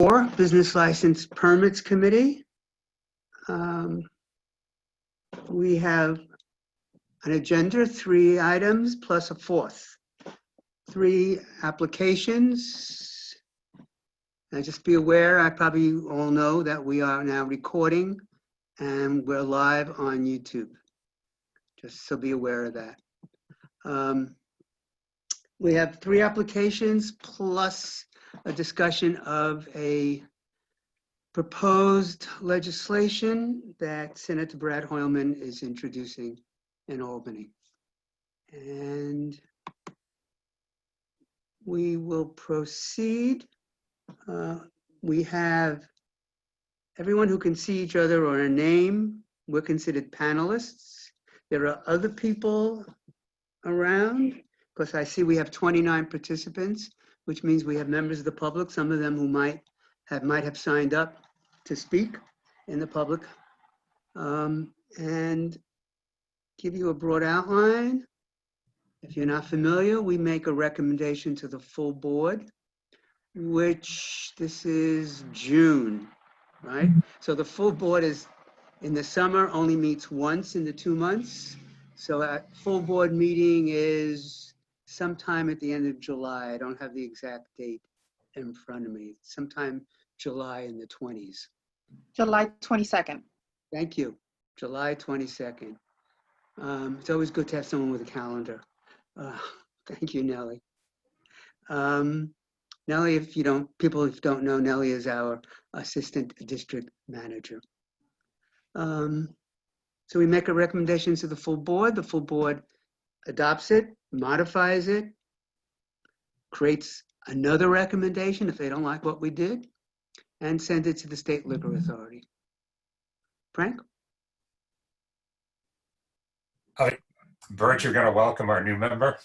MCB4, Business License Permits Committee. We have an agenda, 3 items plus a 4th. 3 applications. And just be aware, I probably all know that we are now recording and we're live on YouTube. Just so be aware of that. We have 3 applications plus a discussion of a proposed legislation that Senator Brad Hoylman is introducing in Albany. And we will proceed. We have everyone who can see each other or a name. We're considered panelists. There are other people around, because I see we have 29 participants, which means we have members of the public, some of them who might have signed up to speak in the public. And give you a broad outline. If you're not familiar, we make a recommendation to the full board, which this is June, right? So the full board is in the summer only meets once in the 2 months. So a full board meeting is sometime at the end of July. I don't have the exact date in front of me. Sometime July in the 20s. July 22nd. Thank you. July 22nd. It's always good to have someone with a calendar. Thank you, Nellie. Nellie, if people don't know, Nellie is our assistant district manager. So we make a recommendation to the full board. The full board adopts it, modifies it, creates another recommendation if they don't like what we did, and send it to the State Liquor Authority. Frank? Hi, Bert, you're going to welcome our new member.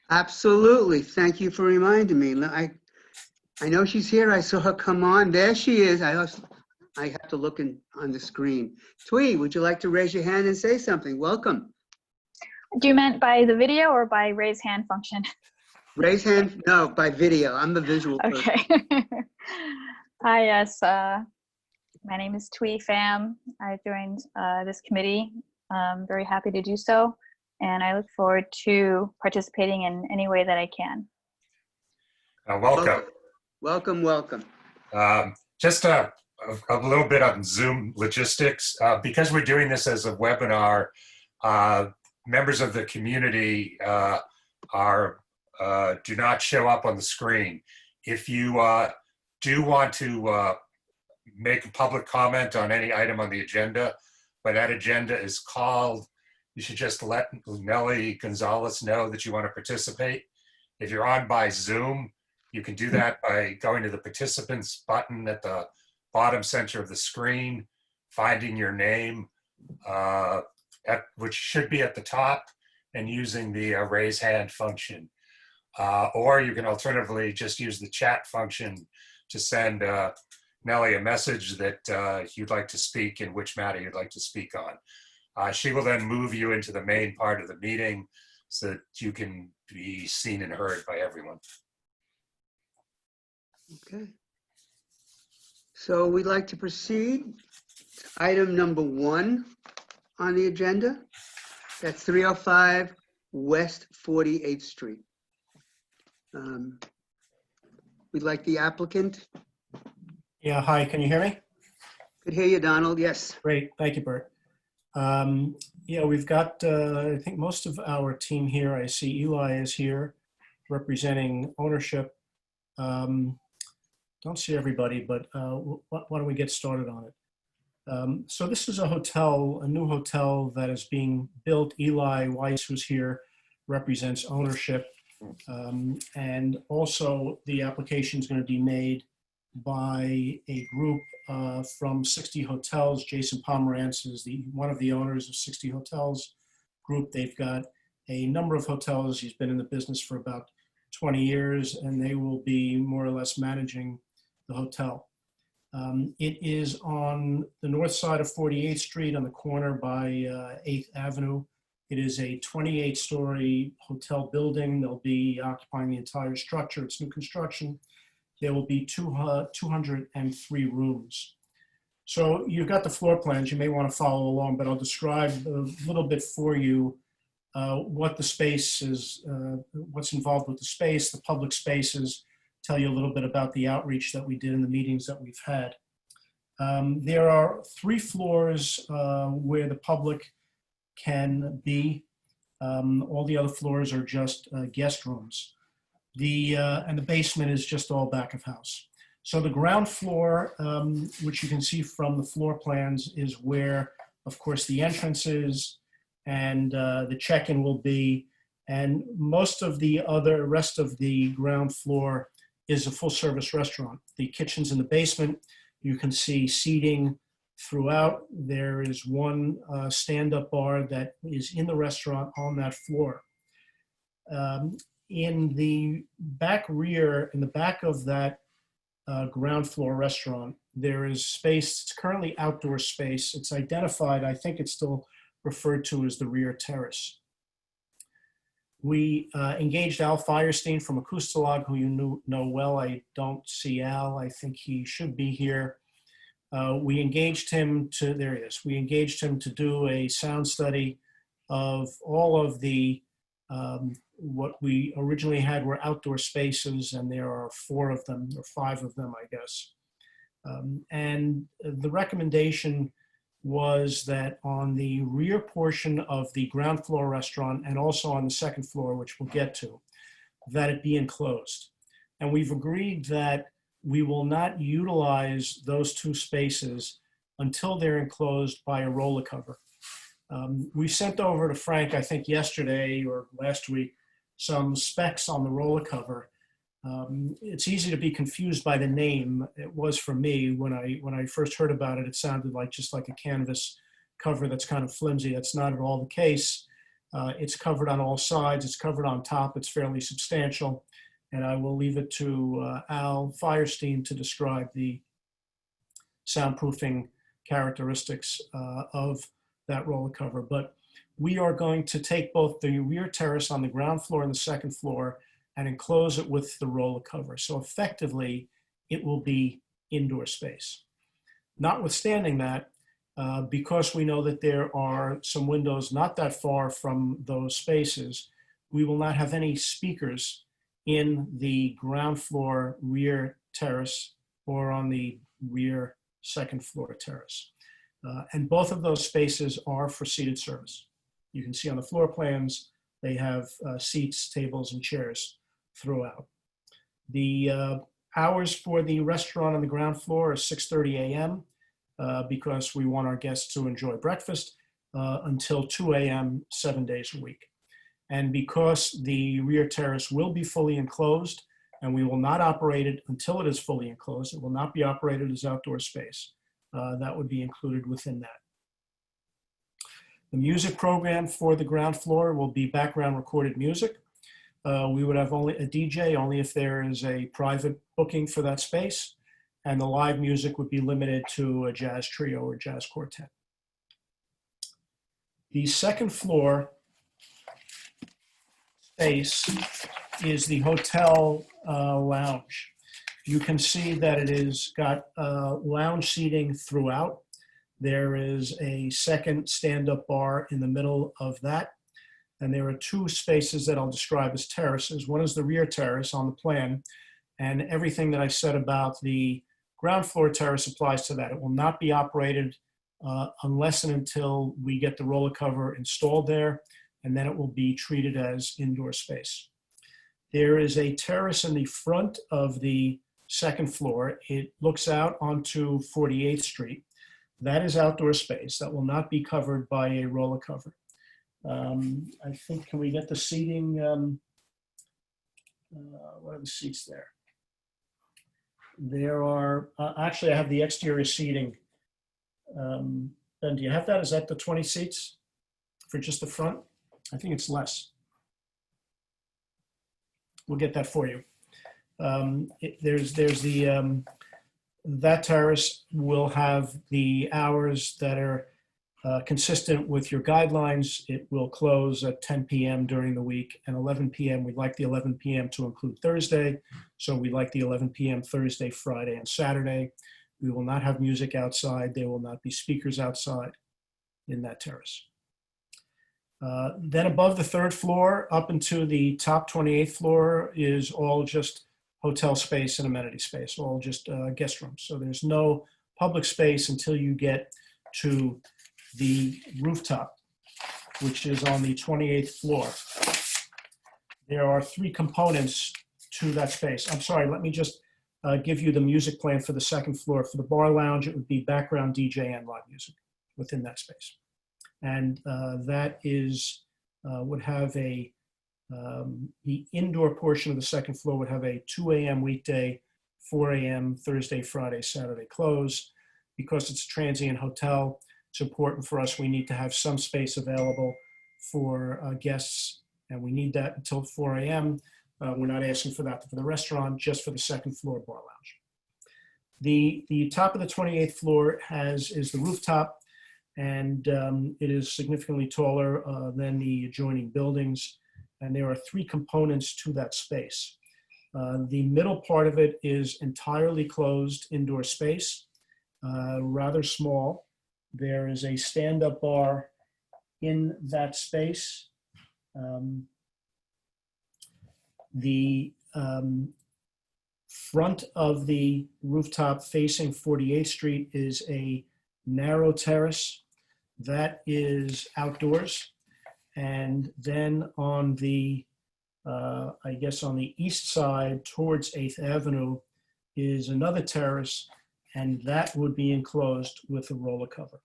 Absolutely. Thank you for reminding me. I know she's here. I saw her come on. There she is. I have to look on the screen. Twee, would you like to raise your hand and say something? Welcome. Do you meant by the video or by raise hand function? Raise hand, no, by video. I'm the visual person. Okay. Hi, yes. My name is Twee Pham. I joined this committee. I'm very happy to do so, and I look forward to participating in any way that I can. Welcome. Welcome, welcome. Just a little bit on Zoom logistics. Because we're doing this as a webinar, members of the community do not show up on the screen. If you do want to make a public comment on any item on the agenda, when that agenda is called, you should just let Nellie Gonzalez know that you want to participate. If you're on by Zoom, you can do that by going to the participants button at the bottom center of the screen, finding your name, which should be at the top, and using the raise hand function. Or you can alternatively just use the chat function to send Nellie a message that you'd like to speak and which matter you'd like to speak on. She will then move you into the main part of the meeting so that you can be seen and heard by everyone. Okay. So we'd like to proceed to item number 1 on the agenda. That's 305 West 48th Street. We'd like the applicant. Yeah, hi, can you hear me? Could hear you, Donald, yes. Great, thank you, Bert. Yeah, we've got, I think most of our team here. I see Eli is here representing ownership. Don't see everybody, but why don't we get started on it? So this is a hotel, a new hotel that is being built. Eli Weiss, who's here, represents ownership. And also the application is going to be made by a group from 60 Hotels. Jason Pomerantz is one of the owners of 60 Hotels group. They've got a number of hotels. He's been in the business for about 20 years, and they will be more or less managing the hotel. It is on the north side of 48th Street on the corner by 8th Avenue. It is a 28-story hotel building. They'll be occupying the entire structure. It's new construction. there will be 203 rooms. So you've got the floor plans. You may want to follow along, but I'll describe a little bit for you what the space is, what's involved with the space, the public spaces, tell you a little bit about the outreach that we did in the meetings that we've had. There are 3 floors where the public can be. All the other floors are just guest rooms. And the basement is just all back of house. So the ground floor, which you can see from the floor plans, is where, of course, the entrance is and the check-in will be. And most of the rest of the ground floor is a full-service restaurant. The kitchen's in the basement. You can see seating throughout. There is one stand-up bar that is in the restaurant on that floor. In the back rear, in the back of that ground floor restaurant, there is space. It's currently outdoor space. It's identified, I think it's still referred to as the rear terrace. We engaged Al Firestein from Acoustalog, who you know well. I don't see Al. I think he should be here. We engaged him to, there he is. We engaged him to do a sound study of all of the, what we originally had were outdoor spaces, and there are 4 of them, or 5 of them, I guess. And the recommendation was that on the rear portion of the ground floor restaurant and also on the second floor, which we'll get to, that it be enclosed. And we've agreed that we will not utilize those 2 spaces until they're enclosed by a roller cover. We sent over to Frank, I think yesterday or last week, some specs on the roller cover. It's easy to be confused by the name. It was for me when I first heard about it. It sounded like just like a canvas cover that's kind of flimsy. That's not at all the case. It's covered on all sides. It's covered on top. It's fairly substantial. And I will leave it to Al Firestein to describe the soundproofing characteristics of that roller cover. But we are going to take both the rear terrace on the ground floor and the second floor and enclose it with the roller cover. So effectively, it will be indoor space. Notwithstanding that, because we know that there are some windows not that far from those spaces, we will not have any speakers in the ground floor rear terrace or on the rear second floor terrace. And both of those spaces are for seated service. You can see on the floor plans, they have seats, tables, and chairs throughout. The hours for the restaurant on the ground floor are 6:30 a.m. Because we want our guests to enjoy breakfast until 2 a.m. 7 days a week. And because the rear terrace will be fully enclosed and we will not operate it until it is fully enclosed, it will not be operated as outdoor space. That would be included within that. The music program for the ground floor will be background recorded music. We would have only a DJ only if there is a private booking for that space, and the live music would be limited to a jazz trio or jazz quartet. The second floor space is the hotel lounge. You can see that it has got lounge seating throughout. There is a second stand-up bar in the middle of that. And there are 2 spaces that I'll describe as terraces. One is the rear terrace on the plan. And everything that I said about the ground floor terrace applies to that. It will not be operated unless and until we get the roller cover installed there. And then it will be treated as indoor space. There is a terrace in the front of the second floor. It looks out onto 48th Street. That is outdoor space. That will not be covered by a roller cover. I think, can we get the seating? What are the seats there? There are, actually I have the exterior seating. Ben, do you have that? Is that the 20 seats for just the front? I think it's less. We'll get that for you. There's the, that terrace will have the hours that are Consistent with your guidelines, it will close at 10 p.m. during the week and 11 p.m. We'd like the 11 p.m. to include Thursday. So we like the 11 p.m. Thursday, Friday, and Saturday. We will not have music outside. There will not be speakers outside in that terrace. Then above the 3rd floor, up into the top 28th floor, is all just hotel space and amenity space, all just guest rooms. So there's no public space until you get to the rooftop, which is on the 28th floor. There are 3 components to that space. I'm sorry, let me just give you the music plan for the 2nd floor. For the bar lounge, it would be background DJ and live music within that space. And that is, would have a, the indoor portion of the 2nd floor would have a 2 a.m. weekday, 4 a.m. Thursday, Friday, Saturday close. Because it's a transient hotel, it's important for us. We need to have some space available for guests, and we need that until 4 a.m. We're not asking for that for the restaurant, just for the 2nd floor bar lounge. The top of the 28th floor is the rooftop, and it is significantly taller than the adjoining buildings. And there are 3 components to that space. The middle part of it is entirely closed indoor space, rather small. There is a stand-up bar in that space. The front of the rooftop facing 48th Street is a narrow terrace that is outdoors. And then on the, I guess on the east side towards 8th Avenue is another terrace, and that would be enclosed with a roller cover.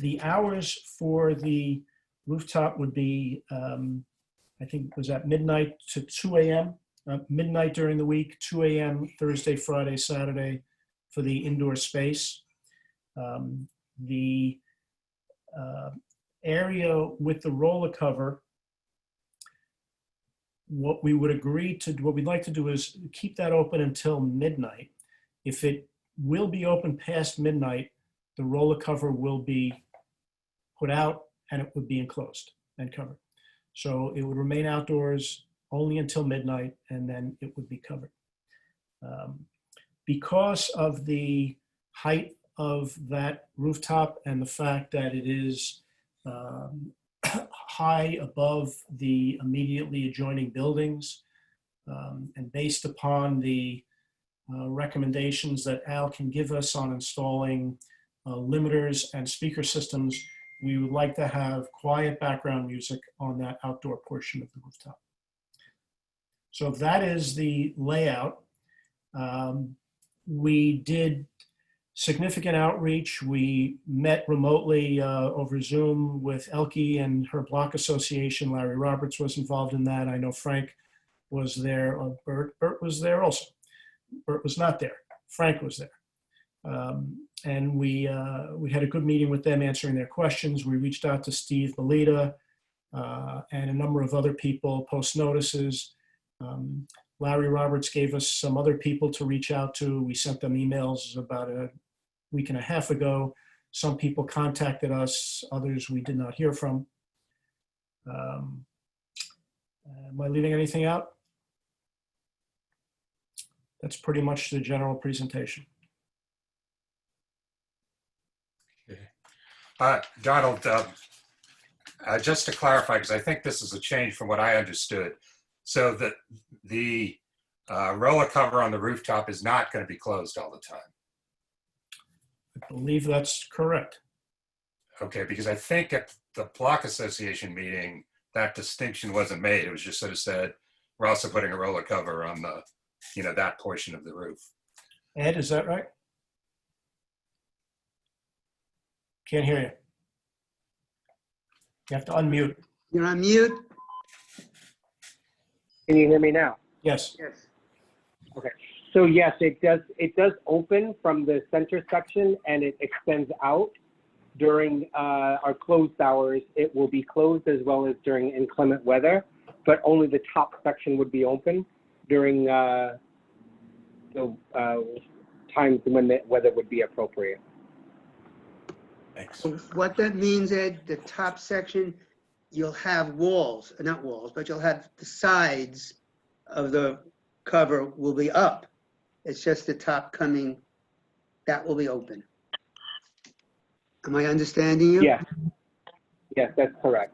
The hours for the rooftop would be, I think it was at midnight to 2 a.m., midnight during the week, 2 a.m. Thursday, Friday, Saturday for the indoor space. The area with the roller cover, what we'd like to do is keep that open until midnight. If it will be open past midnight, the roller cover will be put out and it would be enclosed and covered. So it would remain outdoors only until midnight, and then it would be covered. Because of the height of that rooftop and the fact that it is high above the immediately adjoining buildings, and based upon the recommendations that Al can give us on installing limiters and speaker systems, we would like to have quiet background music on that outdoor portion of the rooftop. So that is the layout. We did significant outreach. We met remotely over Zoom with Elke and her block association. Larry Roberts was involved in that. I know Frank was there. Bert was there also. Bert was not there. Frank was there. And we had a good meeting with them answering their questions. We reached out to Steve Melita and a number of other people, post notices. Larry Roberts gave us some other people to reach out to. We sent them emails about a week and a half ago. Some people contacted us, others we did not hear from. Am I leaving anything out? That's pretty much the general presentation. Donald, just to clarify, because I think this is a change from what I understood. So the roller cover on the rooftop is not going to be closed all the time. I believe that's correct. Okay, because I think at the Block Association meeting, that distinction wasn't made. It was just sort of said, we're also putting a roller cover on the, that portion of the roof. Ed, is that right? Can't hear you. You have to unmute. You're on mute? Can you hear me now? Yes. Yes. Okay. So yes, it does open from the center section and it extends out during our closed hours. It will be closed as well as during inclement weather, but only the top section would be open during the times when the weather would be appropriate. What that means, Ed, the top section, you'll have walls, not walls, but you'll have the sides of the cover will be up. It's just the top coming, that will be open. Am I understanding you? Yes. Yes, that's correct.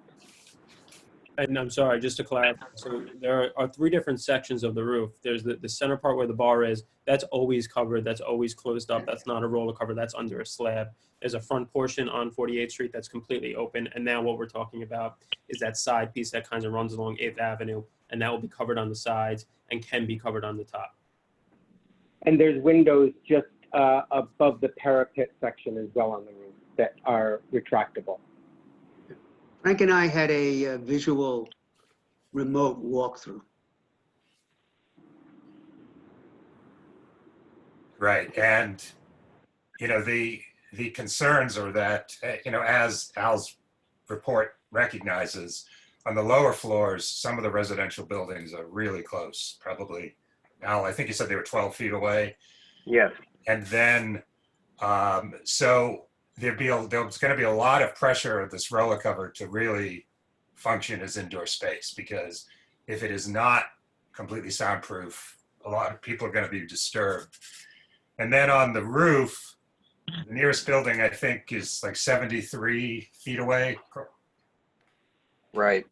And I'm sorry, just to clarify, so there are three different sections of the roof. There's the center part where the bar is, that's always covered, that's always closed up, that's not a roller cover, that's under a slab. There's a front portion on 48th Street that's completely open, and now what we're talking about is that side piece that kind of runs along 8th Avenue, and that will be covered on the sides and can be covered on the top. And there's windows just above the parapet section as well on the roof that are retractable. Frank and I had a visual remote walkthrough. Right, and, you know, the concerns are that, you know, as Al's report recognizes, on the lower floors, some of the residential buildings are really close, probably. Al, I think you said they were 12 feet away. Yes. And then, so there's going to be a lot of pressure of this roller cover to really function as indoor space, because if it is not completely soundproof, a lot of people are going to be disturbed. And then on the roof, the nearest building, I think, is like 73 feet away. Right.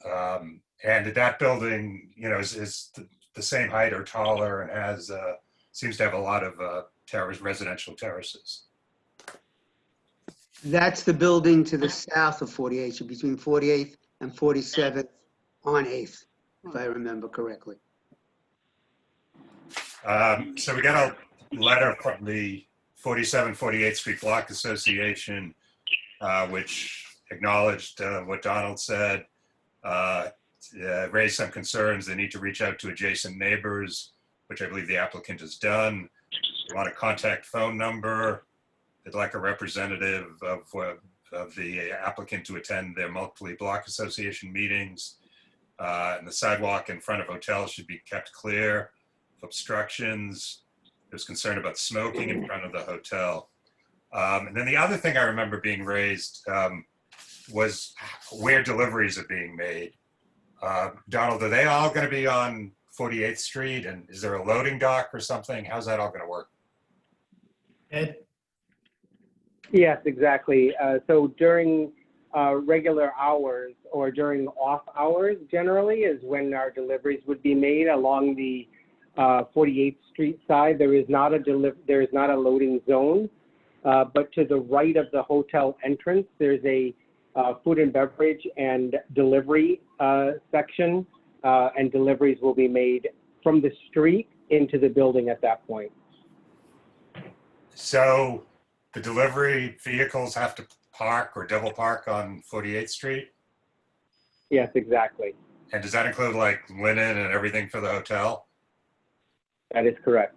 And that building, you know, is the same height or taller and has seems to have a lot of residential terraces. That's the building to the south of 48th, between 48th and 47th on 8th, if I remember correctly. So we got a letter from the 48th Street Block Association, which acknowledged what Donald said, raised some concerns. They need to reach out to adjacent neighbors, which I believe the applicant has done. They want a contact phone number. They'd like a representative of the applicant to attend their monthly block association meetings. And the sidewalk in front of hotels should be kept clear of obstructions. There's concern about smoking in front of the hotel. And then the other thing I remember being raised was where deliveries are being made. Donald, are they all going to be on 48th Street? And is there a loading dock or something? How's that all going to work? Ed? Yes, exactly. So during regular hours or during off hours, generally, is when our deliveries would be made along the 48th Street side. There is not a loading zone, but to the right of the hotel entrance, there's a food and beverage and delivery section, and deliveries will be made from the street into the building at that point. So the delivery vehicles have to park or double park on 48th Street? Yes, exactly. And does that include like linen and everything for the hotel? That is correct.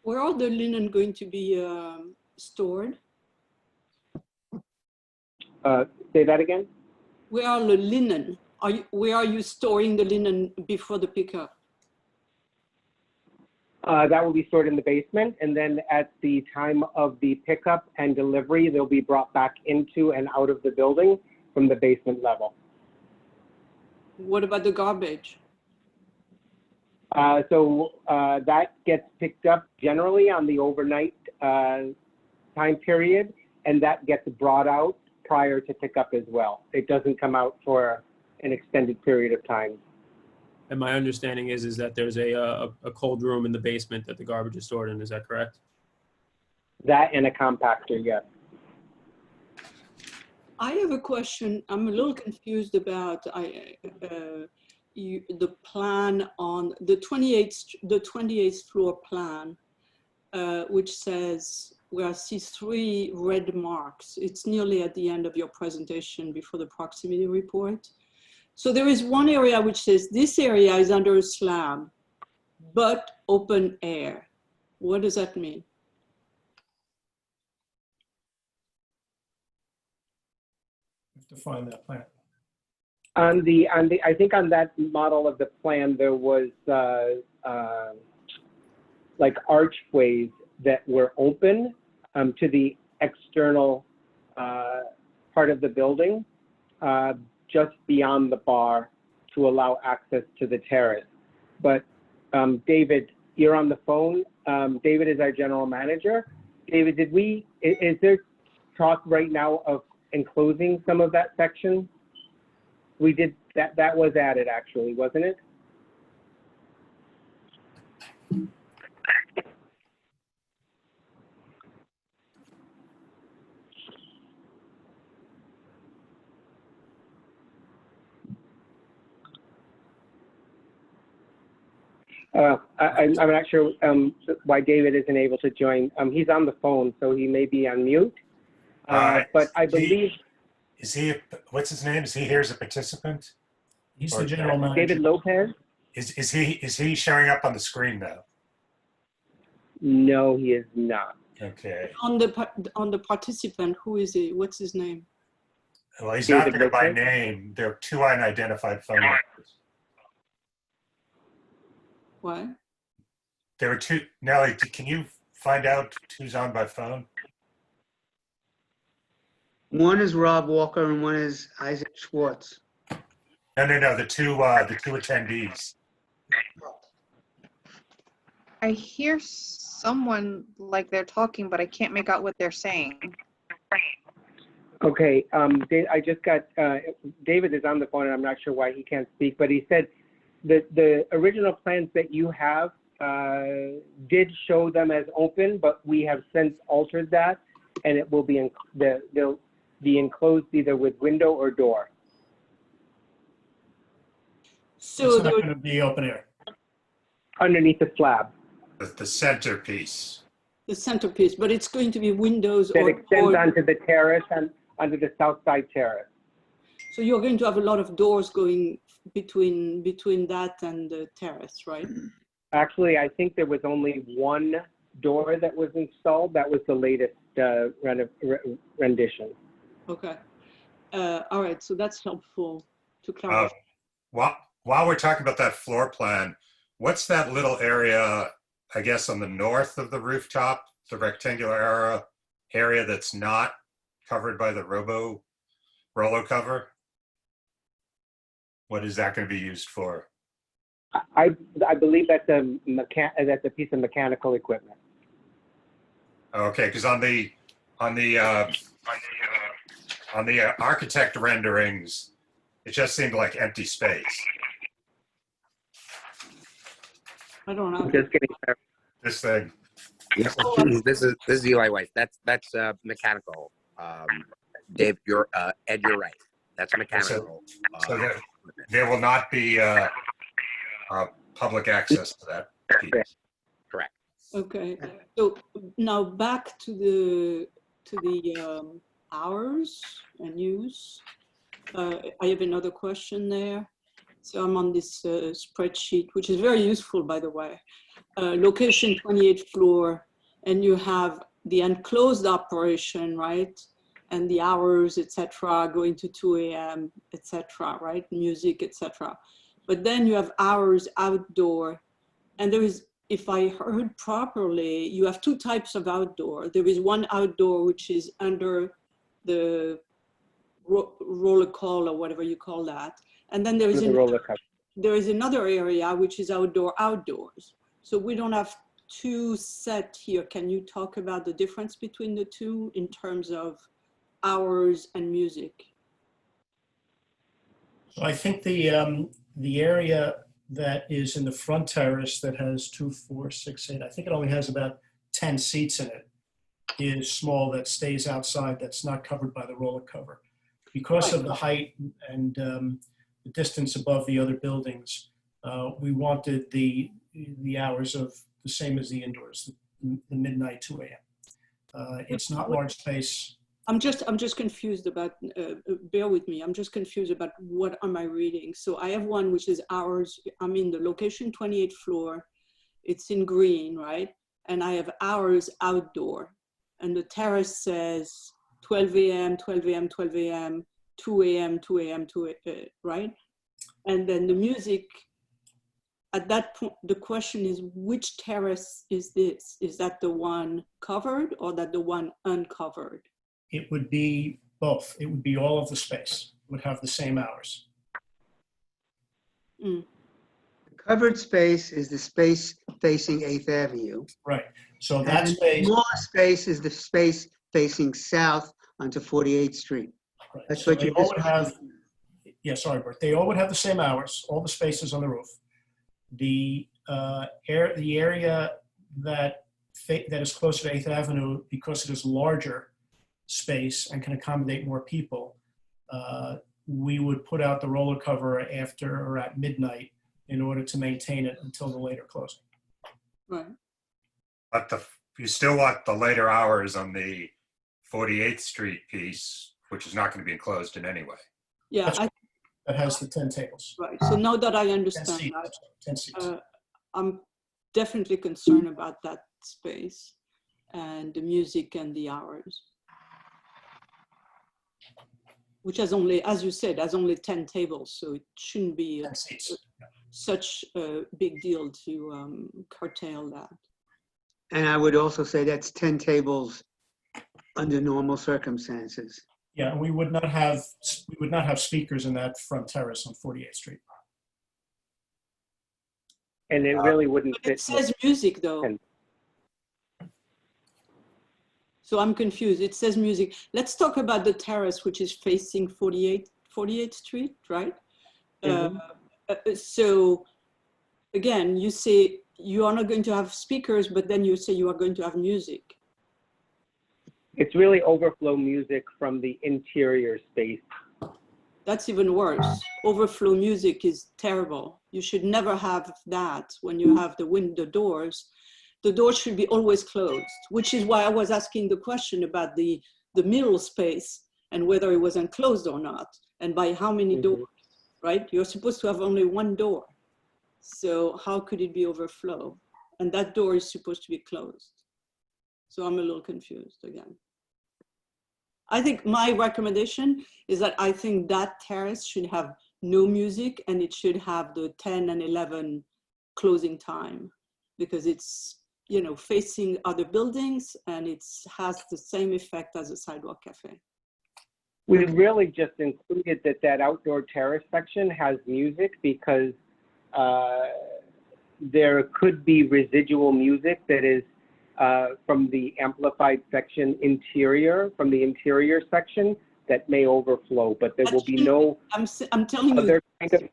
Where are the linen going to be stored? Say that again? Where are the linen? Where are you storing the linen before the pickup? That will be stored in the basement, and then at the time of the pickup and delivery, they'll be brought back into and out of the building from the basement level. What about the garbage? So that gets picked up generally on the overnight time period, and that gets brought out prior to pickup as well. It doesn't come out for an extended period of time. And my understanding is that there's a cold room in the basement that the garbage is stored in. Is that correct? That and a compactor, yes. I have a question. I'm a little confused about the plan on the 28th floor plan, which says where I see 3 red marks. It's nearly at the end of your presentation before the proximity report. So there is one area which says this area is under a slab, but open air. What does that mean? To find that plan. I think on that model of the plan, there was like archways that were open to the external part of the building, just beyond the bar to allow access to the terrace. But David, you're on the phone. David is our general manager. David, is there talk right now of enclosing some of that section? We did, that was added actually, wasn't it? I'm not sure why David isn't able to join. He's on the phone, so he may be on mute. But I believe... Is he, what's his name? Is he here as a participant? He's Or the general manager. David Lopez? Is he showing up on the screen now? No, he is not. Okay. On the participant, who is he? What's his name? Well, he's David not there by Lopez? name. There are two unidentified phone numbers. What? There were two. Nellie, can you find out who's on by phone? One is Rob Walker and one is Isaac Schwartz. No. The two attendees. I hear someone like they're talking, but I can't make out what they're saying. Okay, I just got, David is on the phone and I'm not sure why he can't speak, but he said that the original plans that you have did show them as open, but we have since altered that and it will be, they'll be enclosed either with window or door. So It's not there, going to be open air. Underneath the slab The centerpiece. the centerpiece, but it's going to be windows that or extends or- onto the terrace and onto the south side terrace. So you're going to have a lot of doors going between that and the terrace, right? Actually, I think there was only one door that was installed. That was the latest rendition. Okay. All right. So that's helpful to clarify. While we're talking about that floor plan, what's that little area, I guess, on the north of the rooftop, the rectangular area that's not covered by the Rolo cover? What is that going to be used for? I believe that's a piece of mechanical equipment. Okay, because on the architect renderings, it just seemed like empty space. I don't know. Just getting there. This thing. Yes, this is Eli Weiss. That's mechanical. Dave, Ed, you're right. That's mechanical. So there will not be public access to that piece. Correct. Okay. So now back to the hours and use. I have another question there. So I'm on this spreadsheet, which is very useful, by the way. Location 28th floor, and you have the enclosed operation, right? And the hours, etc., going to 2 a.m., etc., right? Music, etc. But then you have hours outdoor, and there is, if I heard properly, you have two types of outdoor. There is one outdoor which is under the roller call or whatever you call that, and then there is another area which is outdoors. So we don't have two set here. Can you talk about the difference between the two in terms of hours and music? So I think the area that is in the front terrace that has 2, 4, 6, 8, I think it only has about 10 seats in it, is small, that stays outside, that's not covered by the roller cover. Because of the height and the distance above the other buildings, we wanted the hours of the same as the indoors, the midnight 2 a.m. It's not large space. I'm just confused about, bear with me, I'm just confused about what am I reading. So I have one which is hours, I'm in the location 28th floor, it's in green, right? And I have hours outdoor. And the terrace says 12 a.m., 12 a.m., 12 a.m., 2 a.m., 2 a.m., 2 a.m., right? And then the music at that point, the question is, which terrace is this? Is that the one covered or that the one uncovered? It would be both. It would be all of the space. It would have the same hours. Mm. The covered space is the space facing 8th Avenue. Right. So that And space. smaller space is the space facing south onto 48th Street. Right. That's So what they you all would have, described. yeah, sorry, Bert. They all would have the same hours, all the spaces on the roof. The area that is closer to 8th Avenue, because it is larger space and can accommodate more people, we would put out the roller cover after or at midnight in order to maintain it until the later closing. Right. But you still want the later hours on the 48th Street piece, which is not going to be enclosed in any way. Yeah, That has the 10 tables. right. So now that I 10 understand seats. that, 10 seats. I'm definitely concerned about that space and the music and the hours. Which has only, as you said, has only 10 tables, so it shouldn't be 10 seats. such a big deal to curtail that. And I would also say that's 10 tables under normal circumstances. Yeah, and we would not have speakers in that front terrace on 48th Street. And it really wouldn't But it fit. says music though. And- So I'm confused. It says music. Let's talk about the terrace, which is facing 48th Street, right? Mhm. So again, you say you are not going to have speakers, but then you say you are going to have music. It's really overflow music from the interior space. That's even worse. Overflow music is terrible. You should never have that when you have the window doors. The doors should be always closed, which is why I was asking the question about the middle space and whether it was enclosed or not, and by how many doors, right? You're supposed to have only one door. So how could it be overflow? And that door is supposed to be closed. So I'm a little confused again. I think my recommendation is that I think that terrace should have no music and it should have the 10 and 11 closing time because it's, you know, facing other buildings and it has the same effect as a sidewalk cafe. We really just included that outdoor terrace section has music because there could be residual music that is from the amplified section from the interior section that may overflow, but there will be no I'm telling you, other kind of.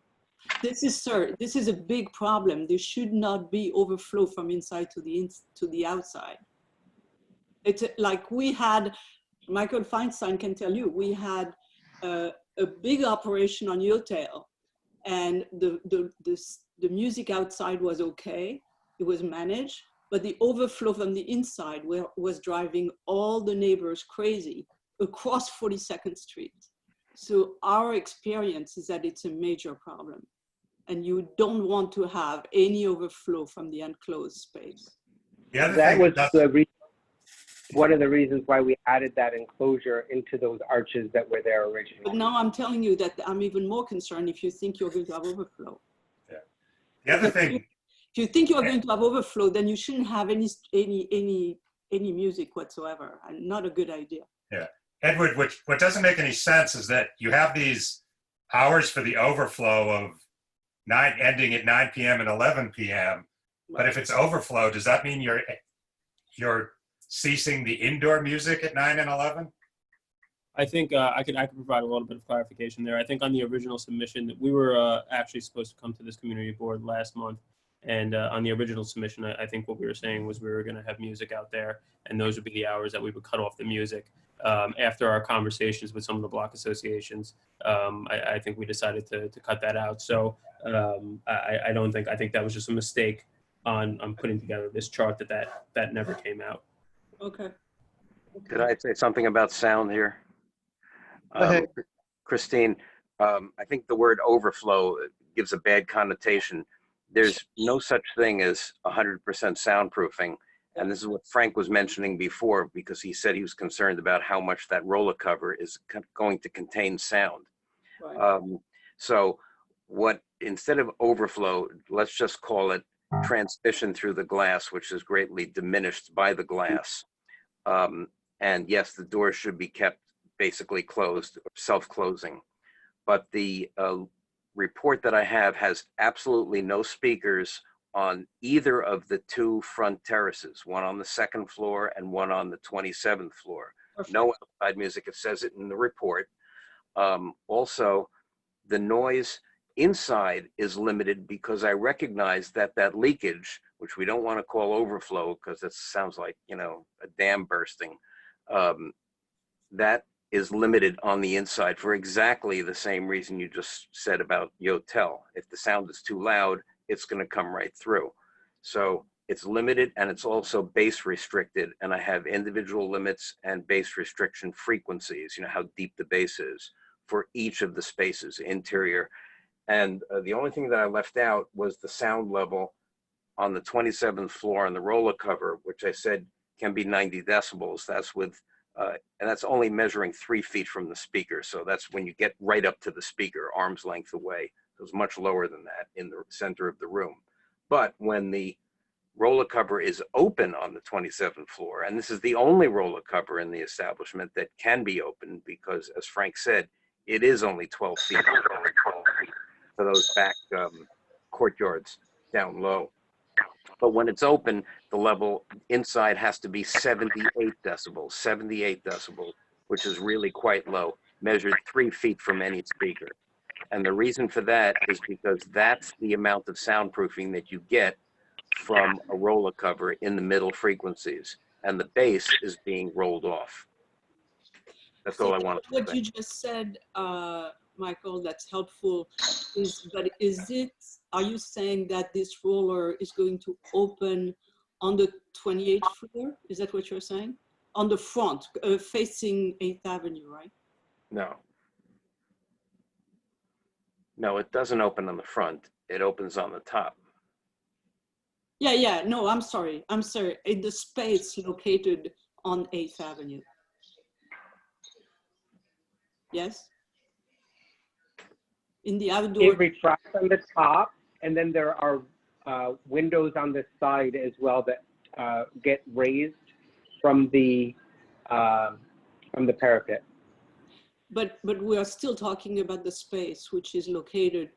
this is a big problem. There should not be overflow from inside to the outside. It's like we had, Michael Feinstein can tell you, we had a big operation on Yotail, and the music outside was okay. It was managed, but the overflow from the inside was driving all the neighbors crazy across 42nd Street. So our experience is that it's a major problem. And you don't want to have any overflow from the enclosed space. That was one of the reasons why we added that enclosure into those arches that were there originally. But now I'm telling you that I'm even more concerned if you think you're going to have overflow. Yeah. The other thing, if you think you're going to have overflow, then you shouldn't have any music whatsoever, and not a good idea. yeah, Edward, what doesn't make any sense is that you have these hours for the overflow of ending at 9 p.m. and 11 p.m. But if it's overflow, does that mean you're ceasing the indoor music at 9 and 11? I think I could provide a little bit of clarification there. I think on the original submission, we were actually supposed to come to this community board last month. And on the original submission, I think what we were saying was we were going to have music out there, and those would be the hours that we would cut off the music. After our conversations with some of the block associations, I think we decided to cut that out. So I think that was just a mistake on putting together this chart that never came out. Okay. Could I say something about sound here? Go ahead. Christine, I think the word overflow gives a bad connotation. There's no such thing as 100% soundproofing. And this is what Frank was mentioning before, because he said he was concerned about how much that roller cover is going to contain sound. Right. So instead of overflow, let's just call it transmission through the glass, which is greatly diminished by the glass. And yes, the doors should be kept basically closed, self-closing. But the report that I have has absolutely no speakers on either of the two front terraces, one on the 2nd floor and one on the 27th floor. Perfect. No outside music, it says it in the report. Also, the noise inside is limited because I recognize that that leakage, which we don't want to call overflow because it sounds like, you know, a dam bursting, that is limited on the inside for exactly the same reason you just said about Yotel. If the sound is too loud, it's going to come right through. So it's limited, and it's also bass restricted, and I have individual limits and bass restriction frequencies, you know, how deep the bass is for each of the spaces, interior. And the only thing that I left out was the sound level on the 27th floor on the roller cover, which I said can be 90 decibels. That's with, and that's only measuring 3 feet from the speaker. So that's when you get right up to the speaker, arm's length away. It was much lower than that in the center of the room. But when the roller cover is open on the 27th floor, and this is the only roller cover in the establishment that can be open because, as Frank said, it is only 12 feet for those back courtyards down low. But when it's open, the level inside has to be 78 decibels, which is really quite low, measured 3 feet from any speaker. And the reason for that is because that's the amount of soundproofing that you get from a roller cover in the middle frequencies, and the bass is being rolled off. That's all I wanted to What say. you just said, Michael, that's helpful. Are you saying that this roller is going to open on the 28th floor? Is that what you're saying? On the front, facing 8th Avenue, right? No. No, it doesn't open on the front. It opens on the top. Yeah, no, I'm sorry. In the space located on 8th Avenue. Yes? In the outdoor. It retracts on the top, and then there are windows on the side as well that get raised from the parapet. But we are still talking about the space which is located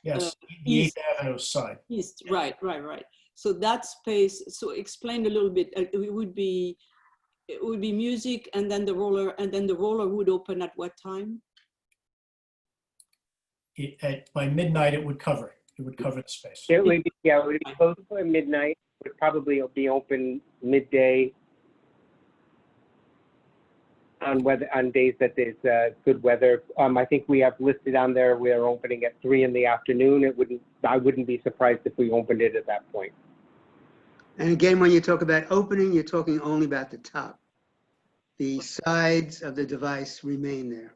Yes, the east. 8th Avenue side. East, right. So that space, so explain a little bit, it would be music and then the roller would open at what time? By midnight, it would cover it. It would cover the space. It would be, yeah, it would be closed by midnight. It would probably be open midday on days that there's good weather. I think we have listed on there we are opening at 3 in the afternoon. I wouldn't be surprised if we opened it at that point. And again, when you talk about opening, you're talking only about the top. The sides of the device remain there.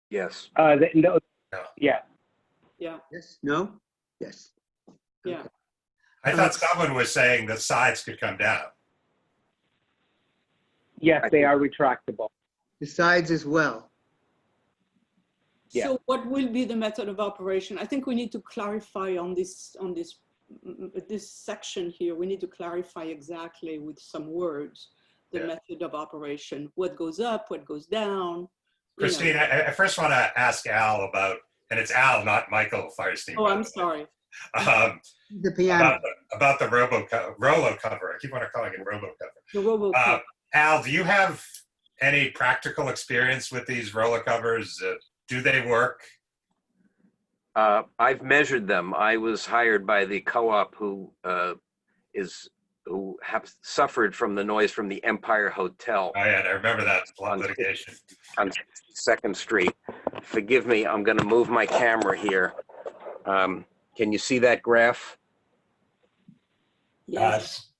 Yes. No, yeah. Yeah, Yes? No? Yes. yeah. Okay. I thought someone was saying the sides could come down. Yes, they are retractable. The sides as well. Yeah. So what will be the method of operation? I think we need to clarify on this section here. We need to clarify exactly with some words the method of operation. What goes up, what goes down. Christine, I first want to ask Al about, and it's Al, not Michael Firestein. Oh, I'm sorry. The piano. About the Rolo cover. I keep on calling it Robo cover. The robo. Al, do you have any practical experience with these roller covers? Do they work? I've measured them. I was hired by the co-op who have suffered from the noise from the Empire Hotel. I remember that litigation. On 2nd Street. Forgive me, I'm going to move my camera here. Can you see that graph? Yes.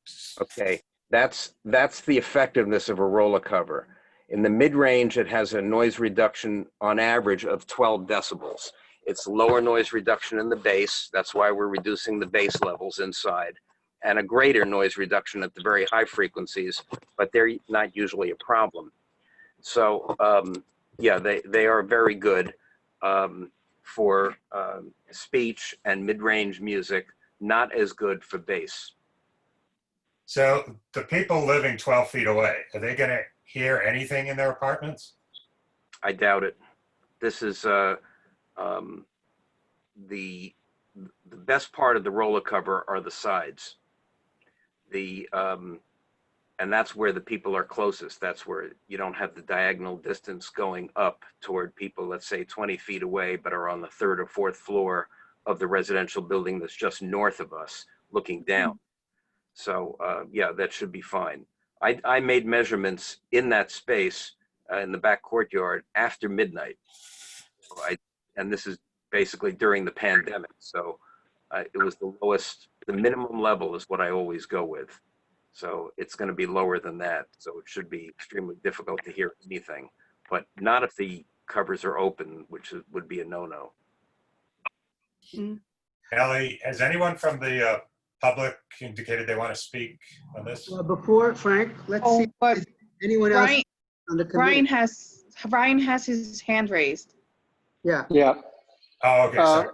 Okay, that's the effectiveness of a roller cover. In the mid-range, it has a noise reduction on average of 12 decibels. It's lower noise reduction in the bass. That's why we're reducing the bass levels inside, and a greater noise reduction at the very high frequencies, but they're not usually a problem. So yeah, they are very good. for speech and mid-range music, not as good for bass. So the people living 12 feet away, are they going to hear anything in their apartments? I doubt it. This is the best part of the roller cover are the sides. And that's where the people are closest. That's where you don't have the diagonal distance going up toward people, let's say 20 feet away, but are on the 3rd or 4th floor of the residential building that's just north of us, looking down. So yeah, that should be fine. I made measurements in that space in the back courtyard after midnight. And this is basically during the pandemic. So it was the lowest, the minimum level is what I always go with. So it's going to be lower than that. So it should be extremely difficult to hear anything, but not if the covers are open, which would be a no-no. Ellie, has anyone from the public indicated they want to speak on this? Well, before, Frank, let's Oh, see but if anyone else Brian, on the committee. Brian has his hand raised. Yeah, Yeah, Oh, okay, sorry.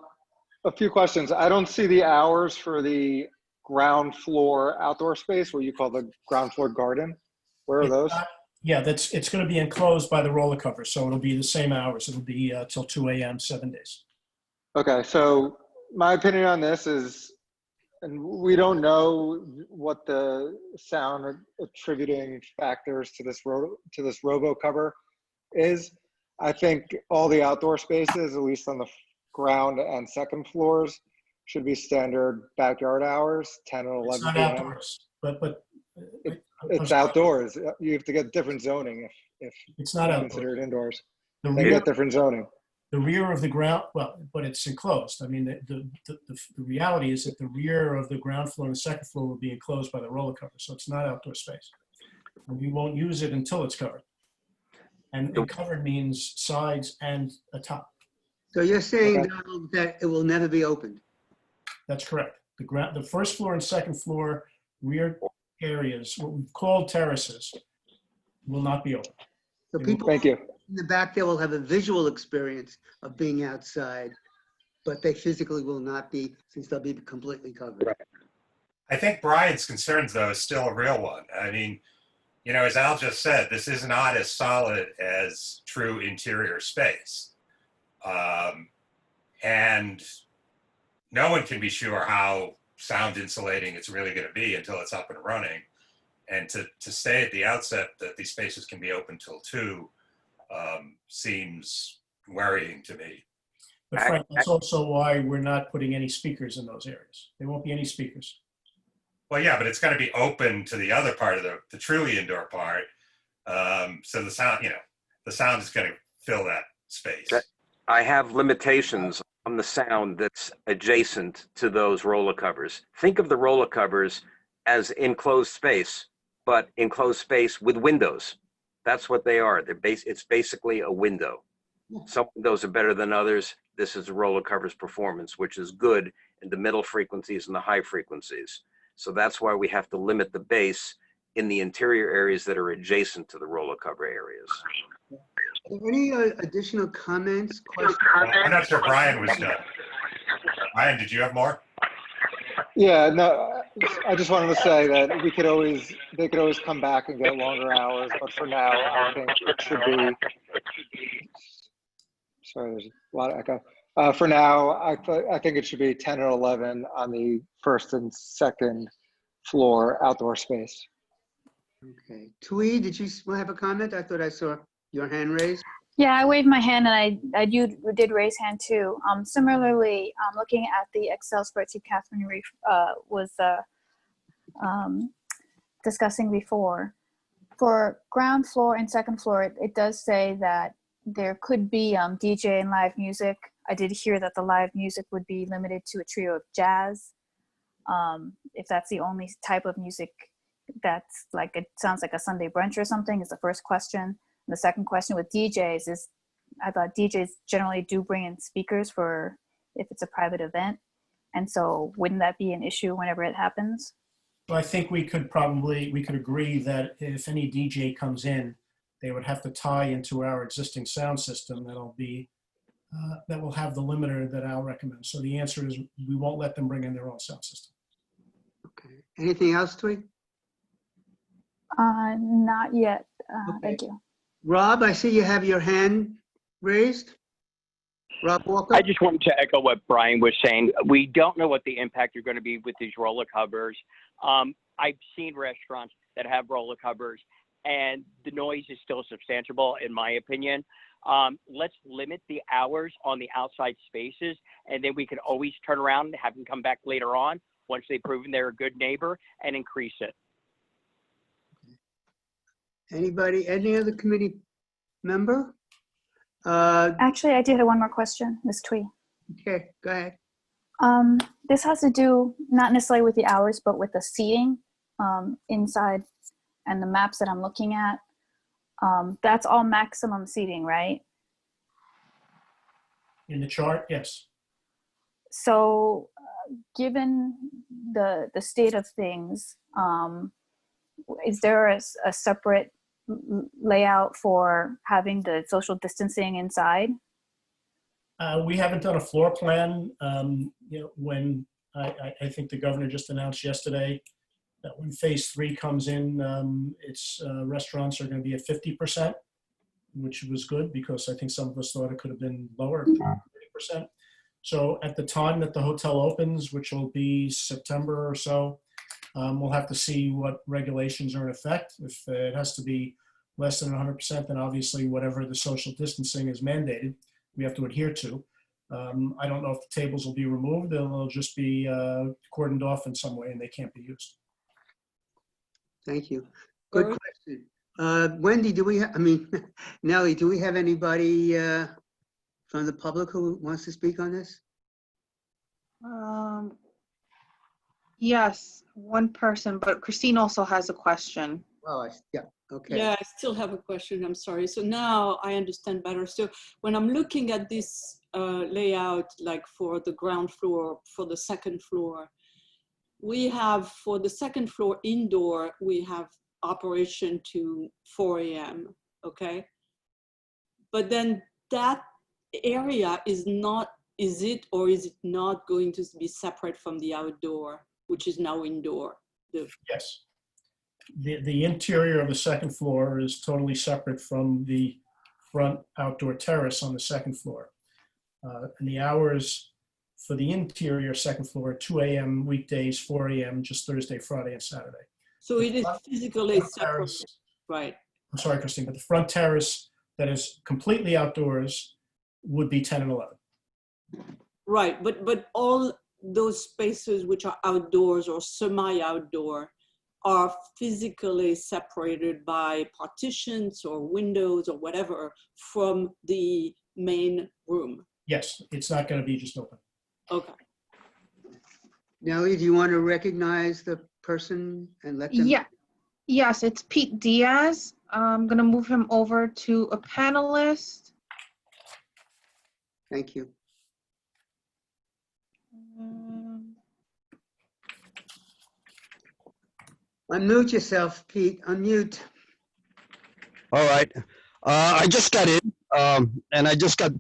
a few questions. I don't see the hours for the ground floor outdoor space, what you call the ground floor garden. Where are those? Yeah, it's going to be enclosed by the roller cover, so it'll be the same hours. It'll be till 2 a.m., 7 days. Okay, so my opinion on this is, and we don't know what the sound attributing factors to this robo cover is. I think all the outdoor spaces, at least on the ground and second floors, should be standard backyard hours, 10 and 11 It's not p.m. outdoors, but It's outdoors. You have to get different zoning if It's not you outdoors. consider it indoors. The They rear, get different zoning. the rear of the ground, well, but it's enclosed. I mean, the reality is that the rear of the ground floor and the second floor will be enclosed by the roller cover, so it's not outdoor space. And we won't use it until it's covered. And covered means sides and a top. so you're saying, Okay. Donald, that it will never be opened? That's correct. The first floor and second floor rear areas, what we've called terraces, will not be open. So people Thank you. in the back there will have a visual experience of being outside, but they physically will not be, since they'll be completely covered. Right. I think Brian's concerns, though, is still a real one. I mean, you know, as Al just said, this is not as solid as true interior space. And no one can be sure how sound insulating it's really going to be until it's up and running. And to say at the outset that these spaces can be open till 2 seems worrying to me. But Frank, that's also why we're not putting any speakers in those areas. There won't be any speakers. Well, yeah, but it's going to be open to the other part of the truly indoor part. So the sound, you know, the sound is going to fill that space. I have limitations on the sound that's adjacent to those roller covers. Think of the roller covers as enclosed space, but enclosed space with windows. That's what they are. It's basically a window. Some windows are better than others. This is a roller covers performance, which is good in the middle frequencies and the high frequencies. So that's why we have to limit the bass in the interior areas that are adjacent to the roller cover areas. Are there any additional comments, questions? I'm not sure Brian was done. Brian, did you have more? Yeah, no, I just wanted to say that they could always come back and get longer hours, but for now, I think it should be, sorry, there's a lot of echo. For now, I think it should be 10 or 11 on the first and second floor outdoor space. Okay. Twee, did you have a comment? I thought I saw your hand raised. Yeah, I waved my hand, and I did raise hand too. Similarly, looking at the Excel spreadsheet Catherine was discussing before, for ground floor and second floor, it does say that there could be DJ and live music. I did hear that the live music would be limited to a trio of jazz. If that's the only type of music that's like, it sounds like a Sunday brunch or something, is the first question. The second question with DJs is, I thought DJs generally do bring in speakers for if it's a private event. And so wouldn't that be an issue whenever it happens? So I think we could agree that if any DJ comes in, they would have to tie into our existing sound system that'll be that will have the limiter that I'll recommend. So the answer is we won't let them bring in their own sound system. Okay. Anything else, Twee? Not yet. Okay. Thank you. Rob, I see you have your hand raised. Rob Walker? I just wanted to echo what Brian was saying. We don't know what the impact are going to be with these roller covers. I've seen restaurants that have roller covers, and the noise is still substantial, in my opinion. Let's limit the hours on the outside spaces, and then we can always turn around and have them come back later on once they've proven they're a good neighbor and increase it. Anybody, any other committee member? Actually, I did have one more question, Ms. Twee. Okay, go ahead. This has to do not necessarily with the hours, but with the seating inside and the maps that I'm looking at. That's all maximum seating, right? In the chart, yes. So given the state of things, is there a separate layout for having the social distancing inside? We haven't done a floor plan. When I think the governor just announced yesterday that when phase 3 comes in, its restaurants are going to be at 50%, which was good because I think some of us thought it could have been lower, 30%. So at the time that the hotel opens, which will be September or so, we'll have to see what regulations are in effect. If it has to be less than 100%, then obviously whatever the social distancing is mandated, we have to adhere to. I don't know if the tables will be removed. They'll just be cordoned off in some way and they can't be used. Thank you. Good question. Wendy, do we Nellie, do we have anybody from the public who wants to speak on this? Yes, one person, but Christine also has a question. Oh, yeah, okay. Yeah, I still have a question. I'm sorry. So now I understand better. So when I'm looking at this layout, like for the ground floor, for the second floor, we have for the second floor indoor, we have operation to 4 a.m. Okay. But then that area is not, is it or is it not going to be separate from the outdoor, which is now indoor? Yes. The interior of the second floor is totally separate from the front outdoor terrace on the second floor. And the hours for the interior second floor, 2 a.m. weekdays, 4 a.m. just Thursday, Friday, and Saturday. So it is physically separate, right? I'm sorry, Christine, but the front terrace that is completely outdoors would be 10 and 11. Right, but all those spaces which are outdoors or semi-outdoor are physically separated by partitions or windows or whatever from the main room. Yes, it's not going to be just open. Okay. Nellie, do you want to recognize the person and let them? Yeah. Yes, it's Pete Diaz. I'm going to move him over to a panelist. Thank you. Unmute yourself, Pete. Unmute. All right. I just got in, and I just got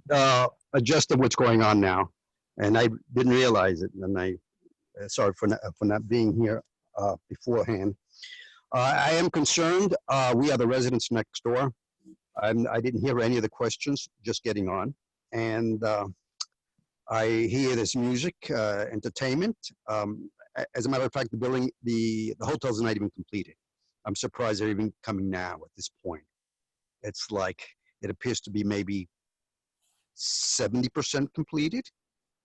adjusted what's going on now, and I didn't realize it. And I sorry for not being here beforehand. I am concerned. We are the residents next door. I didn't hear any of the questions. Just getting on, and I hear this music, entertainment. As a matter of fact, the building, the hotel's not even completed. I'm surprised they're even coming now at this point. It's like, it appears to be maybe 70% completed.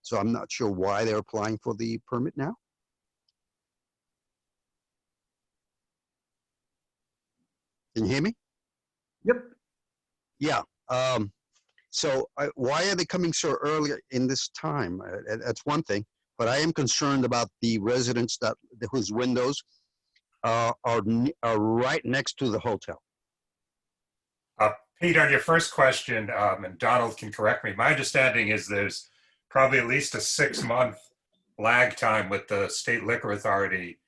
So I'm not sure why they're applying for the permit now. Can you hear me? Yep. Yeah. So why are they coming so early in this time? That's one thing. But I am concerned about the residents whose windows are right next to the hotel. Pete, on your first question, and Donald can correct me, my understanding is there's probably at least a 6-month lag time with the state liquor authority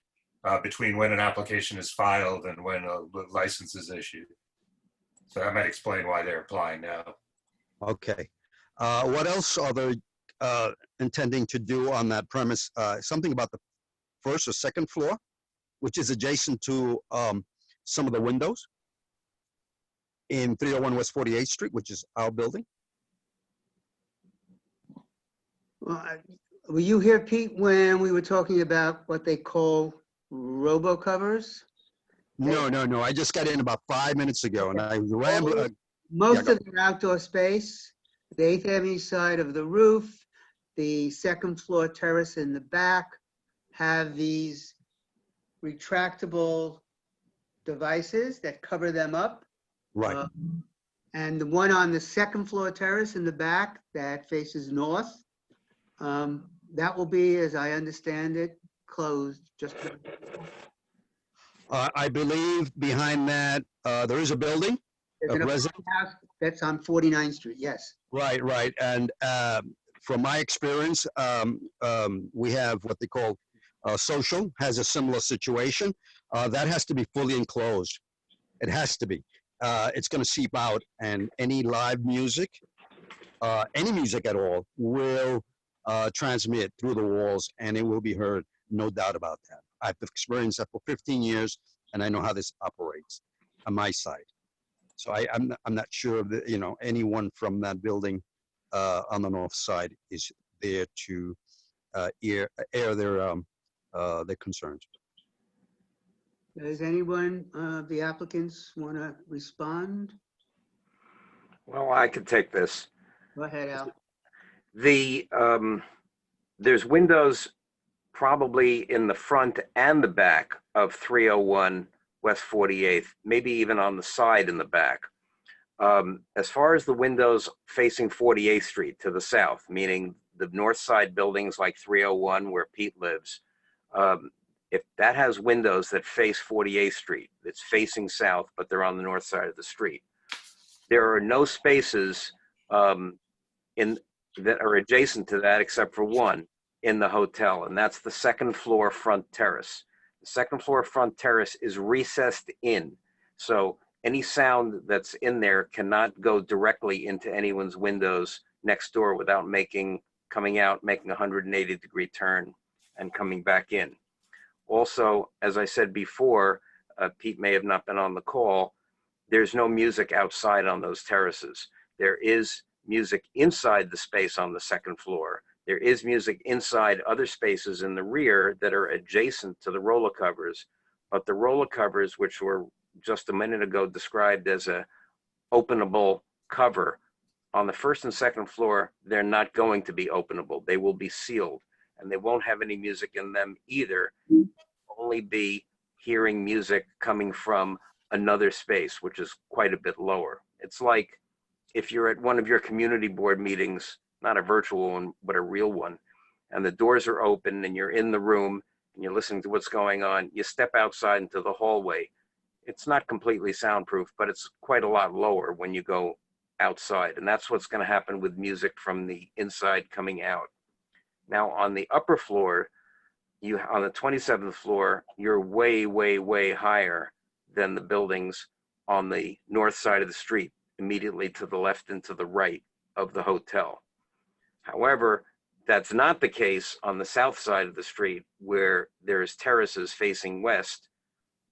between when an application is filed and when a license is issued. So that might explain why they're applying now. Okay. What else are they intending to do on that premise? Something about the first or second floor, which is adjacent to some of the windows in 301 West 48th Street, which is our building. Well, were you here, Pete, when we were talking about what they call robocovers? No, no, no. I just got in about 5 minutes ago, and I rambled. Most go. of their outdoor space, the 8th Avenue side of the roof, the second floor terrace in the back, have these retractable devices that cover them up. Right. And the one on the second floor terrace in the back that faces north, that will be, as I understand it, closed just. I believe behind that, there is a building. There's an apartment house that's on 49th Street, yes. Right, right. And from my experience, we have what they call social, has a similar situation. That has to be fully enclosed. It has to be. It's going to seep out, and any live music, any music at all, will transmit through the walls, and it will be heard, no doubt about that. I've experienced that for 15 years, and I know how this operates on my side. So I'm not sure that, you know, anyone from that building on the north side is there to air their concerns. Does anyone, the applicants, want to respond? Well, I could take this. Go ahead, Al. There's windows probably in the front and the back of 301 West 48th, maybe even on the side in the back. As far as the windows facing 48th Street to the south, meaning the north side buildings like 301 where Pete lives, if that has windows that face 48th Street, it's facing south, but they're on the north side of the street, there are no spaces that are adjacent to that except for one in the hotel, and that's the second floor front terrace. The second floor front terrace is recessed in, so any sound that's in there cannot go directly into anyone's windows next door without coming out, making a 180-degree turn and coming back in. Also, as I said before, Pete may have not been on the call, there's no music outside on those terraces. There is music inside the space on the second floor. There is music inside other spaces in the rear that are adjacent to the roller covers, but the roller covers, which were just a minute ago described as a openable cover, on the first and second floor, they're not going to be openable. They will be sealed, and they won't have any music in them either. Only be hearing music coming from another space, which is quite a bit lower. It's like if you're at one of your community board meetings, not a virtual one, but a real one, and the doors are open and you're in the room and you're listening to what's going on, you step outside into the hallway. It's not completely soundproof, but it's quite a lot lower when you go outside. And that's what's going to happen with music from the inside coming out. Now on the upper floor, on the 27th floor, you're way, way, way higher than the buildings on the north side of the street, immediately to the left and to the right of the hotel. However, that's not the case on the south side of the street, where there's terraces facing west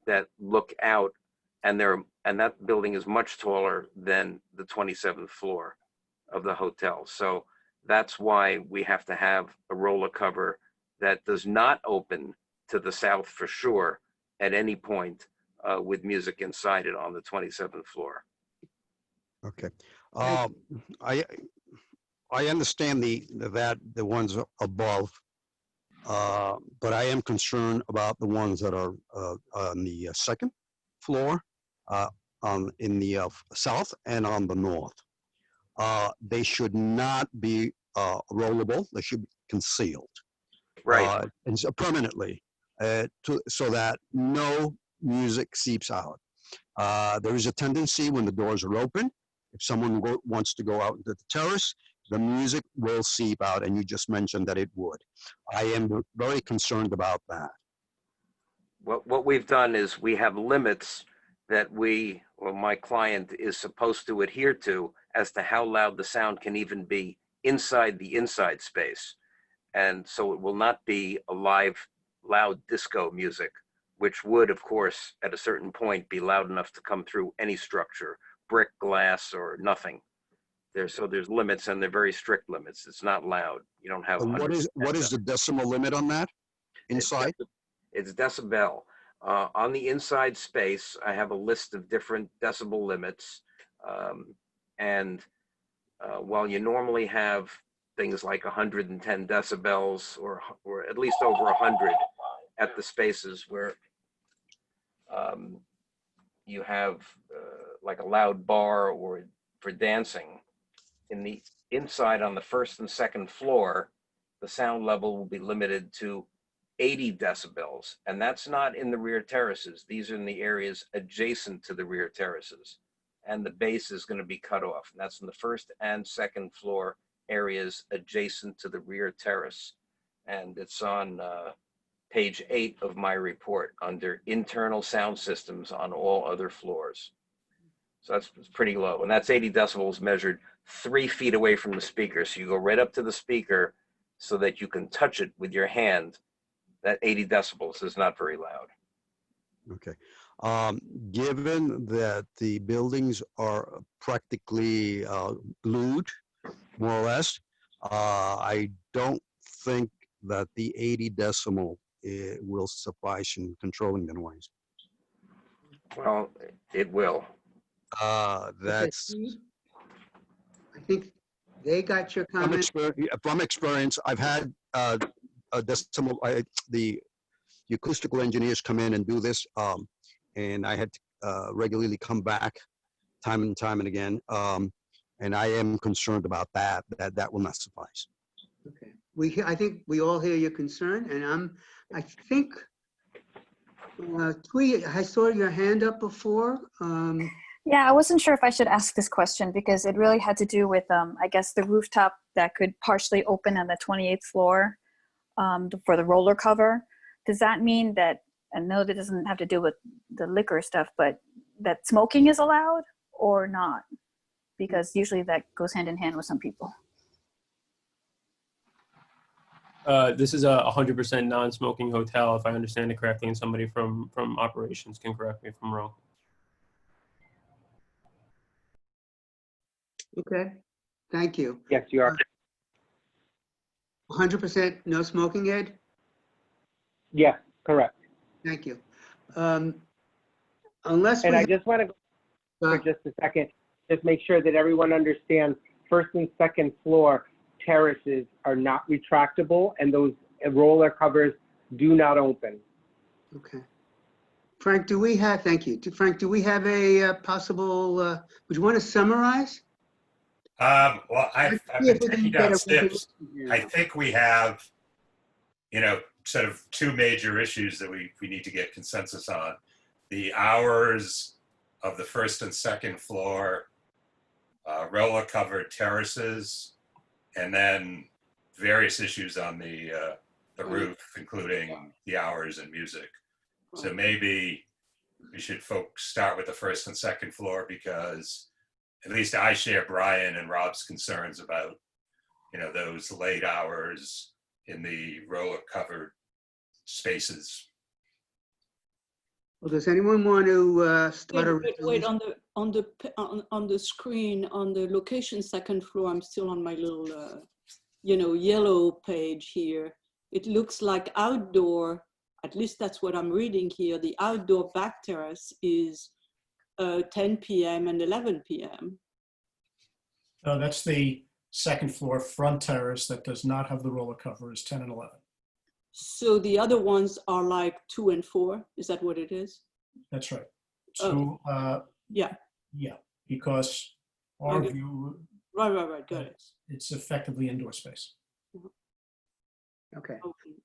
that look out, and that building is much taller than the 27th floor of the hotel. So that's why we have to have a roller cover that does not open to the south for sure at any point, with music inside it on the 27th floor. Okay. I understand the ones above, but I am concerned about the ones that are on the second floor, in the south and on the north. They should not be rollable. They should be concealed. Right. And so permanently, so that no music seeps out. There is a tendency when the doors are open, if someone wants to go out into the terrace, the music will seep out, and you just mentioned that it would. I am very concerned about that. What we've done is we have limits that my client is supposed to adhere to as to how loud the sound can even be inside the inside space. And so it will not be a live, loud disco music, which would, of course, at a certain point be loud enough to come through any structure, brick, glass, or nothing. So there's limits, and they're very strict limits. It's not loud. You don't have. And what is the decimal limit on that inside? It's decibel. On the inside space, I have a list of different decibel limits. While you normally have things like 110 decibels or at least over 100 at the spaces where you have like a loud bar or for dancing, in the inside on the first and second floor, the sound level will be limited to 80 decibels, and that's not in the rear terraces. These are in the areas adjacent to the rear terraces, and the base is going to be cut off. And that's in the first and second floor areas adjacent to the rear terrace. And it's on page 8 of my report under internal sound systems on all other floors. So that's pretty low. And that's 80 decibels measured 3 feet away from the speaker. So you go right up to the speaker so that you can touch it with your hand. That 80 decibels is not very loud. Okay. Given that the buildings are practically glued, more or less, I don't think that the 80 decimal will suffice in controlling the noise. Well, it will. That's I think they got your comment. from experience. I've had a decimal. The acoustical engineers come in and do this, and I had to regularly come back, time and again. And I am concerned about that. That will not suffice. Okay. I think we all hear your concern, and I think, Twee, I saw your hand up before. Yeah, I wasn't sure if I should ask this question because it really had to do with, I guess, the rooftop that could partially open on the 28th floor for the roller cover. Does that mean that, I know that doesn't have to do with the liquor stuff, but that smoking is allowed or not? Because usually that goes hand in hand with some people. This is a 100% non-smoking hotel, if I understand it correctly, and somebody from operations can correct me if I'm wrong. Okay, thank you. Yes, you are. 100% no smoking, Ed? Yes, correct. Thank you. Unless And we I just want to go for just a second, just make sure that everyone understands first and second floor terraces are not retractable, and those roller covers do not open. Okay. Frank, do we have, thank you. Frank, do we have a possible, would you want to summarize? Well, I've been taking down steps. I think we have, sort of two major issues that we need to get consensus on. The hours of the first and second floor roller covered terraces, and then various issues on the roof, including the hours and music. So maybe we should start with the first and second floor, because at least I share Brian and Rob's concerns about, those late hours in the roller covered spaces. Well, does anyone want to start a wait, on the screen, on the location second floor, I'm still on my little, yellow page here. It looks like outdoor, at least that's what I'm reading here. The outdoor back terrace is 10 p.m. and 11 p.m. That's the second floor front terrace that does not have the roller cover, is 10 and 11. So the other ones are like 2 and 4. Is that what it is? That's right. Oh. So, Yeah. Yeah, because our view, Right, got it. it's effectively indoor space. Okay,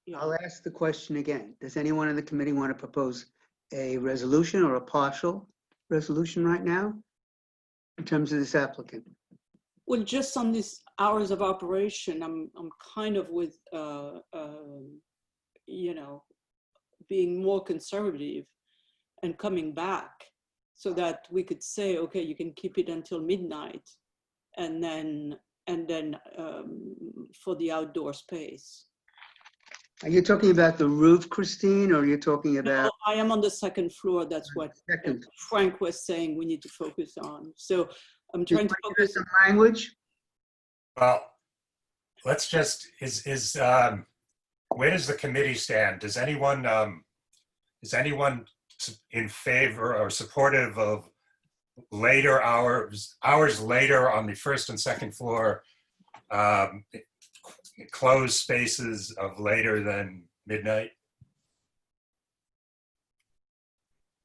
Yeah. I'll ask the question again. Does anyone in the committee want to propose a resolution or a partial resolution right now in terms of this applicant? Well, just on these hours of operation, I'm kind of with, being more conservative and coming back so that we could say, okay, you can keep it until midnight. and then for the outdoor space. Are you talking about the roof, Christine, or are you talking No, about I am on the second floor. That's what second? Frank was saying we need to focus on. So I'm Do you trying to want to use focus. some language? Well, let's just, where does the committee stand? Is anyone in favor or supportive of later hours later on the first and second floor, closed spaces of later than midnight?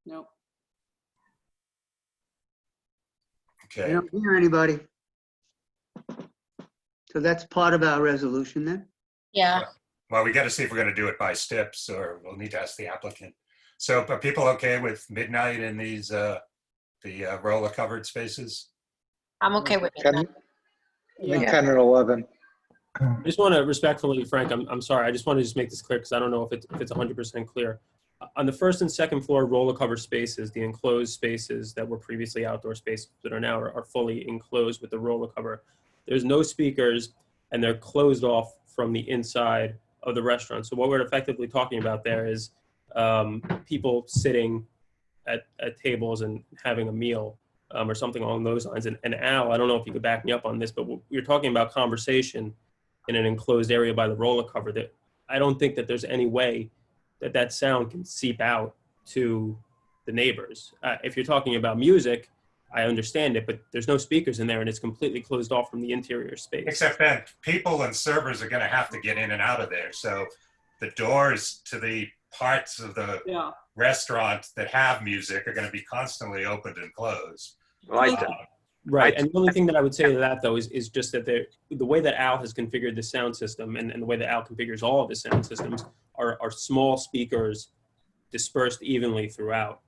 No. I Okay, don't hear anybody. So that's part of our resolution then? Yeah, well, we got to see if we're going to do it by steps, or we'll need to ask the applicant. So are people okay with midnight in these, the roller covered spaces? I'm okay with it. 10, I think Yeah. 10 and 11. I just want to respectfully, Frank, I'm sorry. I just want to just make this clear because I don't know if it's 100% clear. On the first and second floor roller cover spaces, the enclosed spaces that were previously outdoor spaces that are now are fully enclosed with the roller cover. There's no speakers and they're closed off from the inside of the restaurant. So what we're effectively talking about there is people sitting at tables and having a meal or something along those lines. And Al, I don't know if you could back me up on this, but you're talking about conversation in an enclosed area by the roller cover. That I don't think that there's any way that sound can seep out to the neighbors. If you're talking about music, I understand it, but there's no speakers in there and it's completely closed off from the interior space. Except then people and servers are going to have to get in and out of there. So the doors to the parts of the Yeah. restaurant that have music are going to be constantly opened and closed. Well, Right, and the only thing that I would say to that, though, is just that the way that Al has configured the sound system and the way that Al configures all of his sound systems are small speakers dispersed evenly throughout.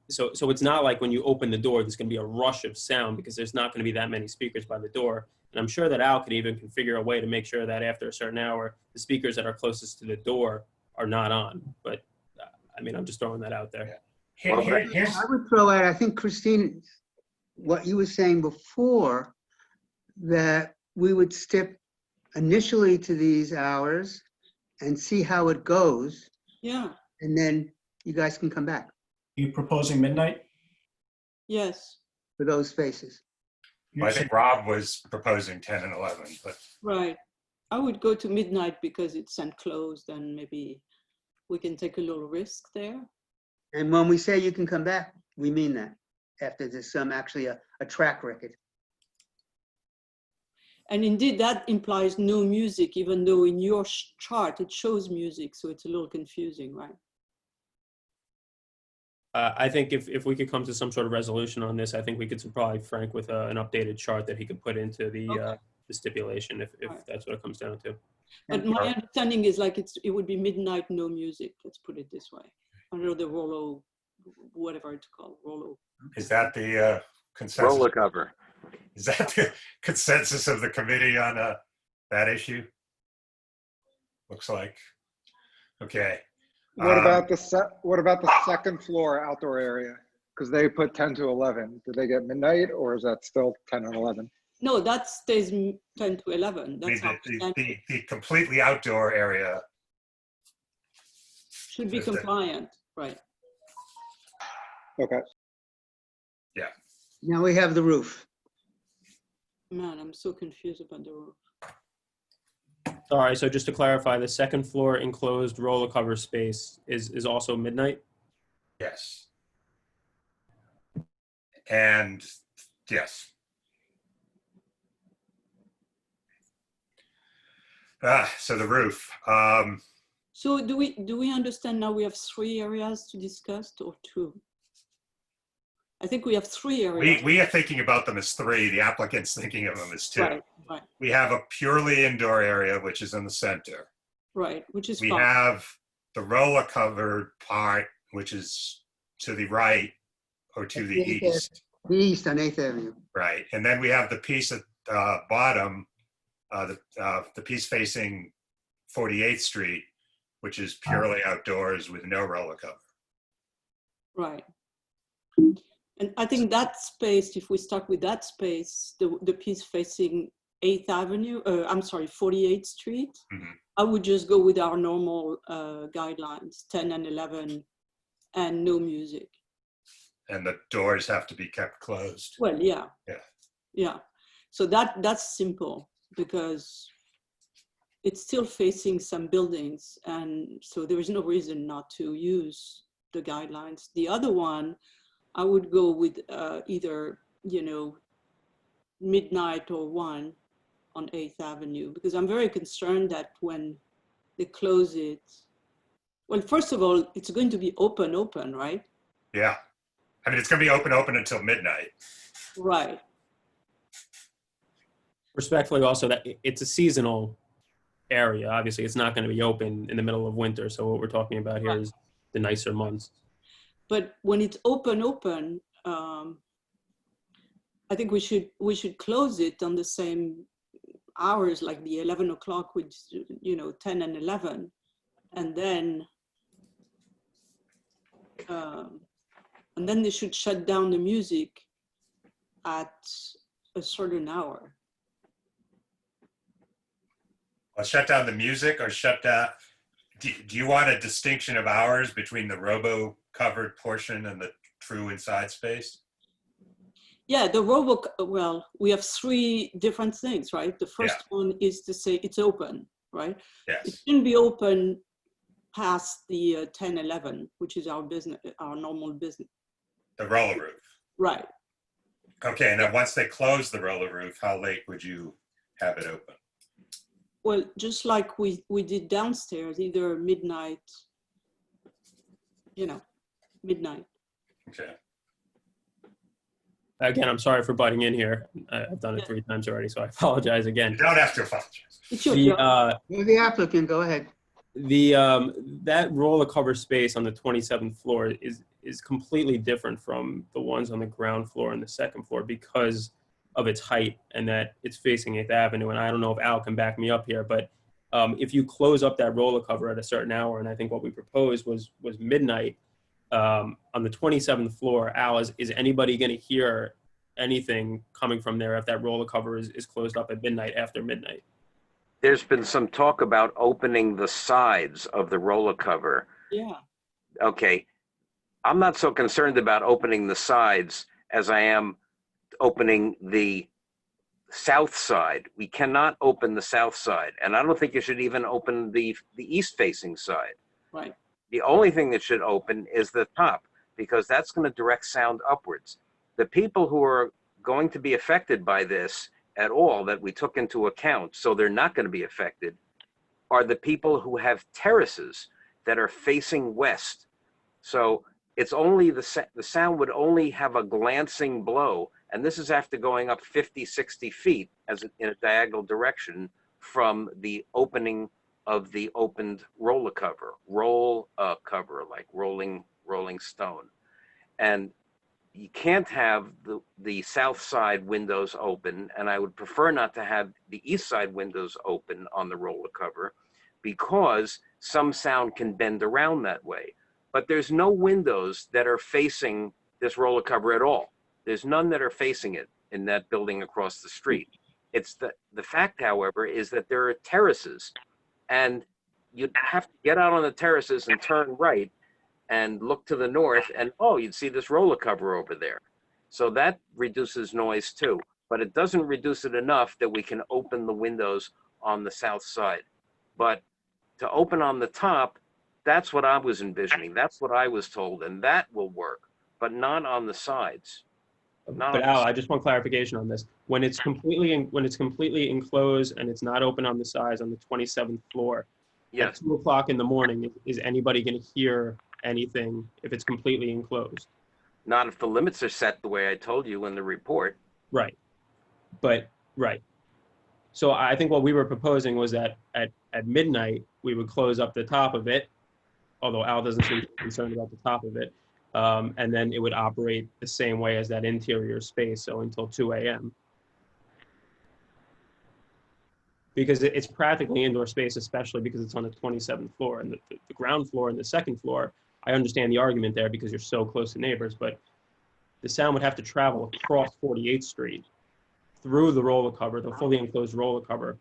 So it's not like when you open the door, there's going to be a rush of sound because there's not going to be that many speakers by the door. And I'm sure that Al could even configure a way to make sure that after a certain hour, the speakers that are closest to the door are not on. But I mean, I'm just throwing that out there. Here's, I would throw out, I think, Christine, what you were saying before, that we would step initially to these hours and see how it goes, Yeah. and then you guys can come back You proposing midnight? Yes. for those spaces. I think Rob was proposing 10 and 11, but Right. I would go to midnight because it's enclosed and maybe we can take a little risk there. And when we say you can come back, we mean that, after there's actually a track record. And indeed, that implies no music, even though in your chart it shows music, so it's a little confusing, right? I think if we could come to some sort of resolution on this, I think we could supply Frank with an updated chart that he could put into the stipulation if Right. that's what it comes down to. But my understanding is like it would be midnight, no music. Let's put it this way. Under the Rollo, whatever it's called, Rollo. is that the consensus? roller cover. Is that the consensus of the committee on that issue? Looks like. Okay. What about the second floor outdoor area? Because they put 10 to 11. Did they get midnight, or is that still 10 and 11? No, that stays 10 to 11. I That's mean, how the completely outdoor area. should be compliant, right? Okay. Yeah. Now we have the roof. Man, I'm so confused about the roof. Sorry, so just to clarify, the second floor enclosed roller cover space is also midnight? Yes. And yes. So the roof. So do we understand now we have 3 areas to discuss or 2? I think we have 3 areas. We are thinking about them as 3. The applicant's thinking of them as 2. Right, right, We have a purely indoor area, which is in the center. right, which is We fine. have the roller covered part, which is to the right or to the east. The east on 8th Avenue. Right. And then we have the piece at bottom, the piece facing 48th Street, which is purely outdoors with no roller cover. Right. And I think that space, if we start with that space, the piece facing 8th Avenue, I'm sorry, 48th Street, I would just go with our normal guidelines, 10 and 11, and no music. And the doors have to be kept closed. Well, yeah. Yeah. Yeah. So that's simple because it's still facing some buildings. And so there is no reason not to use the guidelines. The other one, I would go with either, you know, midnight or 1 on 8th Avenue, because I'm very concerned that when they close it, well, first of all, it's going to be open, right? Yeah. I mean, it's going to be open until midnight. Right. Respectfully also, that it's a seasonal area. Obviously, it's not going to be open in the middle of winter. So what we're talking about here is the nicer months. But when it's open, I think we should close it on the same hours, like the 11 o'clock, which, you know, 10 and 11, and then they should shut down the music at a certain hour. Well, shut down the music or shut down. Do you want a distinction of hours between the robo-covered portion and the true inside space? Yeah, well, we have 3 different things, right? The first one is to say it's open, right? Yes. It shouldn't be open past the 10, 11, which is our business, our normal business. The roller roof. Right. Okay, and then once they close the roller roof, how late would you have it open? Well, just like we did downstairs, either midnight, you know, midnight. Okay. Again, I'm sorry for butting in here. I've done it 3 times already, so I apologize again. You don't have to apologize. It's your job. You're the applicant, go ahead. That roller cover space on the 27th floor is completely different from the ones on the ground floor and the second floor because of its height and that it's facing 8th Avenue. And I don't know if Al can back me up here, but if you close up that roller cover at a certain hour, and I think what we proposed was midnight, on the 27th floor, Al, is anybody going to hear anything coming from there if that roller cover is closed up at midnight, after midnight? There's been some talk about opening the sides of the roller cover. Yeah. Okay. I'm not so concerned about opening the sides as I am opening the south side. We cannot open the south side. And I don't think you should even open the east-facing side. Right. The only thing that should open is the top, because that's going to direct sound upwards. The people who are going to be affected by this at all that we took into account, so they're not going to be affected, are the people who have terraces that are facing west. So it's only the sound would only have a glancing blow, and this is after going up 50, 60 feet in a diagonal direction from the opening of the opened roller cover, like rolling stone. And you can't have the south side windows open, and I would prefer not to have the east side windows open on the roller cover because some sound can bend around that way. But there's no windows that are facing this roller cover at all. There's none that are facing it in that building across the street. It's the fact, however, is that there are terraces, and you'd have to get out on the terraces and turn right and look to the north, and you'd see this roller cover over there. So that reduces noise too, but it doesn't reduce it enough that we can open the windows on the south side. But to open on the top, that's what I was envisioning. That's what I was told, and that will work, but not on the sides. But Al, I just want clarification on this. When it's completely enclosed and it's not open on the sides on the 27th floor, at 2 o'clock in the morning, is anybody going to hear anything if it's completely enclosed? Not if the limits are set the way I told you in the report. Right. Right. So I think what we were proposing was that at midnight, we would close up the top of it, although Al doesn't seem concerned about the top of it. And then it would operate the same way as that interior space, so until 2 a.m. Because it's practically indoor space, especially because it's on the 27th floor. And the ground floor and the second floor, I understand the argument there because you're so close to neighbors, but the sound would have to travel across 48th Street through the roller cover, the fully enclosed roller cover,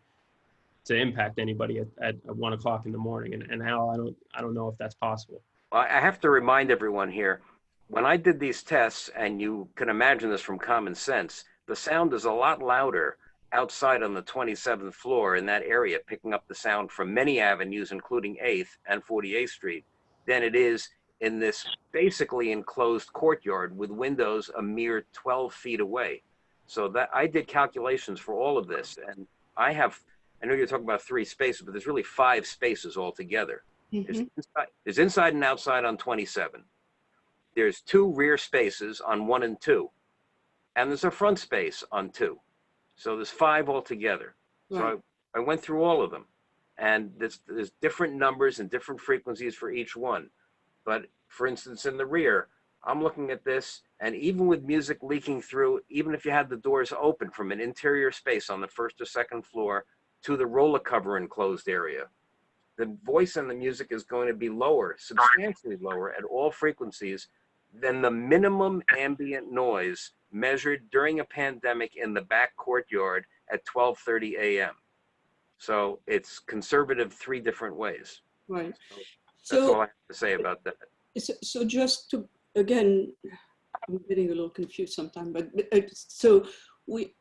to impact anybody at 1 o'clock in the morning. And Al, I don't know if that's possible. Well, I have to remind everyone here, when I did these tests, and you can imagine this from common sense, the sound is a lot louder outside on the 27th floor in that area, picking up the sound from many avenues, including 8th and 48th Street, than it is in this basically enclosed courtyard with windows a mere 12 feet away. So that I did calculations for all of this, and I know you're talking about 3 spaces, but there's really 5 spaces altogether. There's inside and outside on 27. There's 2 rear spaces on 1 and 2, and there's a front space on 2. So there's 5 altogether. Right. So I went through all of them, and there's different numbers and different frequencies for each one. But for instance, in the rear, I'm looking at this, and even with music leaking through, even if you had the doors open from an interior space on the 1st or 2nd floor to the roller cover enclosed area, the voice and the music is going to be lower, substantially lower at all frequencies than the minimum ambient noise measured during a pandemic in the back courtyard at 12:30 a.m. So it's conservative 3 different ways. Right. That's all So, I have to say about that. so just to, again, I'm getting a little confused sometimes, but so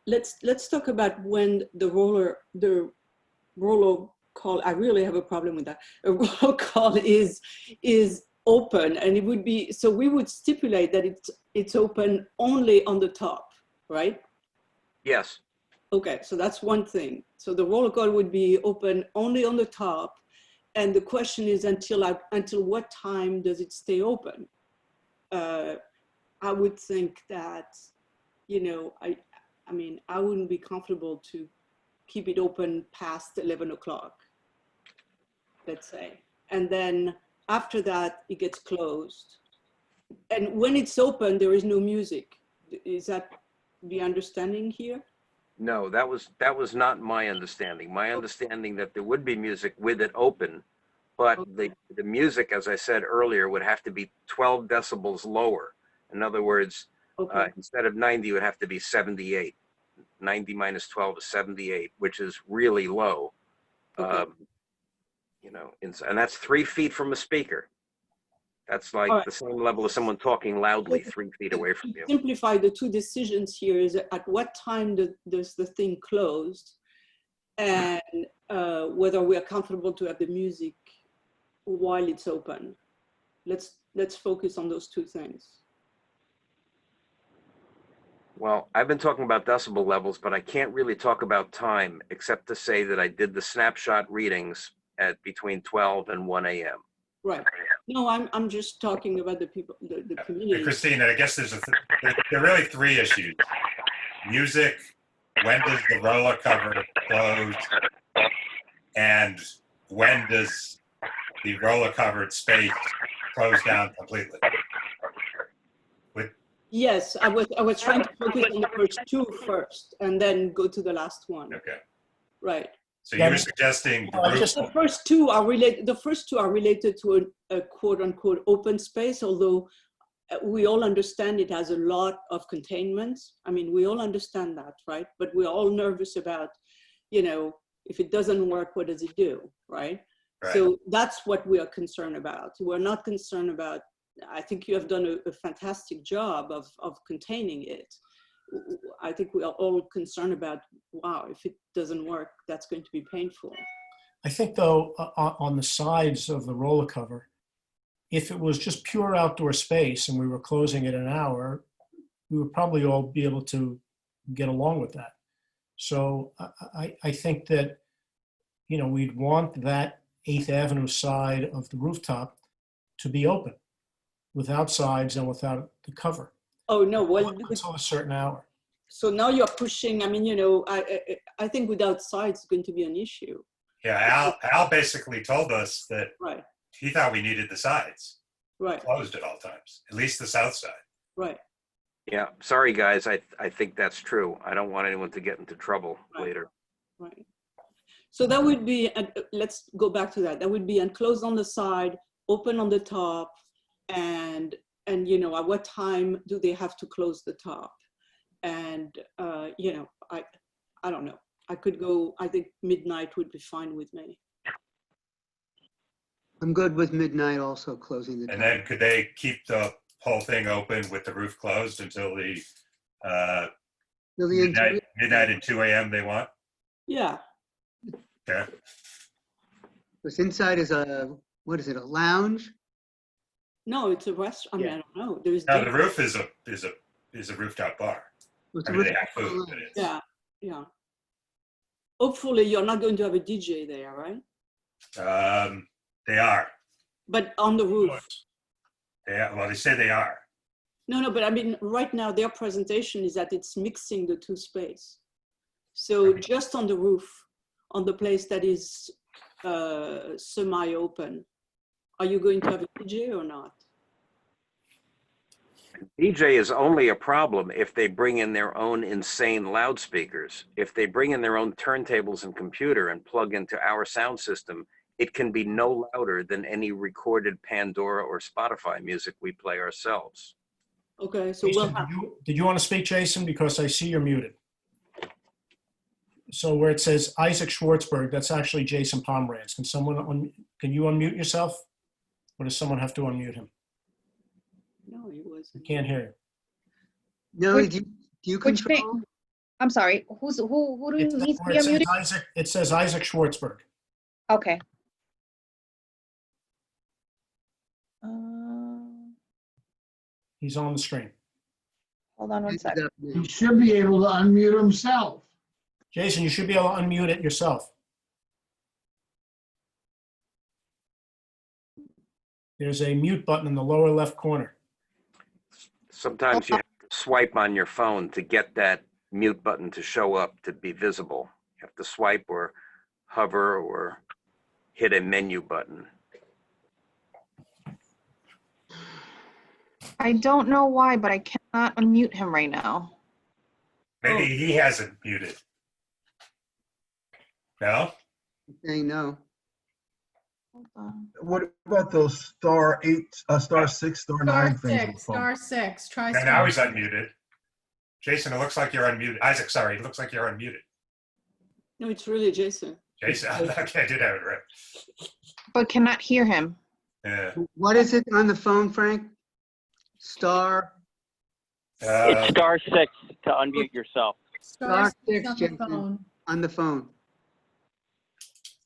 let's talk about when the roller call, I really have a problem with that. A roller call is open, and it would be, so we would stipulate that it's open only on the top, right? Yes. Okay, so that's one thing. So the roller call would be open only on the top, and the question is until what time does it stay open? I would think that, I mean, I wouldn't be comfortable to keep it open past 11 o'clock, let's say. And then after that, it gets closed. And when it's open, there is no music. Is that the understanding here? No, that was not my understanding. My understanding that there would be music with it open, but Okay. the music, as I said earlier, would have to be 12 decibels lower. In other words, Okay. instead of 90, it would have to be 78. 90 minus 12 is 78, which is really low. Okay. And that's 3 feet from a speaker. That's like All right. the same level as someone talking loudly 3 feet away from To you. simplify, the 2 decisions here is at what time does the thing close, and whether we are comfortable to have the music while it's open. Let's focus on those 2 things. Well, I've been talking about decibel levels, but I can't really talk about time except to say that I did the snapshot readings at between 12 and 1 a.m. Right. No, I'm just talking about the people, the community. Christine, I guess there are really 3 issues. Music, when does the roller cover close, and when does the roller covered space close down completely? Yes, I was trying to focus on the first 2 first, and then go to the last one. Okay. Right. So you were suggesting The first two are related. The first 2 are related to a quote unquote open space, although we all understand it has a lot of containment. I mean, we all understand that, right? But we're all nervous about, if it doesn't work, what does it do, right? So that's what we are concerned about. We're not concerned about, I think you have done a fantastic job of containing it. I think we are all concerned about, wow, if it doesn't work, that's going to be painful. I think, though, on the sides of the roller cover, if it was just pure outdoor space and we were closing it an hour, we would probably all be able to get along with that. So I think that, we'd want that 8th Avenue side of the rooftop to be open, without sides and without the cover. Oh, no, well, until a certain hour. So now you're pushing, I mean, I think without sides it's going to be an issue. Yeah, Al basically told us that Right. he thought we needed the sides Right. closed at all times, at least the south side. Right. Yeah, sorry guys, I think that's true. I don't want anyone to get into trouble later. Right. So that would be, let's go back to that. That would be enclosed on the side, open on the top, and you know, at what time do they have to close the top? And, you know, I don't know. I could go, I think midnight would be fine with me. I'm good with midnight also closing the And top. then could they keep the whole thing open with the roof closed until the Till the interior- midnight and 2 a.m. they want? Yeah. Okay. Because inside is a, what is it, a lounge? No, it's a restaurant. I mean, I don't know. There's No, the roof is a rooftop bar. It's I a mean, they rooftop have food, lounge. but it's, yeah, yeah. Hopefully, you're not going to have a DJ there, right? they are. But on the roof. Well, they say they are. No, but I mean, right now their presentation is that it's mixing the two space. So just on the roof, on the place that is semi-open, are you going to have a DJ or not? DJ is only a problem if they bring in their own insane loudspeakers. If they bring in their own turntables and computer and plug into our sound system, it can be no louder than any recorded Pandora or Spotify music we play ourselves. Okay, so Jason, did you want to speak, Jason? Because I see you're muted. So where it says Isaac Schwartzberg, that's actually Jason Pomeranz. Can you unmute yourself? Or does someone have to unmute him? No, he wasn't. I can't hear you. No, Which- do you Which control? name? I'm sorry. Who It's needs to where be it says unmuted? it says Isaac Schwartzberg. Okay. He's on the screen. Hold on one second. He should be able to unmute himself. Jason, you should be able to unmute it yourself. There's a mute button in the lower left corner. Sometimes you have to swipe on your phone to get that mute button to show up, to be visible. You have to swipe or hover or hit a menu button. I don't know why, but I cannot unmute him right now. Maybe he hasn't muted. No? Saying no. Hold on. What about those star 6, star 9 things? on the phone? Star 6. Try And star now he's 6. unmuted. Jason, it looks like you're unmuted. Isaac, sorry, it looks like you're unmuted. No, it's really Jason. Jason, okay, I did have it right. But cannot hear him. Yeah. What is it on the phone, Frank? Star? It's star 6 to unmute yourself. Star 6 6, on the Jason. phone. On the phone.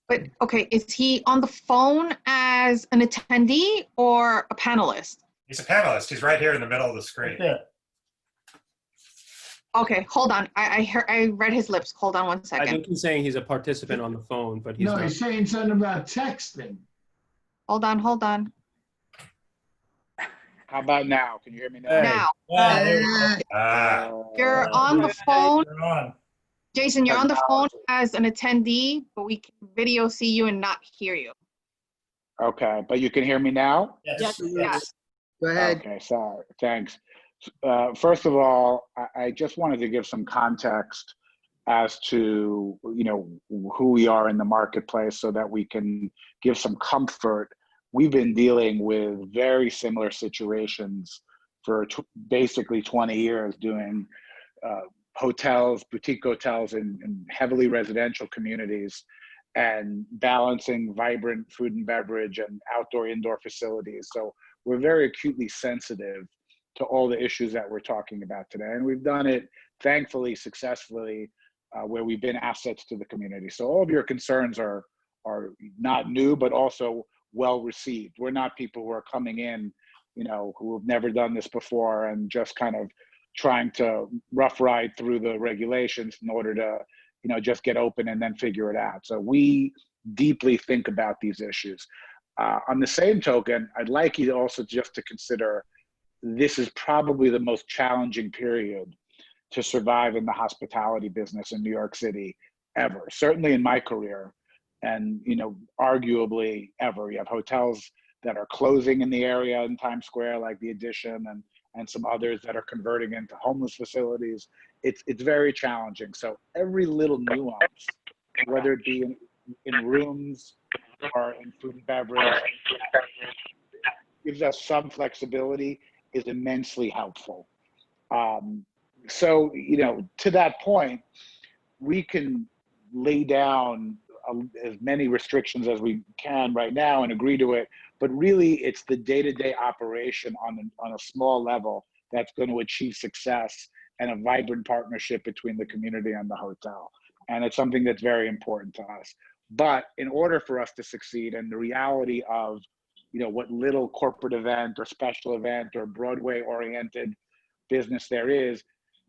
But okay, is he on the phone as an attendee or a panelist? He's a panelist. He's right here in the middle of the screen. Yeah. Okay, hold on. I read his lips. Hold on one I second. think he's saying he's a participant on the phone, but he's No, not. he's saying something about texting. Hold on. How about now? Can you hear me now? Hey. Now, Yeah, there we go. you're on the phone. You're on. Jason, you're on the phone as an attendee, but we can video see you and not hear you. Okay, but you can hear me now? Yes. Yes. Go ahead. Okay, sorry. Thanks. First of all, I just wanted to give some context as to, who we are in the marketplace so that we can give some comfort. We've been dealing with very similar situations for basically 20 years, doing hotels, boutique hotels in heavily residential communities, and balancing vibrant food and beverage and indoor facilities. So we're very acutely sensitive to all the issues that we're talking about today. And we've done it, thankfully, successfully, where we've been assets to the community. So all of your concerns are not new, but also well received. We're not people who are coming in, who have never done this before and just kind of trying to rough ride through the regulations in order to, just get open and then figure it out. So we deeply think about these issues. On the same token, I'd like you to also just to consider this is probably the most challenging period to survive in the hospitality business in New York City ever, certainly in my career. And, arguably ever. You have hotels that are closing in the area in Times Square, like the Edition, and some others that are converting into homeless facilities. It's very challenging. So every little nuance, whether it be in rooms or in food and beverage, gives us some flexibility. is immensely helpful. So, you know, to that point, we can lay down as many restrictions as we can right now and agree to it, but really it's the day-to-day operation on a small level that's going to achieve success and a vibrant partnership between the community and the hotel. And it's something that's very important to us. But in order for us to succeed, and the reality of, you know, what little corporate event or special event or Broadway-oriented business there is,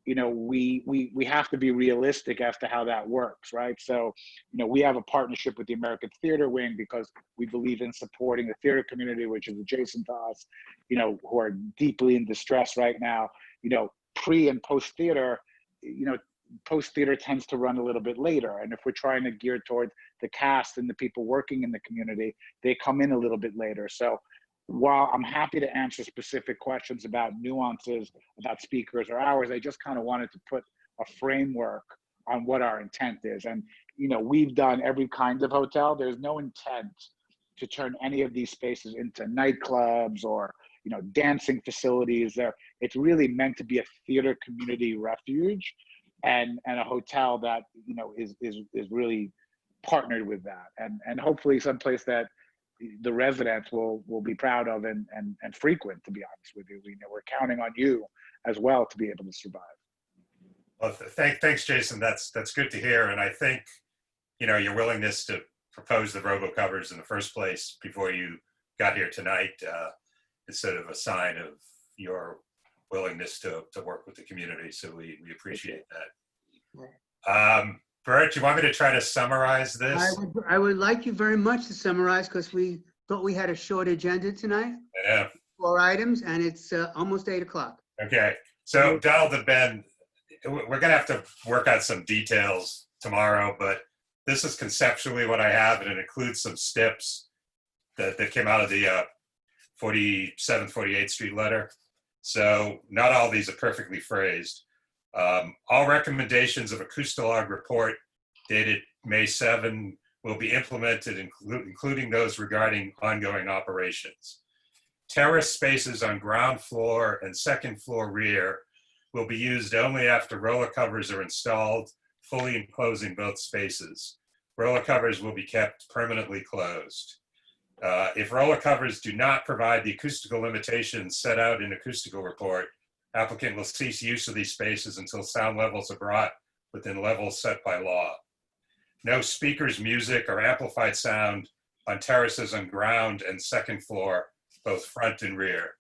you know, we have to be realistic as to how that works, right? So, you know, we have a partnership with the American Theater Wing because we believe in supporting the theater community, which is adjacent to us, you know, who are deeply in distress right now. You know, pre and post theater, you know, post theater tends to run a little bit later. And if we're trying to gear towards the cast and the people working in the community, they come in a little bit later. So while I'm happy to answer specific questions about nuances, about speakers or hours, I just kind of wanted to put a framework on what our intent is. And, you know, we've done every kind of hotel. There's no intent to turn any of these spaces into nightclubs or, you know, dancing facilities. It's really meant to be a theater community refuge and a hotel that, you know, is really partnered with that. And hopefully someplace that the residents will be proud of and frequent, to be honest with you. We're counting on you as well to be able to survive. Well, thanks, Jason. That's good to hear. And I think, you know, your willingness to propose the robo covers in the first place before you got here tonight is sort of a sign of your willingness to work with the community. So we appreciate that. Bert, do you want me to try to summarize this? I would like you very much to summarize because we thought we had a short agenda tonight. Yeah. 4 items, and it's almost 8 o'clock. Okay. So Donald and Ben, we're going to have to work out some details tomorrow, but this is conceptually what I have, and it includes some steps that came out of the 47th, 48th Street letter. So not all these are perfectly phrased. All recommendations of Acoustalog report dated May 7 will be implemented, including those regarding ongoing operations. Terrace spaces on ground floor and second floor rear will be used only after roller covers are installed, fully enclosing both spaces. Roller covers will be kept permanently closed. If roller covers do not provide the acoustical limitations set out in acoustical report, applicant will cease use of these spaces until sound levels are brought within levels set by law. No speakers, music, or amplified sound on terraces on ground and second floor, both front and rear.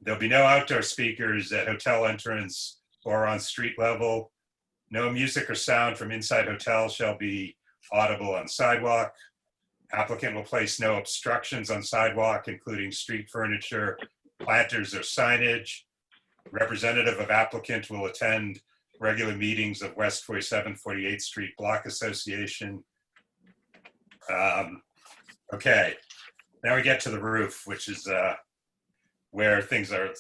There'll be no outdoor speakers at hotel entrance or on street level. No music or sound from inside hotel shall be audible on sidewalk. Applicant will place no obstructions on sidewalk, including street furniture, planters, or signage. Representative of applicant will attend regular meetings of West 47th, 48th Street Block Association. Okay, now we get to the roof, which is where things are.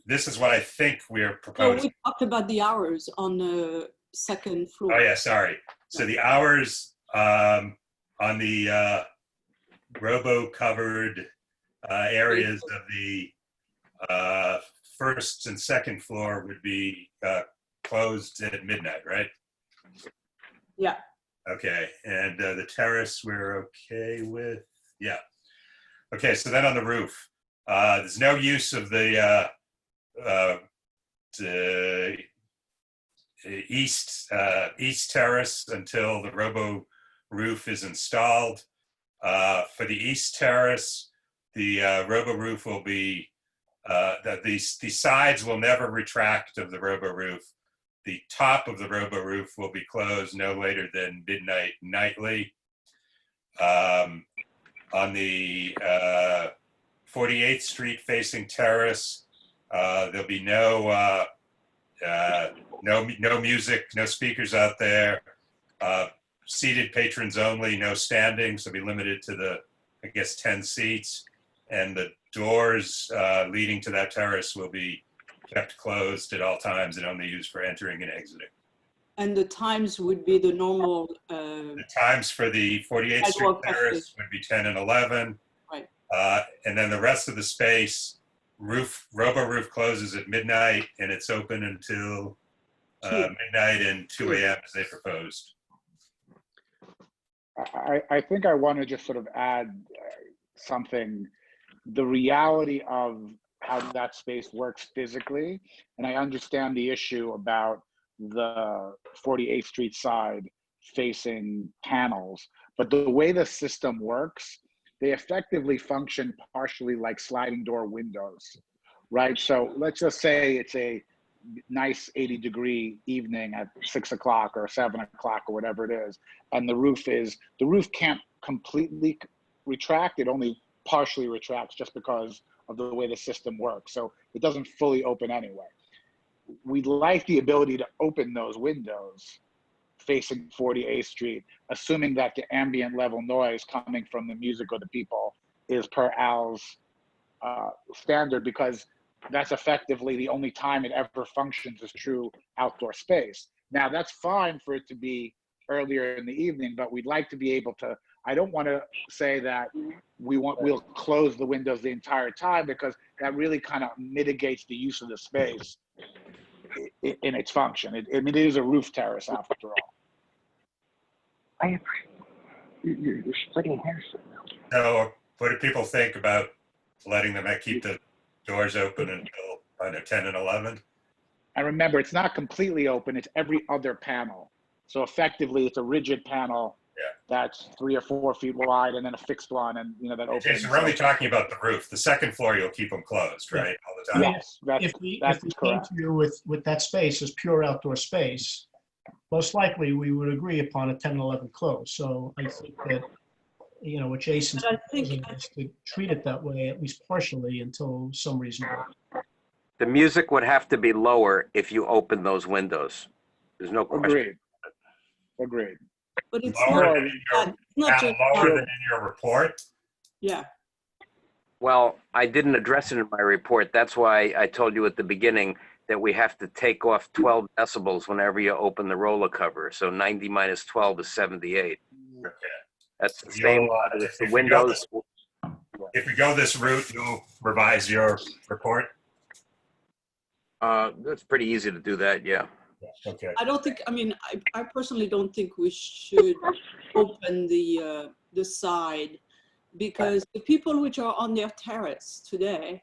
This is what I think we're proposing. So we talked about the hours on the second floor. Oh yeah, sorry. So the hours on the robo-covered areas of the first and second floor would be closed at midnight, right? Yeah. Okay, and the terrace we're okay with? Yeah. Okay, so then on the roof, there's no use of the east terrace until the robo roof is installed. For the east terrace, the robo roof will be the sides will never retract of the robo roof. The top of the robo roof will be closed no later than midnight nightly. On the 48th Street facing terrace, there'll be no music, no speakers out there. Seated patrons only, no standing, so be limited to the, I guess, 10 seats. And the doors leading to that terrace will be kept closed at all times and only used for entering and exiting. And the times would be the normal. The times for the 48th Street terrace would be 10 and 11. Right. And then the rest of the space, Robo Roof closes at midnight and it's open until midnight and 2 a.m. as they proposed. I think I want to just sort of add something. The reality of how that space works physically, and I understand the issue about the 48th Street side facing panels, but the way the system works, they effectively function partially like sliding door windows, right? So let's just say it's a nice 80-degree evening at 6 o'clock or 7 o'clock or whatever it is, and the roof can't completely retract, it only partially retracts just because of the way the system works. So it doesn't fully open anyway. We'd like the ability to open those windows facing 48th Street, assuming that the ambient level noise coming from the music or the people is per Al's standard, because that's effectively the only time it ever functions as true outdoor space. Now that's fine for it to be earlier in the evening, but we'd like to be able to, I don't want to say that we'll close the windows the entire time, because that really kind of mitigates the use of the space in its function. It is a roof terrace after all. You're splitting hairs. So what do people think about letting them keep the doors open until, I don't know, 10 and 11? And remember, it's not completely open, it's every other panel. So effectively, it's a rigid panel that's 3 or 4 feet wide, and then a fixed one, and that opens. Jason, we're only talking about the roof. The second floor, you'll keep them closed, right? All the time? Yes, If we came to you with that space as pure outdoor space, most likely we would agree upon a 10 and 11 close. So I think that, what Jason's proposing is to treat it that way, at least partially, until some reasonable. The music would have to be lower if you open those windows. There's no question. Agreed. But it's Lower not just lower than in your report? Yeah. Well, I didn't address it in my report. That's why I told you at the beginning that we have to take off 12 decibels whenever you open the roller cover. So 90 minus 12 is 78. Okay. That's the same with the windows. If we go this route, you'll revise your report? It's pretty easy to do that, yeah. Okay. I don't think, I personally don't think we should open the side, because the people which are on their terrace today,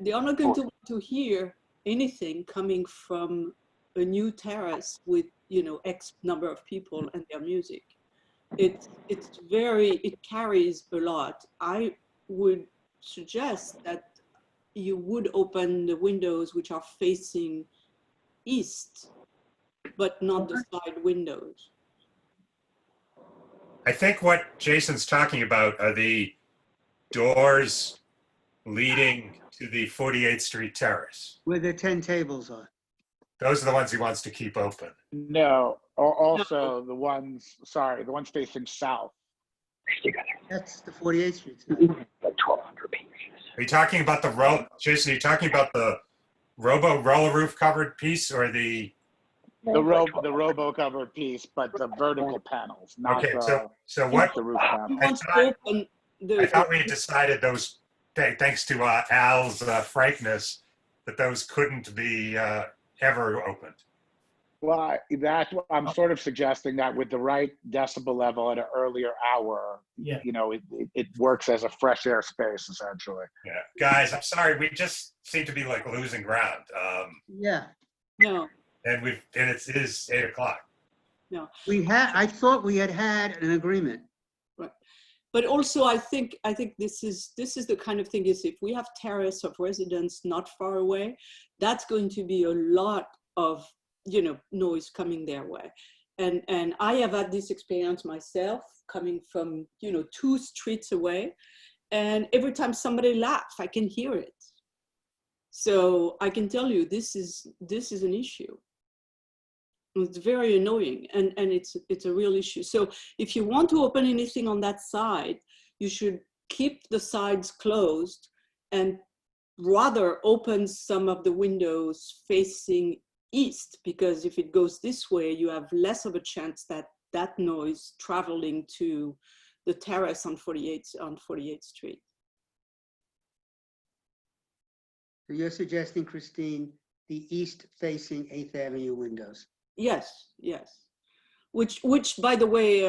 they are not going to want to hear anything coming from a new terrace with, X number of people and their music. It carries a lot. I would suggest that you would open the windows which are facing east, but not the side windows. I think what Jason's talking about are the doors leading to the 48th Street Terrace. Where the 10 tables are. Those are the ones he wants to keep open. No, also the ones facing south. That's the 48th Street. 1,200 pages. Are you talking about Jason, are you talking about the roller roof covered piece or the robo covered piece, but the vertical panels, not so what the roof panels. I thought we had decided those, thanks to Al's frankness, that those couldn't be ever opened. Well, that's what I'm sort of suggesting, that with the right decibel level at an earlier hour, it works as a fresh air space, essentially. Yeah, guys, I'm sorry, we just seem to be like losing ground. Yeah. No. And it is 8 o'clock. No. I thought we had an agreement. Right. But also I think this is the kind of thing is, if we have terrace of residents not far away, that's going to be a lot of noise coming their way. And I have had this experience myself, coming from 2 streets away, and every time somebody laughs, I can hear it. So I can tell you this is an issue. It's very annoying, and it's a real issue. So if you want to open anything on that side, you should keep the sides closed and rather open some of the windows facing east, because if it goes this way, you have less of a chance that noise traveling to the terrace on 48th Street. So you're suggesting, Christine, the east-facing 8th Avenue windows? Yes, yes. Which, by the way,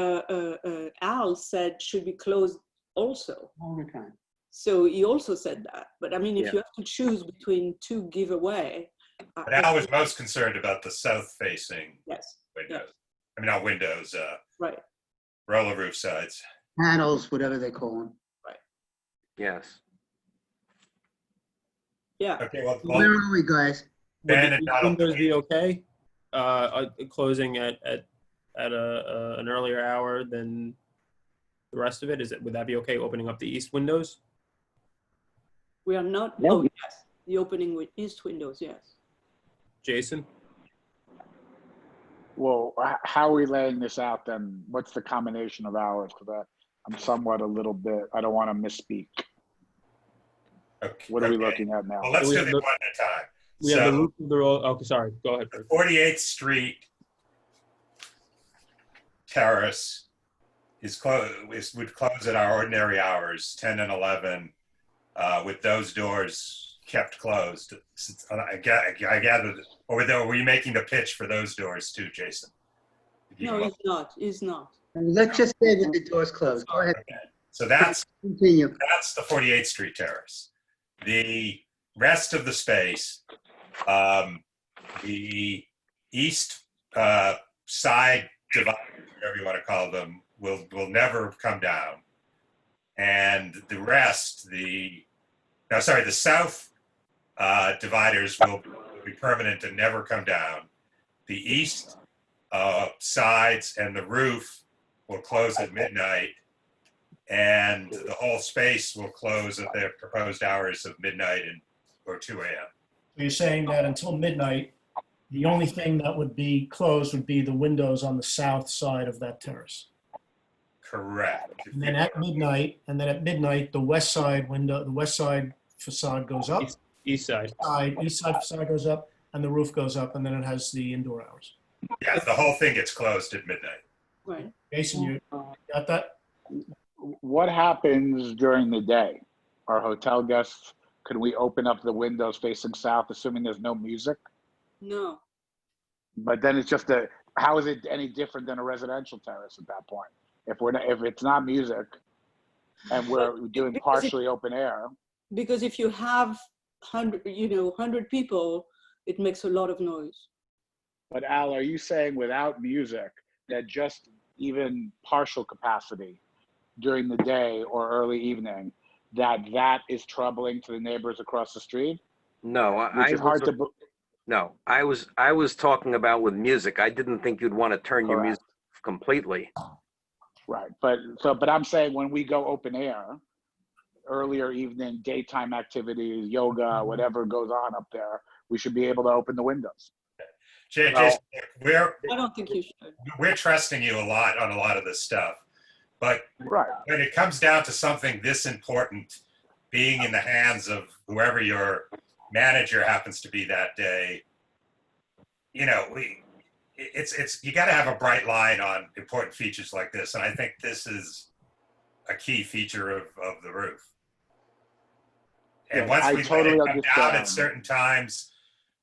Al said should be closed also. All the time. So he also said that. But I mean, if Yeah. you have to choose between two giveaway. But Al was most concerned about the south-facing Yes. windows. I mean, not windows, Right. roller roof sides. Panels, whatever they call them. Yes. Yeah. Okay, well, Where are we, guys? Would Ben the and east Donald, windows be okay? Closing at an earlier hour than the rest of it? Would that be okay, opening up the east windows? We are not, No. oh, yes. The opening with east windows, yes. Jason? Well, how are we laying this out then? What's the combination of hours? Because I'm somewhat a little bit, I don't want to misspeak. okay, What are we okay. looking at now? Well, let's We do have them the- one at a time. We have the So, roof of the road. Okay, sorry. Go ahead. the 48th Street terrace would close at our ordinary hours, 10 and 11, with those doors kept closed. I gather, or were you making the pitch for those doors too, Jason? No, it's not. It's not. Let's just say that the door's closed. Go ahead. So that's Continue. the 48th Street terrace. The rest of the space, the east side dividers, whatever you want to call them, will never come down, and the rest, the south dividers will be permanent and never come down. The east sides and the roof will close at midnight, and the whole space will close at their proposed hours of midnight or 2 a.m. So you're saying that until midnight, the only thing that would be closed would be the windows on the south side of that terrace. Correct. And then at midnight, the west side window, the west side facade goes up. East side. East side facade goes up, and the roof goes up, and then it has the indoor hours. Yeah, the whole thing gets closed at midnight. Right. Jason, you got that? What happens during the day? Our hotel guests, can we open up the windows facing south, assuming there's no music? No. But then it's just how is it any different than a residential terrace at that point? If it's not music and we're doing partially open air. Because if you have 100 people, it makes a lot of noise. But Al, are you saying without music that just even partial capacity during the day or early evening, that is troubling to the neighbors across the street? No, I was talking about with music. I didn't think you'd want to turn your music completely. Right, but I'm saying when we go open air, earlier evening, daytime activities, yoga, whatever goes on up there, we should be able to open the windows. Jason, I don't think you should. we're trusting you a lot on a lot of this stuff, but right, when it comes down to something this important, being in the hands of whoever your manager happens to be that day, you got to have a bright line on important features like this, and I think this is a key feature of the roof. And Yeah, once I we totally let it come down understand. at certain times,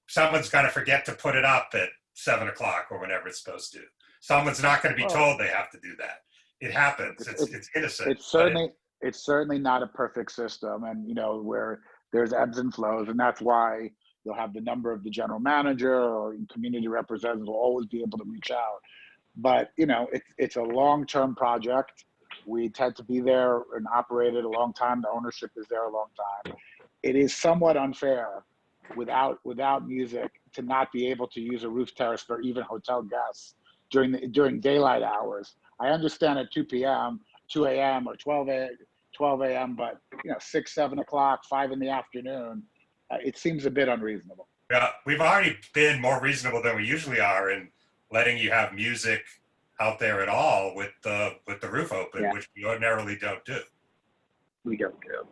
someone's going to forget to put it up at 7 o'clock or whenever it's supposed to. Someone's not going to be told they have to do that. It happens. It's innocent. It's certainly not a perfect system, and where there's ebbs and flows, and that's why you'll have the number of the general manager or community representative will always be able to reach out. But it's a long-term project. We tend to be there and operate it a long time. The ownership is there a long time. It is somewhat unfair without music to not be able to use a roof terrace for even hotel guests during daylight hours. I understand at 2 p.m., 2 a.m. or 12 a.m., but 6, 7 o'clock, 5 in the afternoon, it seems a bit unreasonable. Yeah, we've already been more reasonable than we usually are in letting you have music out there at all with the roof open, which we ordinarily don't do. We don't do.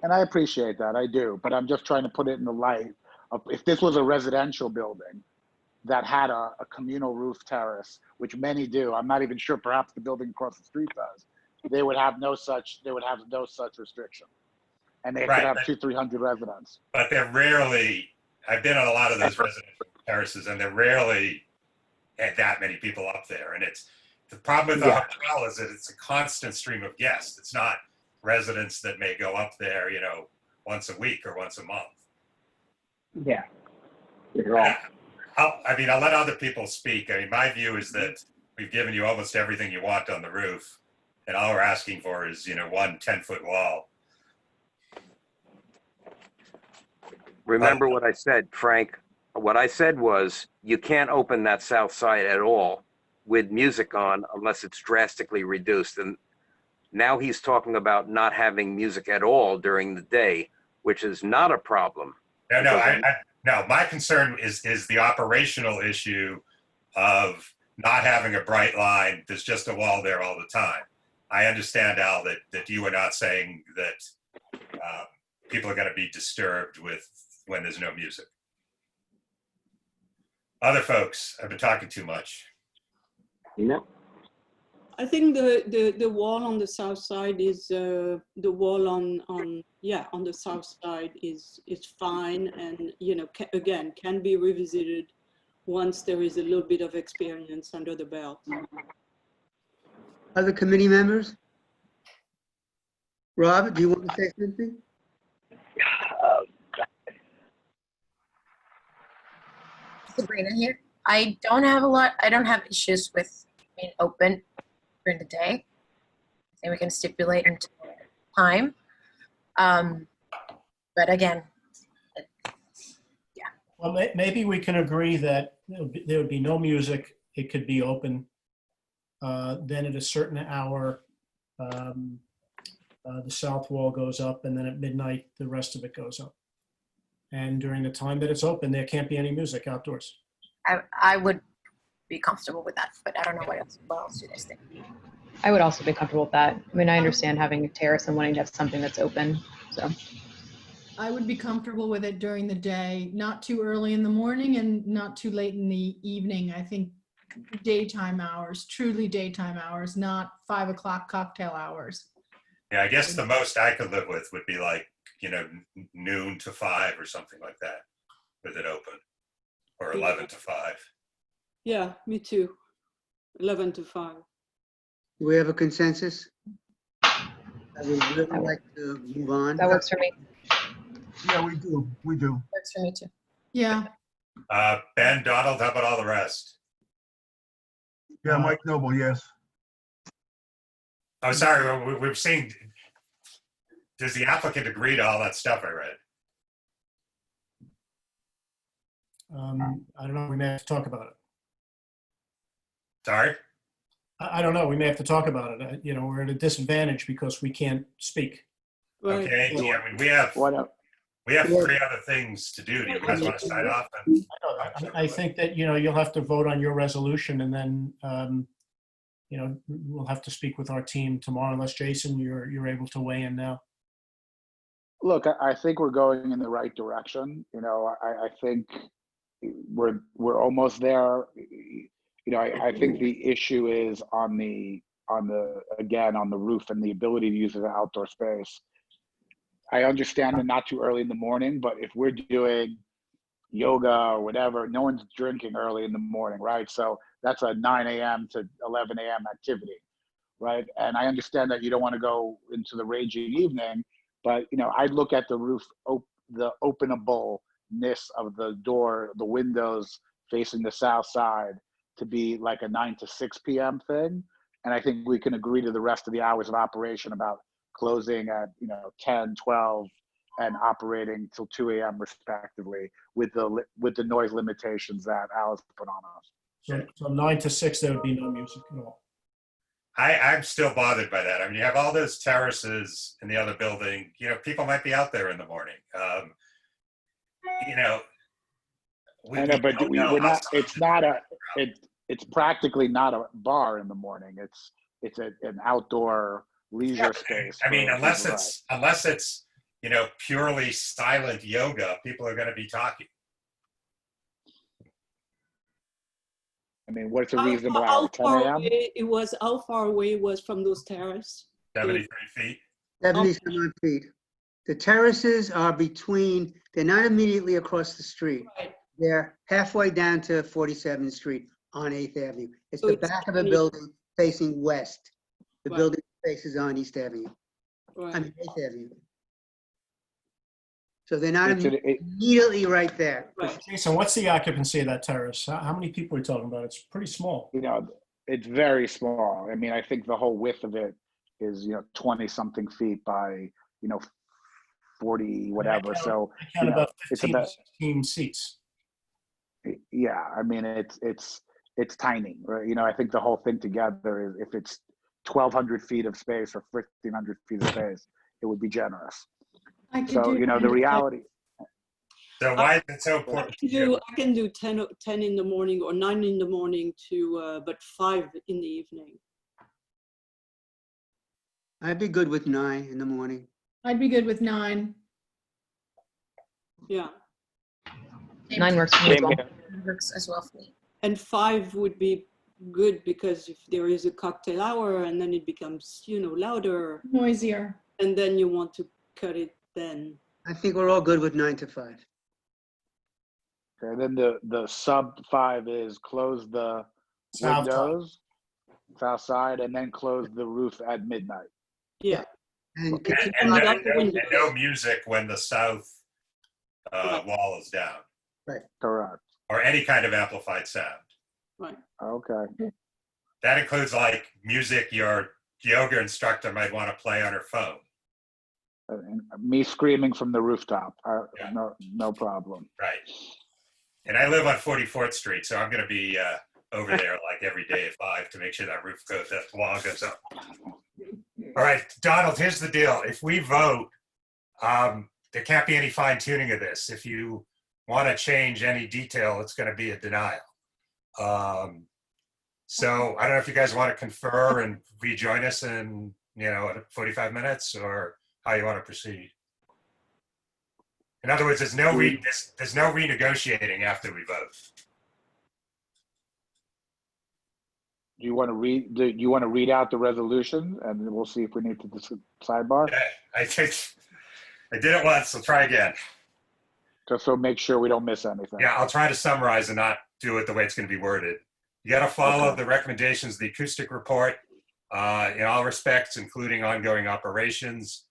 And I appreciate that, I do, but I'm just trying to put it in the light of if this was a residential building that had a communal roof terrace, which many do, I'm not even sure perhaps the building across the street does, they would have no such restriction. and they could Right, have but- 200-300 residents. But they're rarely, I've been on a lot of those residential terraces, and they're rarely had that many people up there. And it's, the problem with a Yeah. hotel is that it's a constant stream of guests. It's not residents that may go up there, you know, once a week or once a month. Yeah. You're right. I mean, I'll let other people speak. I mean, my view is that we've given you almost everything you want on the roof, and all we're asking for is, you know, one 10-foot wall. Remember what I said, Frank. What I said was you can't open that south side at all with music on unless it's drastically reduced. And now he's talking about not having music at all during the day, which is not a problem. No, my concern is the operational issue of not having a bright line. There's just a wall there all the time. I understand, Al, that you are not saying that people are going to be disturbed with when there's no music. Other folks, I've been talking too much. No. I think the wall on the south side is the wall on the south side is fine, and you know can be revisited once there is a little bit of experience under the belt. Other committee members? Rob, do you want to say something? Sabrina here. I don't have issues with being open during the day. I think we can stipulate into time. But again, yeah. Well, maybe we can agree that there would be no music. It could be open. Then at a certain hour, the south wall goes up, and then at midnight, the rest of it goes up. And during the time that it's open, there can't be any music outdoors. I would be comfortable with that, but I don't know what else you guys think. I would also be comfortable with that. I mean, I understand having a terrace and wanting to have something that's open, so. I would be comfortable with it during the day, not too early in the morning and not too late in the evening. I think daytime hours, truly daytime hours, not 5 o'clock cocktail hours. Yeah, I guess the most I could live with would be like, you know, noon to 5 or something like that with it open, or 11 to 5. Yeah, me too. 11 to 5. Do we have a consensus? I would really like to move on. That works for me. Yeah, we do. We do. Works for me too. Yeah. Ben, Donald, how about all the rest? Yeah, Mike Noble, yes. Oh, sorry, we're saying, does the applicant agree to all that stuff I read? I don't know. We may have to talk about it. Sorry? I don't know. We may have to talk about it. You know, we're at a disadvantage because we can't speak. Okay, yeah, I mean, we have 3 other things to do. Do you guys want to sign off? I think that, you know, you'll have to vote on your resolution, and then, you know, we'll have to speak with our team tomorrow, unless Jason, you're able to weigh in now. Look, I think we're going in the right direction. You know, I think we're almost there. You know, I think the issue is on the roof and the ability to use it as an outdoor space. I understand that not too early in the morning, but if we're doing yoga or whatever, no one's drinking early in the morning, right? So that's a 9 a.m. to 11 a.m. activity, right? And I understand that you don't want to go into the raging evening, but, you know, I'd look at the roof, the openableness of the door, the windows facing the south side to be like a 9 to 6 p.m. thing. And I think we can agree to the rest of the hours of operation about closing at, you know, 10, 12, and operating till 2 a.m. respectively with the noise limitations that Alice put on us. So 9 to 6, there would be no music at all. I'm still bothered by that. I mean, you have all those terraces in the other building. You know, people might be out there in the morning. You know, I know, but we're not. It's not a. It's practically not a bar in the morning. It's an outdoor leisure space. I mean, unless it's you know, purely silent yoga, people are going to be talking. I mean, what's a reasonable hour? 10 a.m. How far away it was from those terraces? 73 feet. 70 some feet. The terraces are between, they're not immediately across the street. Right. They're halfway down to 47th Street on 8th Avenue. It's So the it's back of a 20 building facing west. The Right. building faces on East Avenue, I Right. mean 8th Avenue. So they're not It's immediately right there. Right. Jason, what's the occupancy of that terrace? How many people are we talking about? It's pretty small. you know, it's very small. I mean, I think the whole width of it is, 20 something feet by, 40, whatever. So, I count about it's 15, about, 16 seats. yeah, I mean, it's tiny, right? I think the whole thing together is if it's 1,200 feet of space or 1,500 feet of space, it would be generous. I could So, do the reality. So why is it so important to you? I can do 10 in the morning or 9 in the morning to, but 5 in the evening. I'd be good with 9 in the morning. I'd be good with 9. Yeah. 9 works for me as Same well. here. Works as well for me. And 5 would be good because if there is a cocktail hour and then it becomes, louder, Noisier. and then you want to cut it then. I think we're all good with 9 to 5. Okay, then the sub 5 is close the South side. windows, south side, and then close the roof at midnight. Yeah. And And no music when the south wall is down, Correct. or any kind of amplified sound. Right. Okay. That includes like music your yoga instructor might want to play on her phone. And me screaming from the rooftop. No problem. Right. And I live on 44th Street, so I'm going to be over there like every day at 5 to make sure that roof goes, that wall goes up. All right, Donald, here's the deal. If we vote, there can't be any fine tuning of this. If you want to change any detail, it's going to be a denial. So I don't know if you guys want to confer and rejoin us in, 45 minutes or how you want to proceed. In other words, there's no renegotiating after we vote. Do you want to read out the resolution, and then we'll see if we need to sidebar? Okay. I did it once. I'll try again. Just so make sure we don't miss anything. Yeah, I'll try to summarize and not do it the way it's going to be worded. You got to follow the recommendations of the acoustic report in all respects, including ongoing operations.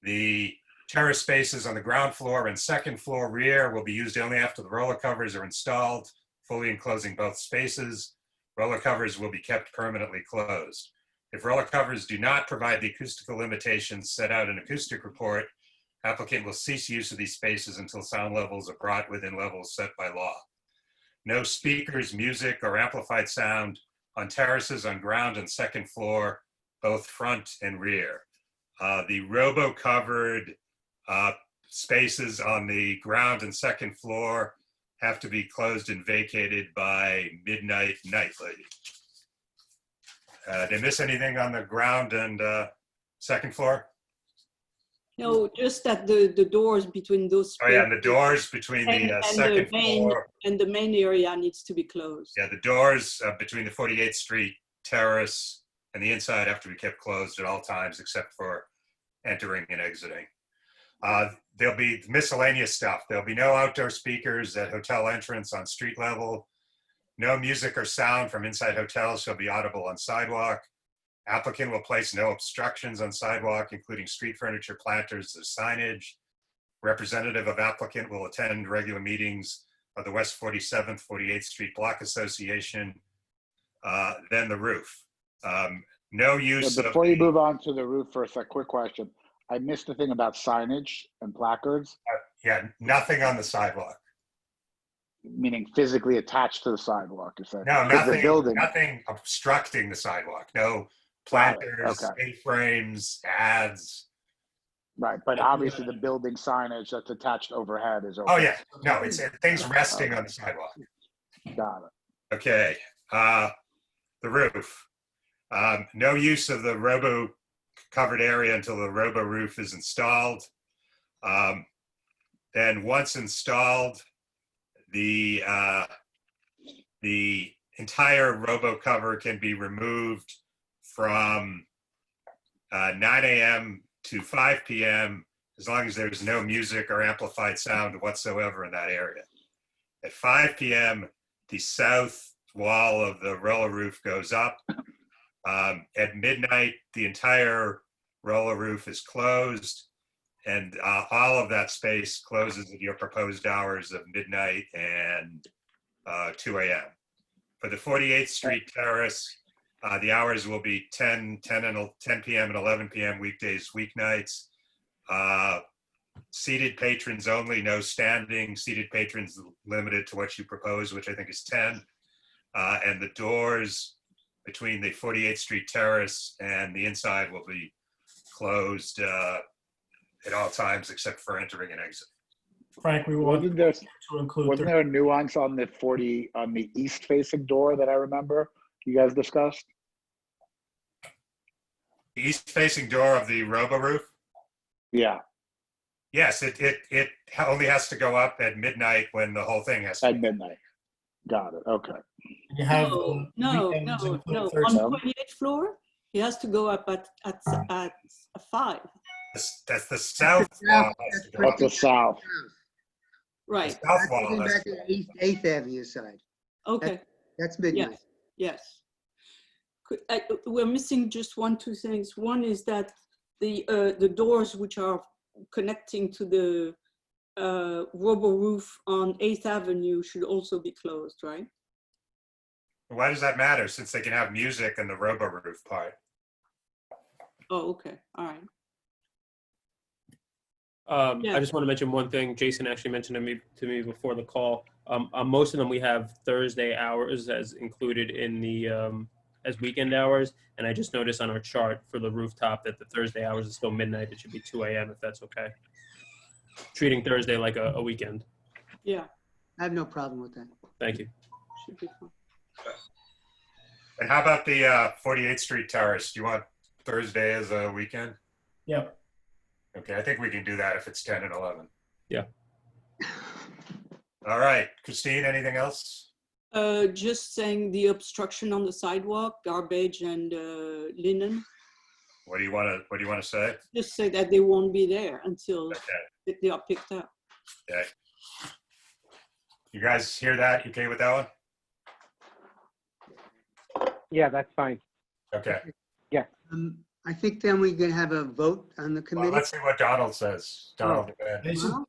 The terrace spaces on the ground floor and second floor rear will be used only after the roller covers are installed, fully enclosing both spaces. Roller covers will be kept permanently closed. If roller covers do not provide the acoustical limitations set out in acoustic report, applicant will cease use of these spaces until sound levels are brought within levels set by law. No speakers, music, or amplified sound on terraces on ground and second floor, both front and rear. The robo-covered spaces on the ground and second floor have to be closed and vacated by midnight nightly. Did I miss anything on the ground and second floor? No, just that the doors between those. Oh yeah, and the doors between the second floor. And the main area needs to be closed. Yeah, the doors between the 48th Street terrace and the inside have to be kept closed at all times except for entering and exiting. There'll be miscellaneous stuff. There'll be no outdoor speakers at hotel entrance on street level. No music or sound from inside hotels shall be audible on sidewalk. Applicant will place no obstructions on sidewalk, including street furniture, planters, or signage. Representative of applicant will attend regular meetings of the West 47th, 48th Street Block Association. Then the roof. No use Before you move on to the roof, first, a quick question. I missed the thing about signage and placards. Yeah, nothing on the sidewalk. Meaning physically attached to the sidewalk, you're saying? No, 'Cause the building. nothing obstructing the sidewalk. No planters, A-frames, ads. Right, but obviously the building signage that's attached overhead is open. Oh yeah, no, it's things resting on the sidewalk. Got it. Okay, the roof. No use of the robo covered area until the robo roof is installed. Then once installed, the entire robo cover can be removed from 9 a.m. to 5 p.m. as long as there's no music or amplified sound whatsoever in that area. At 5 p.m., the south wall of the roller roof goes up. At midnight, the entire roller roof is closed, and all of that space closes at your proposed hours of midnight and 2 a.m. For the 48th Street Terrace, the hours will be 10 p.m. and 11 p.m. weekdays, weeknights. Seated patrons only, no standing. Seated patrons limited to what you propose, which I think is 10. And the doors between the 48th Street Terrace and the inside will be closed at all times except for entering and exit. Frank, we Wasn't want there, to include. wasn't there a nuance on the east facing door that I remember you guys discussed? The east facing door of the robo roof? Yeah, Yes, it only has to go up at midnight when the whole thing has to. at midnight. Got it. Okay. You have No, weekends no, include no. On Thursday. 28th floor, he has to go up at 5. That's the south wall. Has to go That's up. the south. Right. South That's wall looking has back to at East 8th Avenue side. Okay. That's midnight. Yes. We're missing just 2 things. One is that the doors which are connecting to the robo roof on 8th Avenue should also be closed, right? Why does that matter, since they can have music in the robo roof part? Oh, okay. All right. Yeah. I just want to mention one thing. Jason actually mentioned to me before the call. On most of them, we have Thursday hours as included in the as weekend hours. And I just noticed on our chart for the rooftop that the Thursday hours is still midnight. It should be 2 a.m. if that's okay. Treating Thursday like a weekend. Yeah. I have no problem with that. Thank you. Should be fine. And how about the 48th Street Terrace? Do you want Thursday as a weekend? Yep. Okay, I think we can do that if it's 10 and 11. Yeah. All right, Christine, anything else? Just saying the obstruction on the sidewalk, garbage and linen. What do you want to say? Just say that they won't be there until they are picked up. Okay. You guys hear that? You okay with that one? Yeah, that's fine. Okay. Yeah. I think then we can have a vote on the Well, committee. let's see what Donald says. Donald. Jason?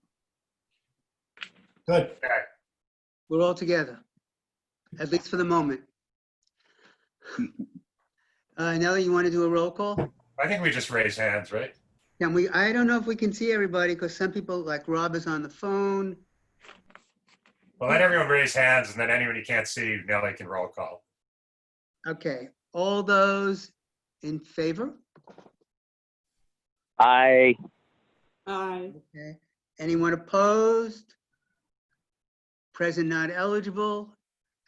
Good. Okay. We're all together, at least for the moment. Nellie, you want to do a roll call? I think we just raise hands, right? Can we? I don't know if we can see everybody because some people, like Rob, is on the phone. Well, let everyone raise hands, and then anyone you can't see, Nellie can roll call. Okay, all those in favor? Aye. Aye. Okay. Anyone opposed? Present not eligible?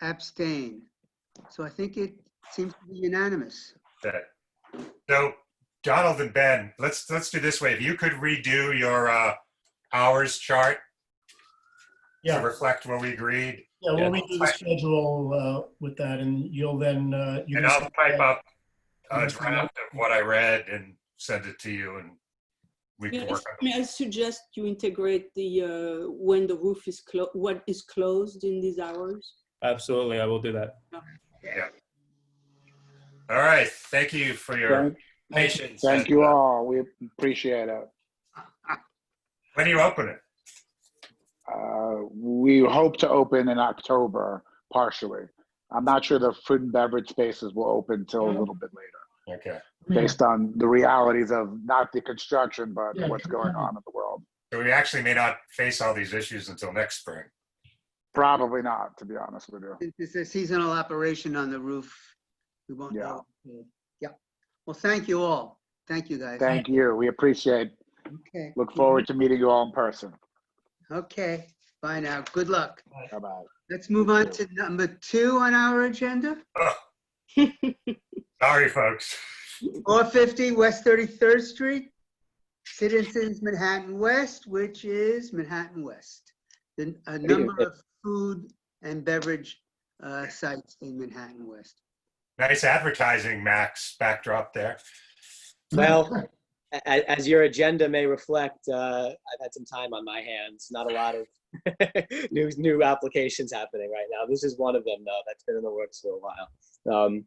Abstain. So I think it seems to be unanimous. Okay. So, Donald and Ben, let's do this way. If you could redo your hours chart to reflect what we agreed. Yeah, we'll redo the schedule with that, and you'll then. And I'll type up a draft of what I read and send it to you, and we can work on it. May I suggest you integrate the when the roof is closed, what is closed in these hours? Absolutely, I will do that. Yeah. All right. Thank you for your patience. Thank you all. We appreciate it. When do you open it? We hope to open in October, partially. I'm not sure the food and beverage spaces will open till a little bit later. Okay. Based on the realities of not the construction, but what's going on in the world. So we actually may not face all these issues until next spring. Probably not, to be honest with you. Since it's a seasonal operation on the roof, we won't know. Yeah. Well, thank you all. Thank you, guys. Thank you. We appreciate. Okay. Look forward to meeting you all in person. Okay. Bye now. Good luck. Bye-bye. Let's move on to number 2 on our agenda. Sorry, folks. 450 West 33rd Street, Citizens Manhattan West, which is Manhattan West. A number of food and beverage sites in Manhattan West. Nice advertising, Max, backdrop there. Well, as your agenda may reflect, I've had some time on my hands. Not a lot of new applications happening right now. This is one of them, though, that's been in the works for a while.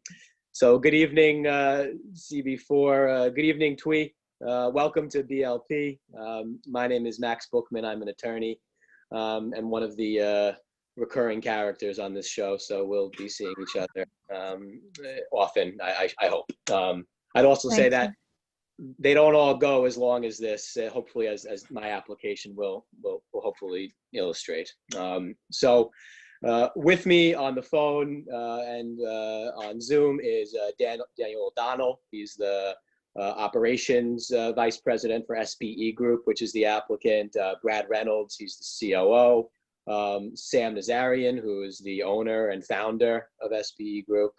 So good evening, CB4. Good evening, Twee. Welcome to BLP. My name is Max Bookman. I'm an attorney and one of the recurring characters on this show. So we'll be seeing each other often, I hope. I'd also say that they don't all go as long as this, hopefully, as my application will hopefully illustrate. With me on the phone and on Zoom is Daniel O'Donnell. He's the operations vice president for SBE Group, which is the applicant. Brad Reynolds, he's the COO. Sam Nazarian, who is the owner and founder of SBE Group.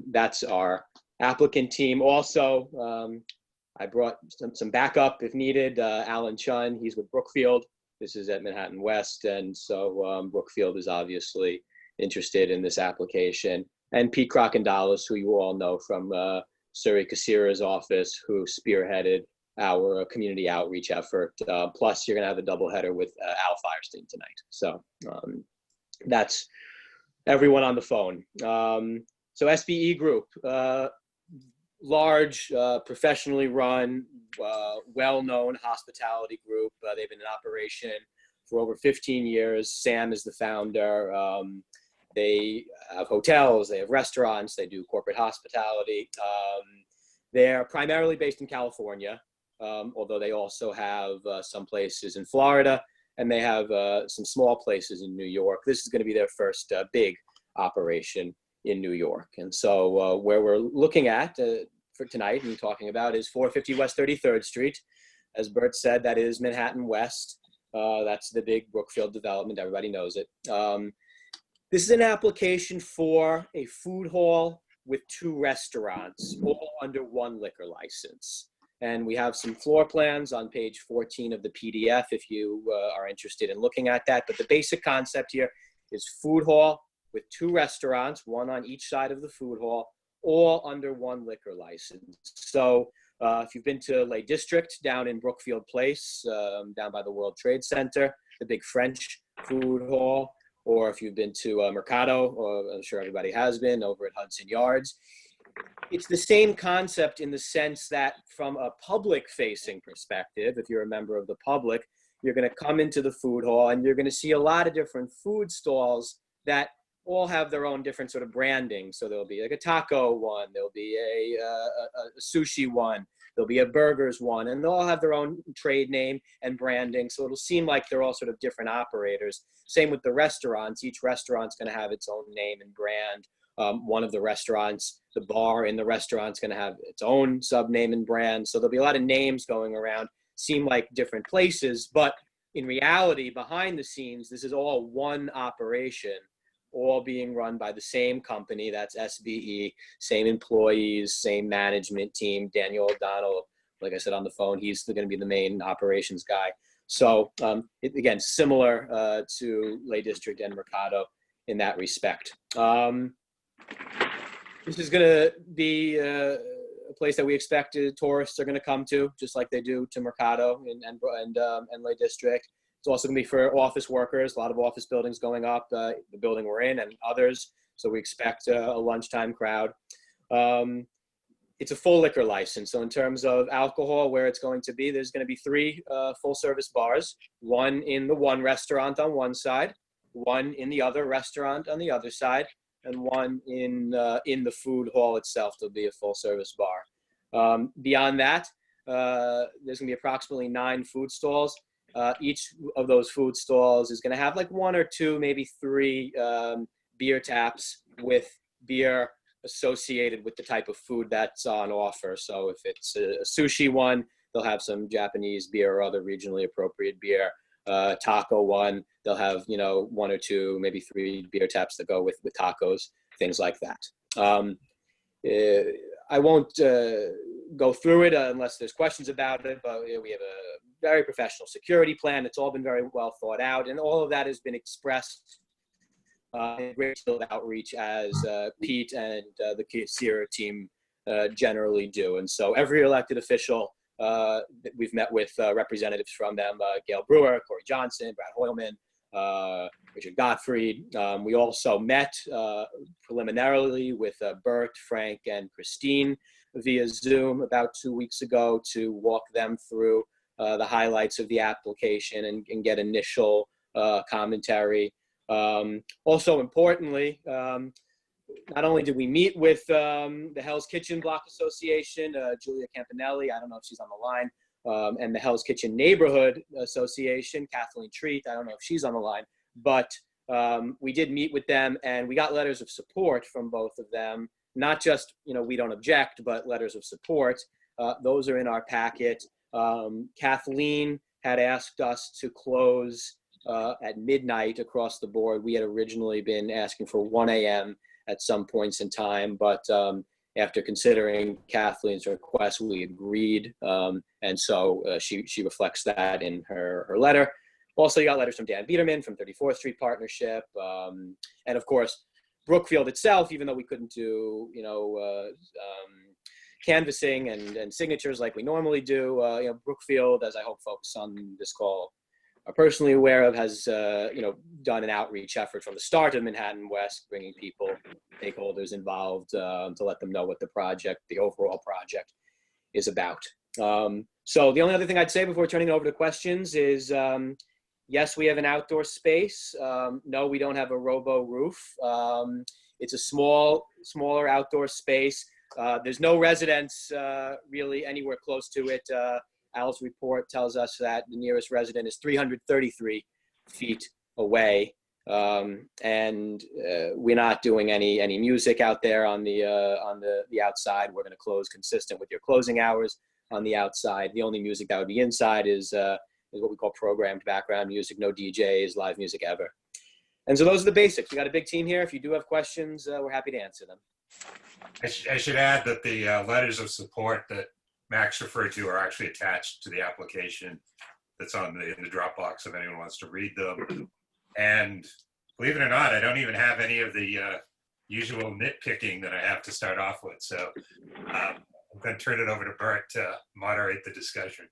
That's our applicant team. Also, I brought some backup if needed. Alan Chun, he's with Brookfield. This is at Manhattan West, and so Brookfield is obviously interested in this application. And Pete Crocondalis, who you all know from Suri Kasira's office, who spearheaded our community outreach effort. Plus, you're going to have a doubleheader with Al Firestein tonight. So that's everyone on the phone. So SBE Group, large, professionally run, well-known hospitality group. They've been in operation for over 15 years. Sam is the founder. They have hotels, they have restaurants, they do corporate hospitality. They're primarily based in California, although they also have some places in Florida, and they have some small places in New York. This is going to be their first big operation in New York. And so where we're looking at for tonight and talking about is 450 West 33rd Street. As Bert said, that is Manhattan West. That's the big Brookfield development. Everybody knows it. This is an application for a food hall with 2 restaurants, all under 1 liquor license. And we have some floor plans on page 14 of the PDF if you are interested in looking at that. But the basic concept here is food hall with 2 restaurants, 1 on each side of the food hall, all under 1 liquor license. So if you've been to Lake District down in Brookfield Place, down by the World Trade Center, the big French food hall, or if you've been to Mercado, or I'm sure everybody has been, over at Hudson Yards, it's the same concept in the sense that from a public-facing perspective, if you're a member of the public, you're going to come into the food hall and you're going to see a lot of different food stalls that all have their own different sort of branding. So there'll be like a taco one, there'll be a sushi one, there'll be a burgers one, and they'll all have their own trade name and branding. So it'll seem like they're all sort of different operators. Same with the restaurants. Each restaurant's going to have its own name and brand. One of the restaurants, the bar in the restaurant's going to have its own sub-name and brand. So there'll be a lot of names going around, seem like different places, but in reality, behind the scenes, this is all one operation, all being run by the same company. That's SBE, same employees, same management team. Daniel O'Donnell, like I said on the phone, he's going to be the main operations guy. So again, similar to Lake District and Mercado in that respect. This is going to be a place that we expect tourists are going to come to, just like they do to Mercado and Lake District. It's also going to be for office workers, a lot of office buildings going up, the building we're in and others. So we expect a lunchtime crowd. It's a full liquor license. So in terms of alcohol, where it's going to be, there's going to be 3 full service bars, 1 in the one restaurant on one side, 1 in the other restaurant on the other side, and 1 in the food hall itself. There'll be a full service bar. Beyond that, there's going to be approximately 9 food stalls. Each of those food stalls is going to have like 1 or 2, maybe 3 beer taps with beer associated with the type of food that's on offer. So if it's a sushi one, they'll have some Japanese beer or other regionally appropriate beer. Taco one, they'll have 1 or 2, maybe 3 beer taps that go with tacos, things like that. I won't go through it unless there's questions about it, but we have a very professional security plan. It's all been very well thought out, and all of that has been expressed in great deal of outreach as Pete and the Kasira team generally do. And so every elected official We've met with representatives from them, Gail Brewer, Corey Johnson, Brad Hoylman, Richard Gottfried. We also met preliminarily with Bert, Frank, and Christine via Zoom about 2 weeks ago to walk them through the highlights of the application and get initial commentary. Also importantly, not only did we meet with the Hell's Kitchen Block Association, Julia Campanelli, I don't know if she's on the line, and the Hell's Kitchen Neighborhood Association, Kathleen Treat, I don't know if she's on the line, but we did meet with them and we got letters of support from both of them. Not just, we don't object, but letters of support. Those are in our packet. Kathleen had asked us to close at midnight across the board. We had originally been asking for 1 a.m. at some points in time, but after considering Kathleen's request, we agreed. And so she reflects that in her letter. Also, you got letters from Dan Biederman from 34th Street Partnership. And of course, Brookfield itself, even though we couldn't do, canvassing and signatures like we normally do, Brookfield, as I hope folks on this call are personally aware of, has done an outreach effort from the start of Manhattan West, bringing people, stakeholders involved to let them know what the overall project is about. So the only other thing I'd say before turning it over to questions is, yes, we have an outdoor space. No, we don't have a robo roof. It's a smaller outdoor space. There's no residence really anywhere close to it. Al's report tells us that the nearest resident is 333 feet away. And we're not doing any music out there on the outside. We're going to close consistent with your closing hours on the outside. The only music that would be inside is what we call programmed background music, no DJs, live music ever. And so those are the basics. We got a big team here. If you do have questions, we're happy to answer them. I should add that the letters of support that Max referred to are actually attached to the application that's in the Dropbox if anyone wants to read them. And believe it or not, I don't even have any of the usual nitpicking that I have to start off with. So I'm going to turn it over to Bert to moderate the discussion,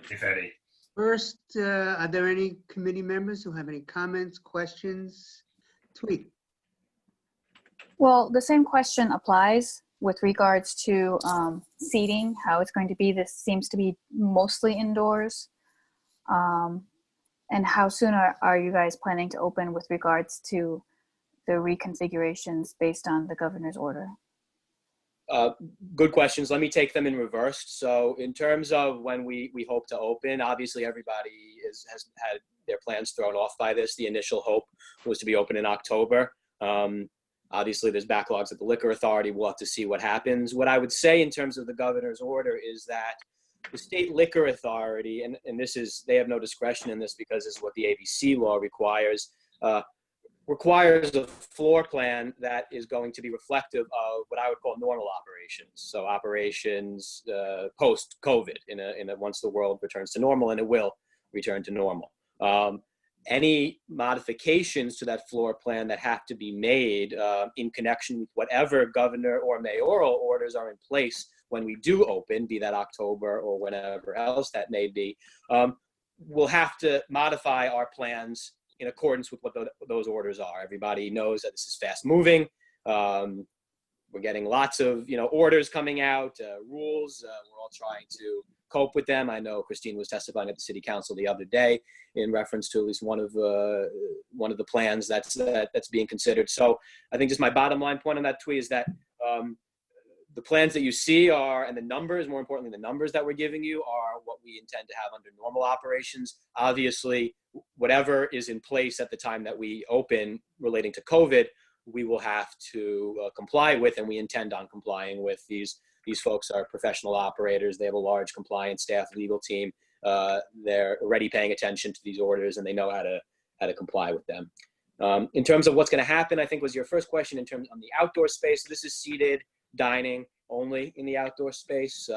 if any. First, are there any committee members who have any comments, questions? Tweet. Well, the same question applies with regards to seating, how it's going to be. This seems to be mostly indoors. And how soon are you guys planning to open with regards to the reconfigurations based on the governor's order? Good questions. Let me take them in reverse. So in terms of when we hope to open, obviously everybody has had their plans thrown off by this. The initial hope was to be open in October. Obviously there's backlogs at the Liquor Authority. We'll have to see what happens. What I would say in terms of the governor's order is that the state liquor authority, and this is, they have no discretion in this because this is what the ABC law requires, requires a floor plan that is going to be reflective of what I would call normal operations. So operations post-COVID, once the world returns to normal, and it will return to normal. Any modifications to that floor plan that have to be made in connection with whatever governor or mayoral orders are in place when we do open, be that October or whenever else that may be, we'll have to modify our plans in accordance with what those orders are. Everybody knows that this is fast moving. We're getting lots of orders coming out, rules. We're all trying to cope with them. I know Christine was testifying at the city council the other day in reference to at least one of the plans that's being considered. So I think just my bottom line point on that tweet is that the plans that you see are, and the numbers, more importantly, the numbers that we're giving you are what we intend to have under normal operations. Obviously, whatever is in place at the time that we open relating to COVID, we will have to comply with, and we intend on complying with. These folks are professional operators. They have a large compliance staff, legal team. They're already paying attention to these orders, and they know how to comply with them. In terms of what's going to happen, I think was your first question in terms on the outdoor space. This is seated dining only in the outdoor space.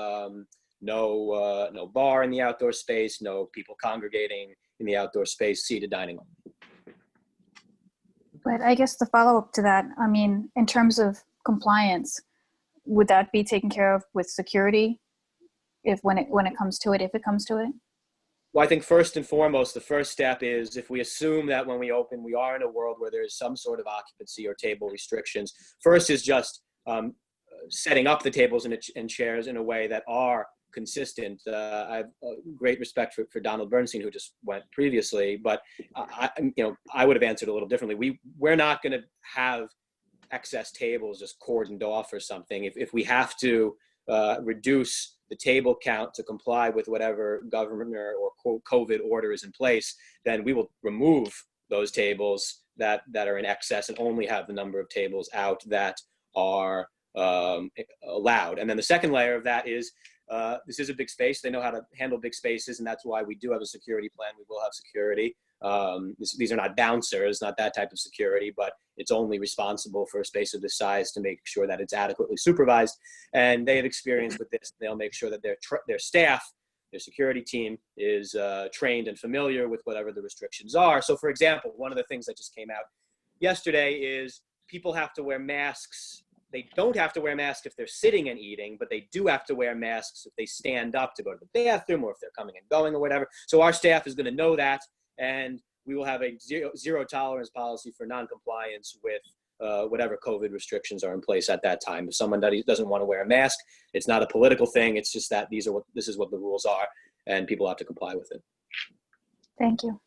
No bar in the outdoor space. No people congregating in the outdoor space. Seated dining only. But I guess the follow-up to that, I mean, in terms of compliance, would that be taken care of with security? if when it comes to it, if it comes to it? Well, I think first and foremost, the first step is if we assume that when we open, we are in a world where there is some sort of occupancy or table restrictions. First is just setting up the tables and chairs in a way that are consistent. I have great respect for Donald Bernstein, who just went previously, but I would have answered a little differently. We're not going to have excess tables just cordoned off or something. If we have to reduce the table count to comply with whatever governor or COVID order is in place, then we will remove those tables that are in excess and only have the number of tables out that are allowed. And then the second layer of that is this is a big space. They know how to handle big spaces, and that's why we do have a security plan. We will have security. These are not bouncers, not that type of security, but it's only responsible for a space of this size to make sure that it's adequately supervised. And they have experience with this. They'll make sure that their staff, their security team is trained and familiar with whatever the restrictions are. So for example, one of the things that just came out yesterday is people have to wear masks. They don't have to wear masks if they're sitting and eating, but they do have to wear masks if they stand up to go to the bathroom or if they're coming and going or whatever. So our staff is going to know that, and we will have a zero tolerance policy for non-compliance with whatever COVID restrictions are in place at that time. If someone doesn't want to wear a mask, it's not a political thing. It's just that this is what the rules are, and people have to comply with it. Thank you.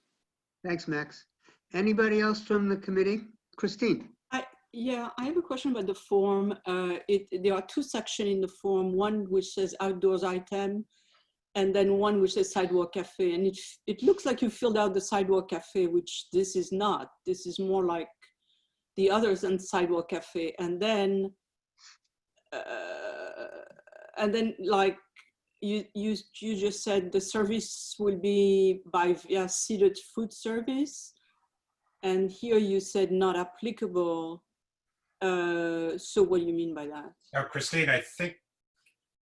Thanks, Max. Anybody else from the committee? Christine. Yeah, I have a question about the form. There are two sections in the form, one which says outdoors item, and then one which says sidewalk cafe. And it looks like you filled out the sidewalk cafe, which this is not. This is more like the others than sidewalk cafe. And then like you just said, the service will be via seated food service. And here you said not applicable. So what do you mean by that? Now, Christine, I think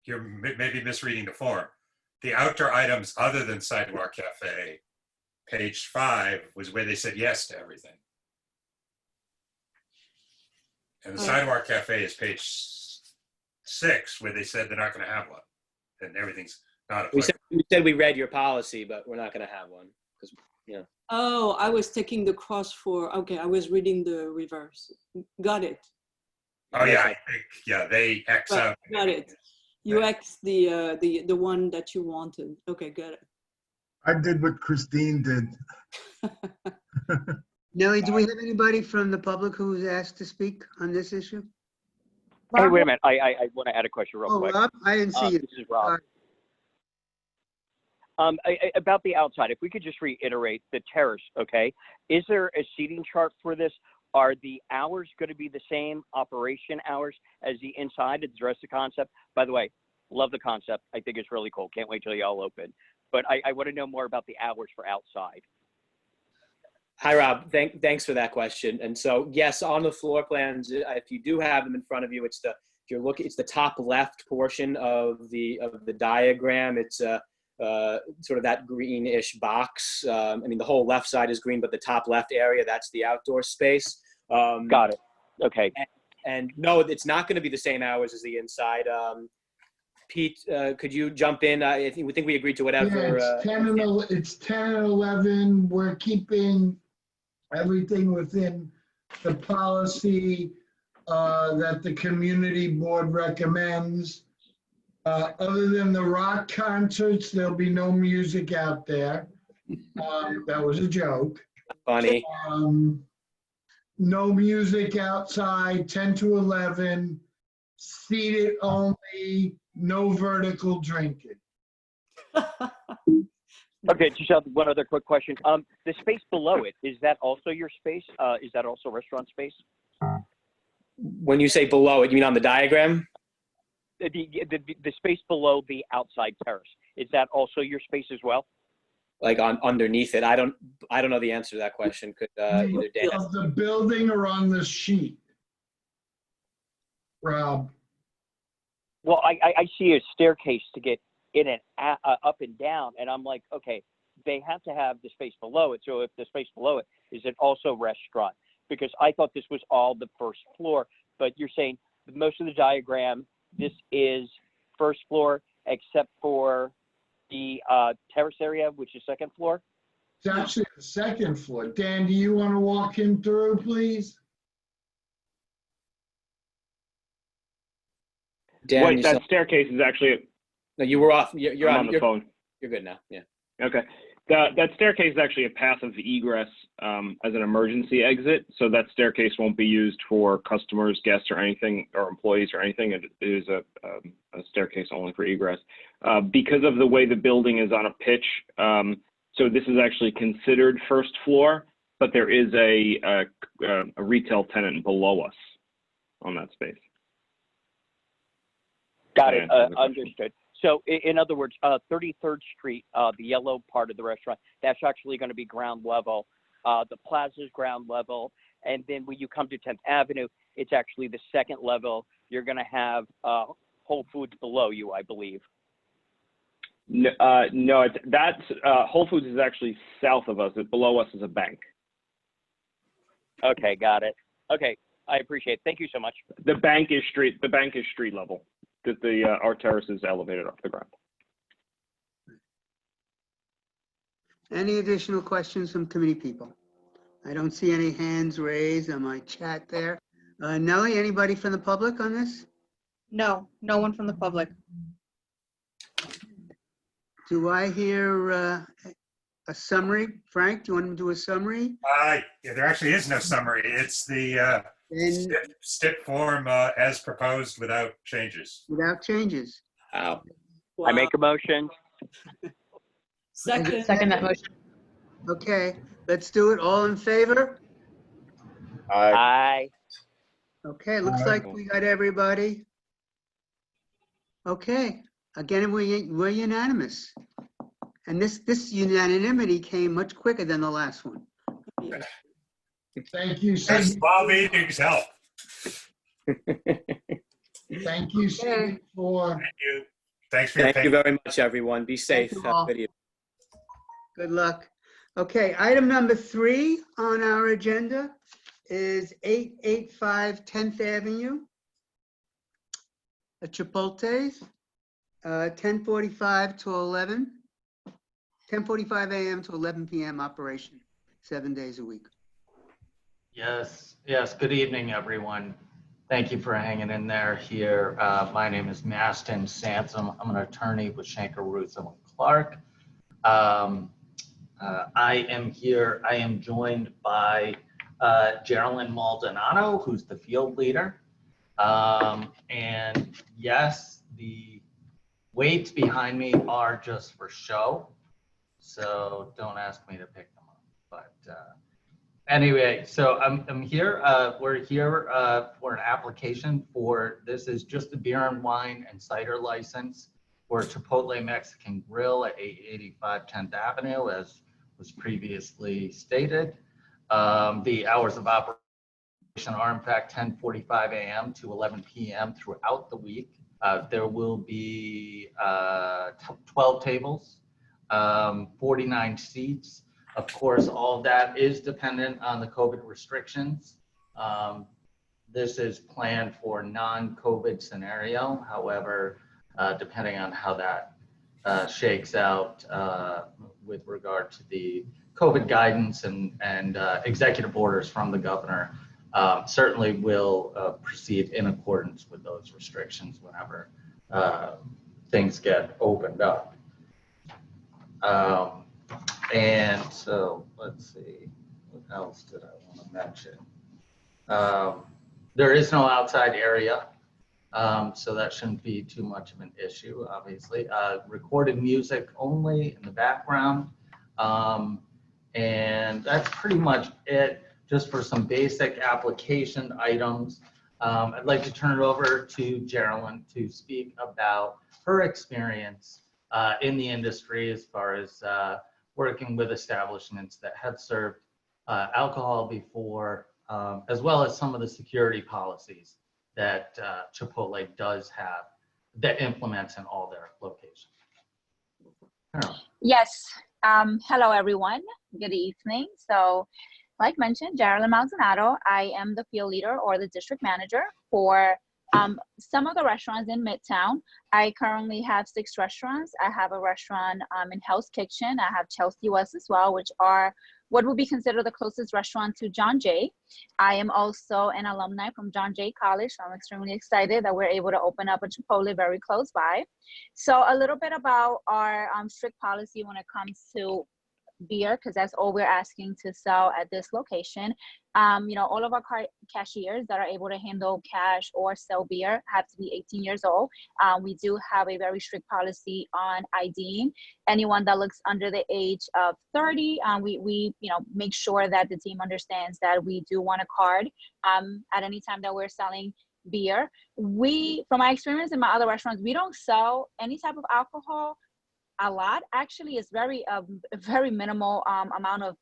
you're maybe misreading the form. The outdoor items other than sidewalk cafe, page 5, was where they said yes to everything. And the sidewalk cafe is page 6, where they said they're not going to have one. And everything's not applicable. We said we read your policy, but we're not going to have one. Because, yeah. Oh, I was taking the cross for, okay, I was reading the reverse. Got it. Oh, yeah, I think, yeah, they X out. Got it. You X the one that you wanted. Okay, got it. I did what Christine did. Nellie, do we have anybody from the public who's asked to speak on this issue? Hey, wait a minute. I want to add a question real quick. Rob? I didn't see you. This is Rob. About the outside, if we could just reiterate the terrace, okay? Is there a seating chart for this? Are the hours going to be the same operation hours as the inside? Address the concept. By the way, love the concept. I think it's really cool. Can't wait till y'all open. But I want to know more about the hours for outside. Hi, Rob. Thanks for that question. And so, yes, on the floor plans, if you do have them in front of you, it's the top left portion of the diagram. It's sort of that greenish box. I mean, the whole left side is green, but the top left area, that's the outdoor space. Got it. Okay. And no, it's not going to be the same hours as the inside. Pete, could you jump in? I think we agreed to whatever. Yeah, it's 10 and 11. We're keeping everything within the policy that the community board recommends. Other than the rock concerts, there'll be no music out there. That was a joke. Funny. No music outside, 10 to 11, seated only, no vertical drinking. Okay, just have one other quick question. The space below it, is that also your space? Is that also restaurant space? When you say below it, you mean on the diagram? The space below the outside terrace, is that also your space as well? Like underneath it? I don't know the answer to that question. Could either Dan? Of the building or on the sheet? Rob. Well, I see a staircase to get in and up and down, and I'm like, okay, they have to have the space below it. So if the space below it, is it also restaurant? Because I thought this was all the first floor, but you're saying most of the diagram, this is first floor, except for the terrace area, which is second floor. It's actually the second floor. Dan, do you want to walk him through, please? Dan, What, you that still- staircase is actually, No, you were off. You're I'm on the phone. You're good now. Yeah. Okay. That staircase is actually a path of egress as an emergency exit. So that staircase won't be used for customers, guests, or anything, or employees or anything. It is a staircase only for egress. Because of the way the building is on a pitch, so this is actually considered first floor, but there is a retail tenant below us on that space. Got it. Understood. So in other words, 33rd Street, the yellow part of the restaurant, that's actually going to be ground level. The plaza's ground level. And then when you come to 10th Avenue, it's actually the second level. You're going to have Whole Foods below you, I believe. No, that's Whole Foods is actually south of us. Below us is a bank. Okay, got it. Okay, I appreciate it. Thank you so much. The bank is street level. Our terrace is elevated off the ground. Any additional questions from committee people? I don't see any hands raised on my chat there. Nellie, anybody from the public on this? No, no one from the public. Do I hear a summary? Frank, do you want to do a summary? Yeah, there actually is no summary. It's the STIP form as proposed without changes. Without changes. Wow. I make a motion. Second. Second that motion. Okay, let's do it. All in favor? Aye. Okay, looks like we got everybody. Okay, again, we're unanimous. And this unanimity came much quicker than the last one. Thank you, Yes, Sidney. small meetings help. Thank you, Sidney, for. Thank you. Thanks for your Thank you patience. very much, everyone. Be safe. you Have all. a good evening. Good luck. Okay, item number 3 on our agenda is 885 10th Avenue. A Chipotle's, 10:45 to 11. 10:45 a.m. to 11 p.m. operation, 7 days a week. Yes, good evening, everyone. Thank you for hanging in there here. My name is Mastin Sansom. I'm an attorney with Shanker, Russo & Clark. I am here, I am joined by Geraldine Maldonado, who's the field leader. And yes, the weights behind me are just for show. So don't ask me to pick them up. But anyway, so I'm here. We're here for an application for, this is just a beer and wine and cider license for Chipotle Mexican Grill at 885 10th Avenue, as was previously stated. The hours of operation are in fact 10:45 a.m. to 11 p.m. throughout the week. There will be 12 tables. 49 seats. Of course, all of that is dependent on the COVID restrictions. This is planned for non-COVID scenario. However, depending on how that shakes out with regard to the COVID guidance and executive orders from the governor, certainly will proceed in accordance with those restrictions whenever things get opened up. And so let's see, what else did I want to mention? There is no outside area, so that shouldn't be too much of an issue, obviously. Recorded music only in the background. And that's pretty much it, just for some basic application items. I'd like to turn it over to Geraldine to speak about her experience in the industry as far as working with establishments that have served alcohol before, as well as some of the security policies that Chipotle does have, that implements in all their locations. Yes. Hello, everyone. Good evening. So, like mentioned, Geraldine Maldonado. I am the field leader or the district manager for Some of the restaurants in Midtown, I currently have 6 restaurants. I have a restaurant in Hell's Kitchen. I have Chelsea West as well, which are what would be considered the closest restaurant to John Jay. I am also an alumni from John Jay College, so I'm extremely excited that we're able to open up a Chipotle very close by. So a little bit about our strict policy when it comes to beer, because that's all we're asking to sell at this location. You know, all of our cashiers that are able to handle cash or sell beer have to be 18 years old. We do have a very strict policy on IDing anyone that looks under the age of 30. We you know, make sure that the team understands that we do want a card at any time that we're selling beer. From my experience in my other restaurants, we don't sell any type of alcohol a lot. Actually, it's very minimal amount of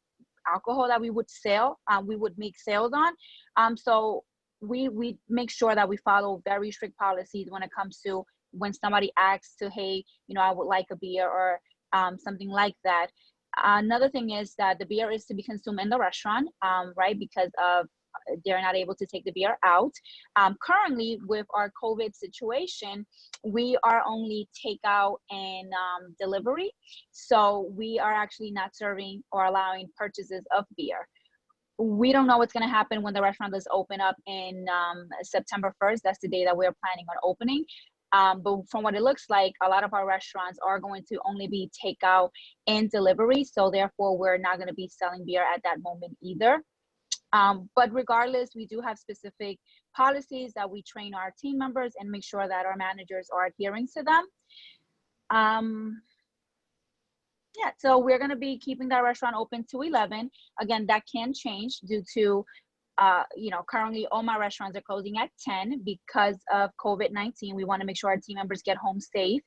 alcohol that we would sell. We would make sales on. So we make sure that we follow very strict policies when it comes to when somebody asks to, hey, you know, I would like a beer or something like that. Another thing is that the beer is to be consumed in the restaurant, right? Because of they're not able to take the beer out. Currently, with our COVID situation, we are only takeout and delivery. So we are actually not serving or allowing purchases of beer. We don't know what's going to happen when the restaurant does open up in September 1st. That's the day that we're planning on opening. But from what it looks like, a lot of our restaurants are going to only be takeout and delivery. So therefore, we're not going to be selling beer at that moment either. But regardless, we do have specific policies that we train our team members and make sure that our managers are adhering to them. Yeah, so we're going to be keeping that restaurant open to 11. Again, that can change due to, you know, currently all my restaurants are closing at 10 because of COVID-19. We want to make sure our team members get home safe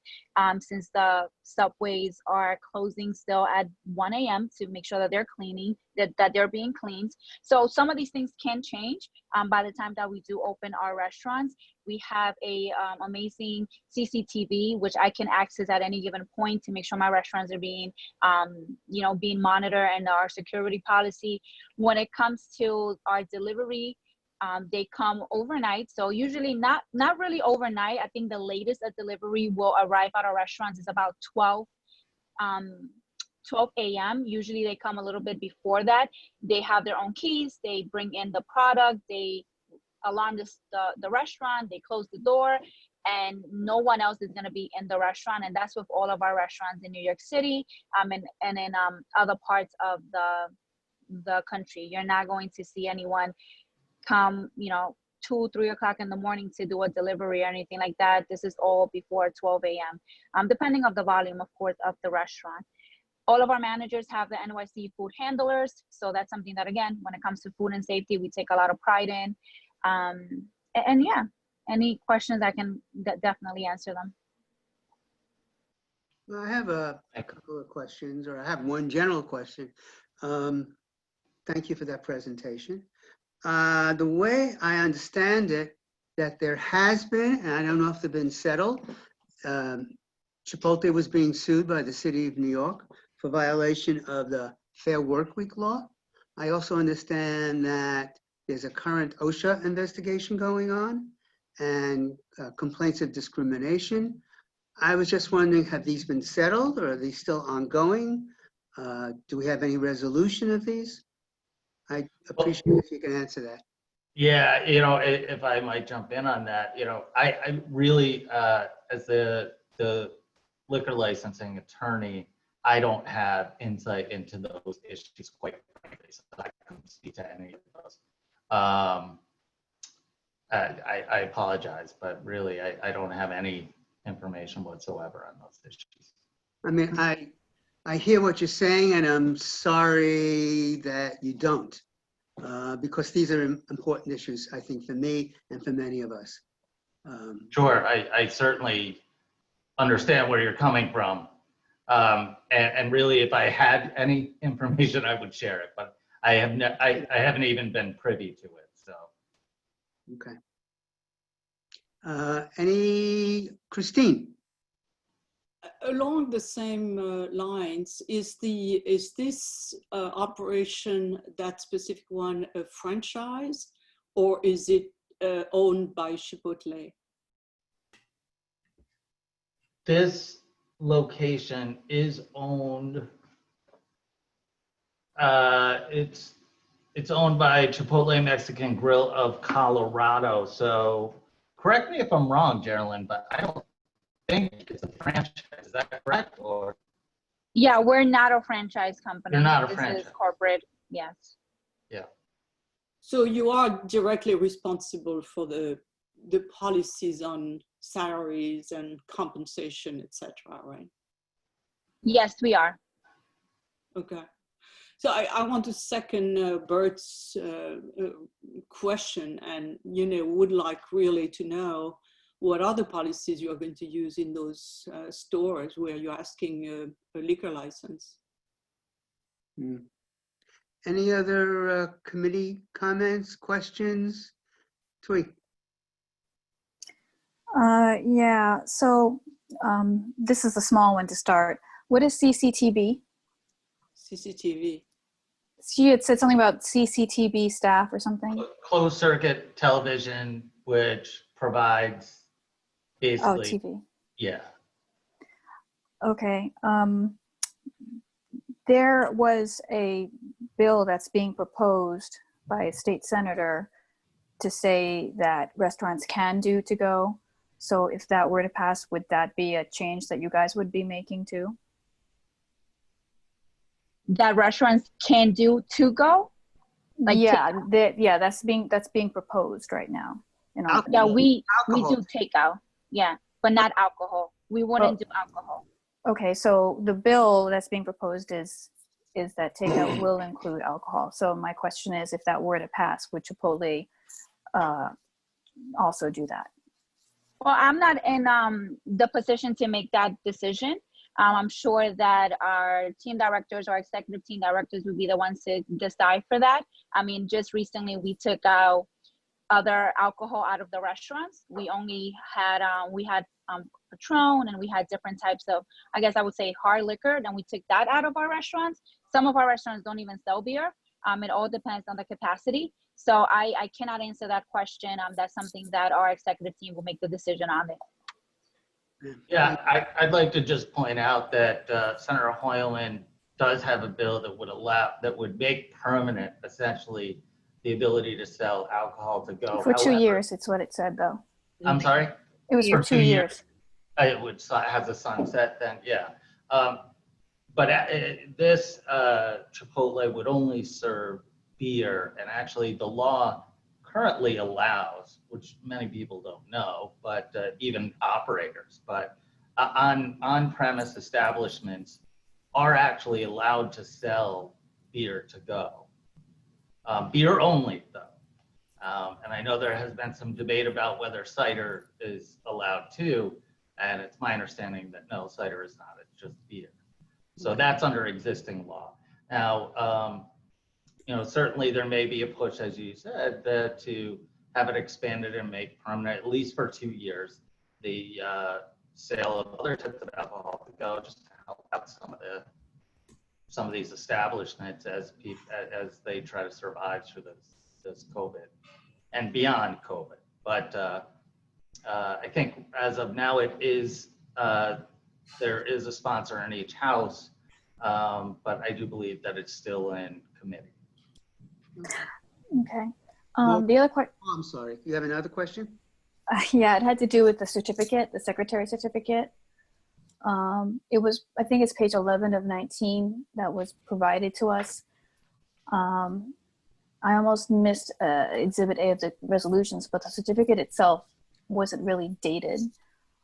since the subways are closing still at 1 a.m. to make sure that they're cleaning, that they're being cleaned. So some of these things can change by the time that we do open our restaurants. We have a amazing CCTV, which I can access at any given point to make sure my restaurants are being, you know, being monitored, and our security policy. When it comes to our delivery, they come overnight. So usually not really overnight. I think the latest a delivery will arrive at our restaurants is about 12 a.m. Usually they come a little bit before that. They have their own keys. They bring in the product. They alarm the restaurant. They close the door, and no one else is going to be in the restaurant. And that's with all of our restaurants in New York City and in other parts of the country. You're not going to see anyone come, you know, 2, 3 o'clock in the morning to do a delivery or anything like that. This is all before 12 a.m. Depending on the volume, of course, of the restaurant. All of our managers have the NYC food handlers. So that's something that, again, when it comes to food and safety, we take a lot of pride in. And yeah, any questions, I can definitely answer them. Well, I have a couple of questions, or I have one general question. Thank you for that presentation. The way I understand it, that there has been, and I don't know if they've been settled, Chipotle was being sued by the city of New York for violation of the Fair Workweek law. I also understand that there's a current OSHA investigation going on and complaints of discrimination. I was just wondering, have these been settled, or are these still ongoing? Do we have any resolution of these? I appreciate if you can answer that. Yeah, you know, if I might jump in on that, you know, I really, as the liquor licensing attorney, I don't have insight into those issues, quite frankly, so I couldn't speak to any of those. I apologize, but really, I don't have any information whatsoever on those issues. I mean, I hear what you're saying, and I'm sorry that you don't, because these are important issues, I think, for me and for many of us. Sure, I certainly understand where you're coming from. And really, if I had any information, I would share it, but I haven't even been privy to it, so. Okay. Christine? Along the same lines, is this operation, that specific one, a franchise, or is it owned by Chipotle? This location is owned, it's owned by Chipotle Mexican Grill of Colorado. So correct me if I'm wrong, Geraldine, but I don't think it's a franchise. Is that correct? Or Yeah, we're not a franchise company. You're not a This franchise. is corporate. Yes. yeah. So you are directly responsible for the policies on salaries and compensation, etc., right? Yes, we are. Okay. So I want to second Bert's question, and would like really to know what other policies you are going to use in those stores where you're asking a liquor license. Any other committee comments, questions? Tweet. Yeah, so this is a small one to start. What is CCTV? CCTV. She had said something about CCTV staff or something. Closed circuit television, which provides basically. Oh, TV. Yeah. Okay. There was a bill that's being proposed by a state senator to say that restaurants can do to go. So if that were to pass, would that be a change that you guys would be making too? That restaurants can do to go? Like yeah, that's being proposed right now. Yeah, we Alcohol. do takeout. Yeah, but not alcohol. We wouldn't do alcohol. Okay, so the bill that's being proposed is that takeout will include alcohol. So my question is, if that were to pass, would Chipotle also do that? Well, I'm not in the position to make that decision. I'm sure that our team directors or executive team directors would be the ones to decide for that. I mean, just recently we took out other alcohol out of the restaurants. We only had Patron, and we had different types of, I guess I would say, hard liquor. Then we took that out of our restaurants. Some of our restaurants don't even sell beer. It all depends on the capacity. So I cannot answer that question. That's something that our executive team will make the decision on it. Yeah, I'd like to just point out that Senator Hoyland does have a bill that would make permanent, essentially, the ability to sell alcohol to go. For 2 years, it's what it said, though. I'm sorry? It was for 2 years. It would have a sunset then, yeah. But this Chipotle would only serve beer, and actually the law currently allows, which many people don't know, but even operators, but on-premise establishments are actually allowed to sell beer to go. Beer only, though. And I know there has been some debate about whether cider is allowed too, and it's my understanding that no, cider is not, it's just beer. So that's under existing law. Now, certainly there may be a push, as you said, to have it expanded and make permanent, at least for 2 years, the sale of other types of alcohol to go, just to help out some of these establishments as they try to survive through this COVID and beyond COVID. But I think as of now, there is a sponsor in each house, but I do believe that it's still in committee. Okay. The other question. Oh, I'm sorry. You have another question? Yeah, it had to do with the certificate, the secretary certificate. It was, I think it's page 11 of 19 that was provided to us. I almost missed Exhibit A of the resolutions, but the certificate itself wasn't really dated.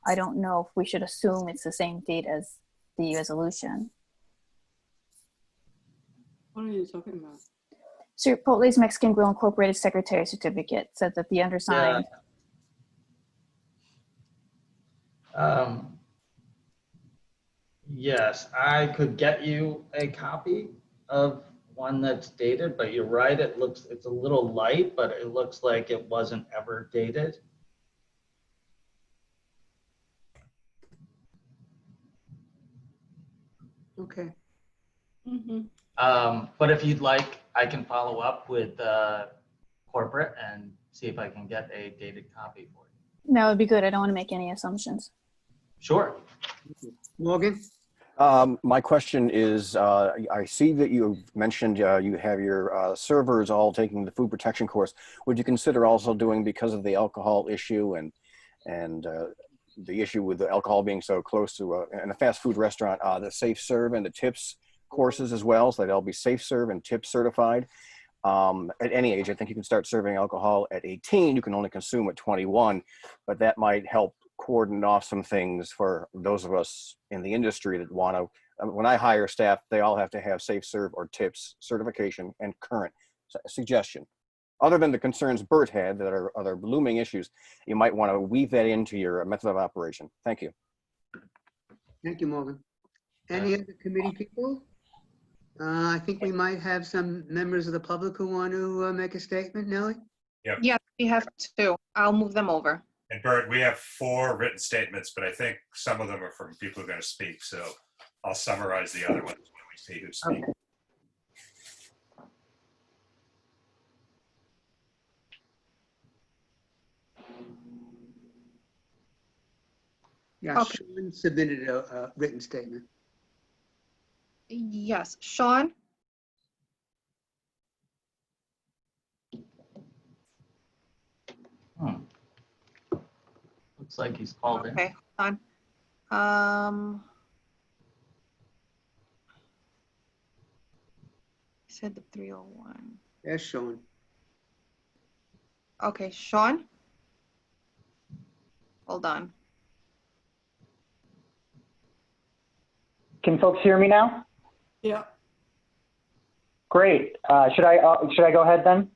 I don't know if we should assume it's the same date as the resolution. What are you talking about? Chipotle's Mexican Grill Incorporated Secretary Certificate said that the undersigned. Yes, I could get you a copy of one that's dated, but you're right, it's a little light, but it looks like it wasn't ever dated. Okay. But if you'd like, I can follow up with corporate and see if I can get a dated copy for you. That would be good. I don't want to make any assumptions. Sure. Morgan? My question is, I see that you mentioned you have your servers all taking the food protection course. Would you consider also doing, because of the alcohol issue and the issue with the alcohol being so close to in a fast food restaurant, the safe serve and the tips courses as well, so that they'll be safe serve and tip certified? At any age, I think you can start serving alcohol at 18. You can only consume at 21, but that might help coordinate off some things for those of us in the industry that want to. When I hire staff, they all have to have safe serve or tips certification and current. Suggestion, other than the concerns Bert had that are other looming issues, you might want to weave that into your method of operation. Thank you. Thank you, Morgan. Any other committee people? I think we might have some members of the public who want to make a statement. Nellie? Yep. Yes, we have two. I'll move them over. And Bert, we have 4 written statements, but I think some of them are from people who are going to speak. So I'll summarize the other ones when we see who speaks. Okay. Yeah, Okay. Sean submitted a written statement. Yes, Sean? Looks like he's called in. Okay, hold on. He said the 301. Yes, Sean. Okay, Sean? Hold on. Can folks hear me now? Yeah. Great. Should I go ahead then?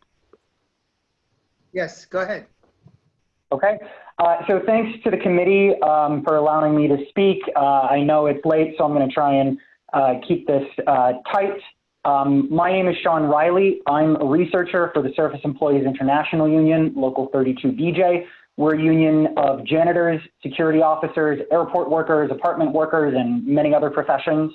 Yes, go ahead. Okay. So thanks to the committee for allowing me to speak. I know it's late, so I'm going to try and keep this tight. My name is Sean Riley. I'm a researcher for the Surface Employees International Union, Local 32BJ. We're a union of janitors, security officers, airport workers, apartment workers, and many other professions.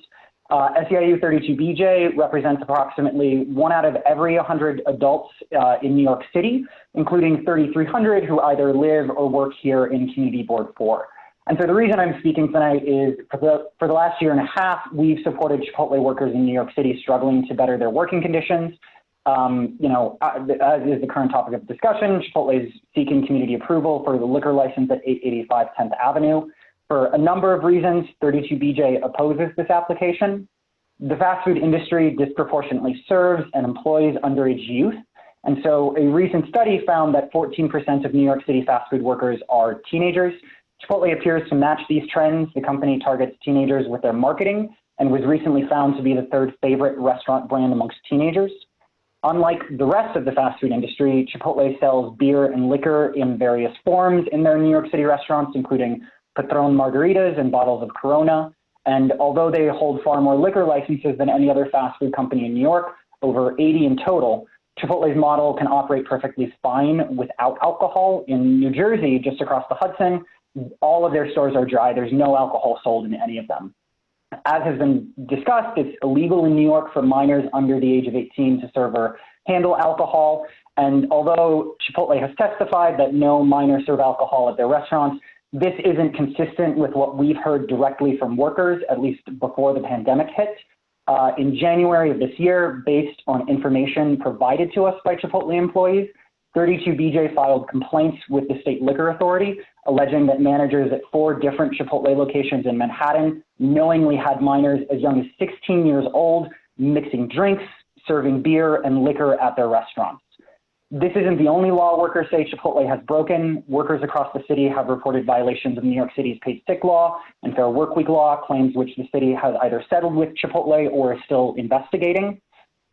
SEIU 32BJ represents approximately 1 out of every 100 adults in New York City, including 3,300 who either live or work here in Community Board 4. And so the reason I'm speaking tonight is for the last year and a half, we've supported Chipotle workers in New York City struggling to better their working conditions. As is the current topic of discussion, Chipotle is seeking community approval for the liquor license at 885 10th Avenue. For a number of reasons, 32BJ opposes this application. The fast food industry disproportionately serves and employs underage youth. And so a recent study found that 14% of New York City fast food workers are teenagers. Chipotle appears to match these trends. The company targets teenagers with their marketing and was recently found to be the 3rd favorite restaurant brand amongst teenagers. Unlike the rest of the fast food industry, Chipotle sells beer and liquor in various forms in their New York City restaurants, including Patron margaritas and bottles of Corona. And although they hold far more liquor licenses than any other fast food company in New York, over 80 in total, Chipotle's model can operate perfectly fine without alcohol. In New Jersey, just across the Hudson, all of their stores are dry. There's no alcohol sold in any of them. As has been discussed, it's illegal in New York for minors under the age of 18 to serve or handle alcohol. And although Chipotle has testified that no minors serve alcohol at their restaurants, this isn't consistent with what we've heard directly from workers, at least before the pandemic hit. In January of this year, based on information provided to us by Chipotle employees, 32BJ filed complaints with the state liquor authority, alleging that managers at 4 different Chipotle locations in Manhattan knowingly had minors as young as 16 years old mixing drinks, serving beer and liquor at their restaurants. This isn't the only law workers say Chipotle has broken. Workers across the city have reported violations of New York City's paid sick law and fair workweek law, claims which the city has either settled with Chipotle or is still investigating.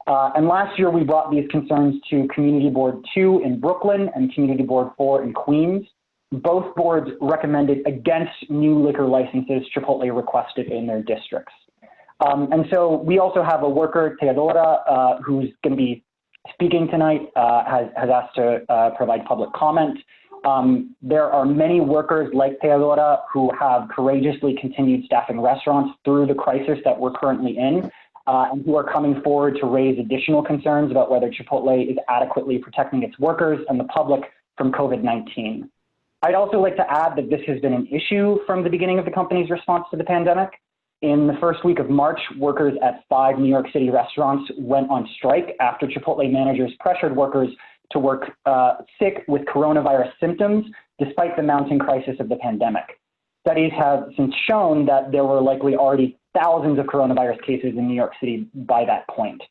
And last year, we brought these concerns to Community Board 2 in Brooklyn and Community Board 4 in Queens. Both boards recommended against new liquor licenses Chipotle requested in their districts. And so we also have a worker, Teodora, who's going to be speaking tonight, has asked to provide public comment. There are many workers like Teodora who have courageously continued staffing restaurants through the crisis that we're currently in. and who are coming forward to raise additional concerns about whether Chipotle is adequately protecting its workers and the public from COVID-19. I'd also like to add that this has been an issue from the beginning of the company's response to the pandemic. In the first week of March, workers at 5 New York City restaurants went on strike after Chipotle managers pressured workers to work sick with coronavirus symptoms, despite the mounting crisis of the pandemic. Studies have since shown that there were likely already thousands of coronavirus cases in New York City by that point.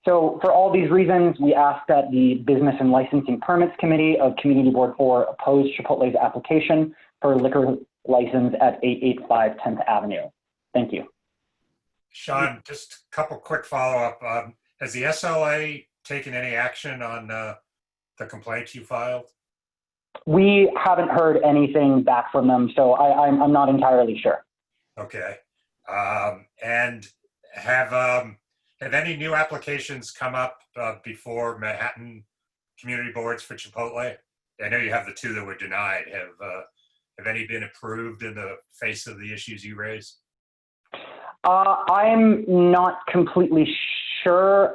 So for all these reasons, we ask that the Business and Licensing Permits Committee of Community Board 4 oppose Chipotle's application for a liquor license at 885 10th Avenue. Thank you. Sean, just a couple quick follow-up. Has the SLA taken any action on the complaint you filed? We haven't heard anything back from them, so I'm not entirely sure. Okay. And have any new applications come up before Manhattan community boards for Chipotle? I know you have the 2 that were denied. Have any been approved in the face of the issues you raised? I'm not completely sure.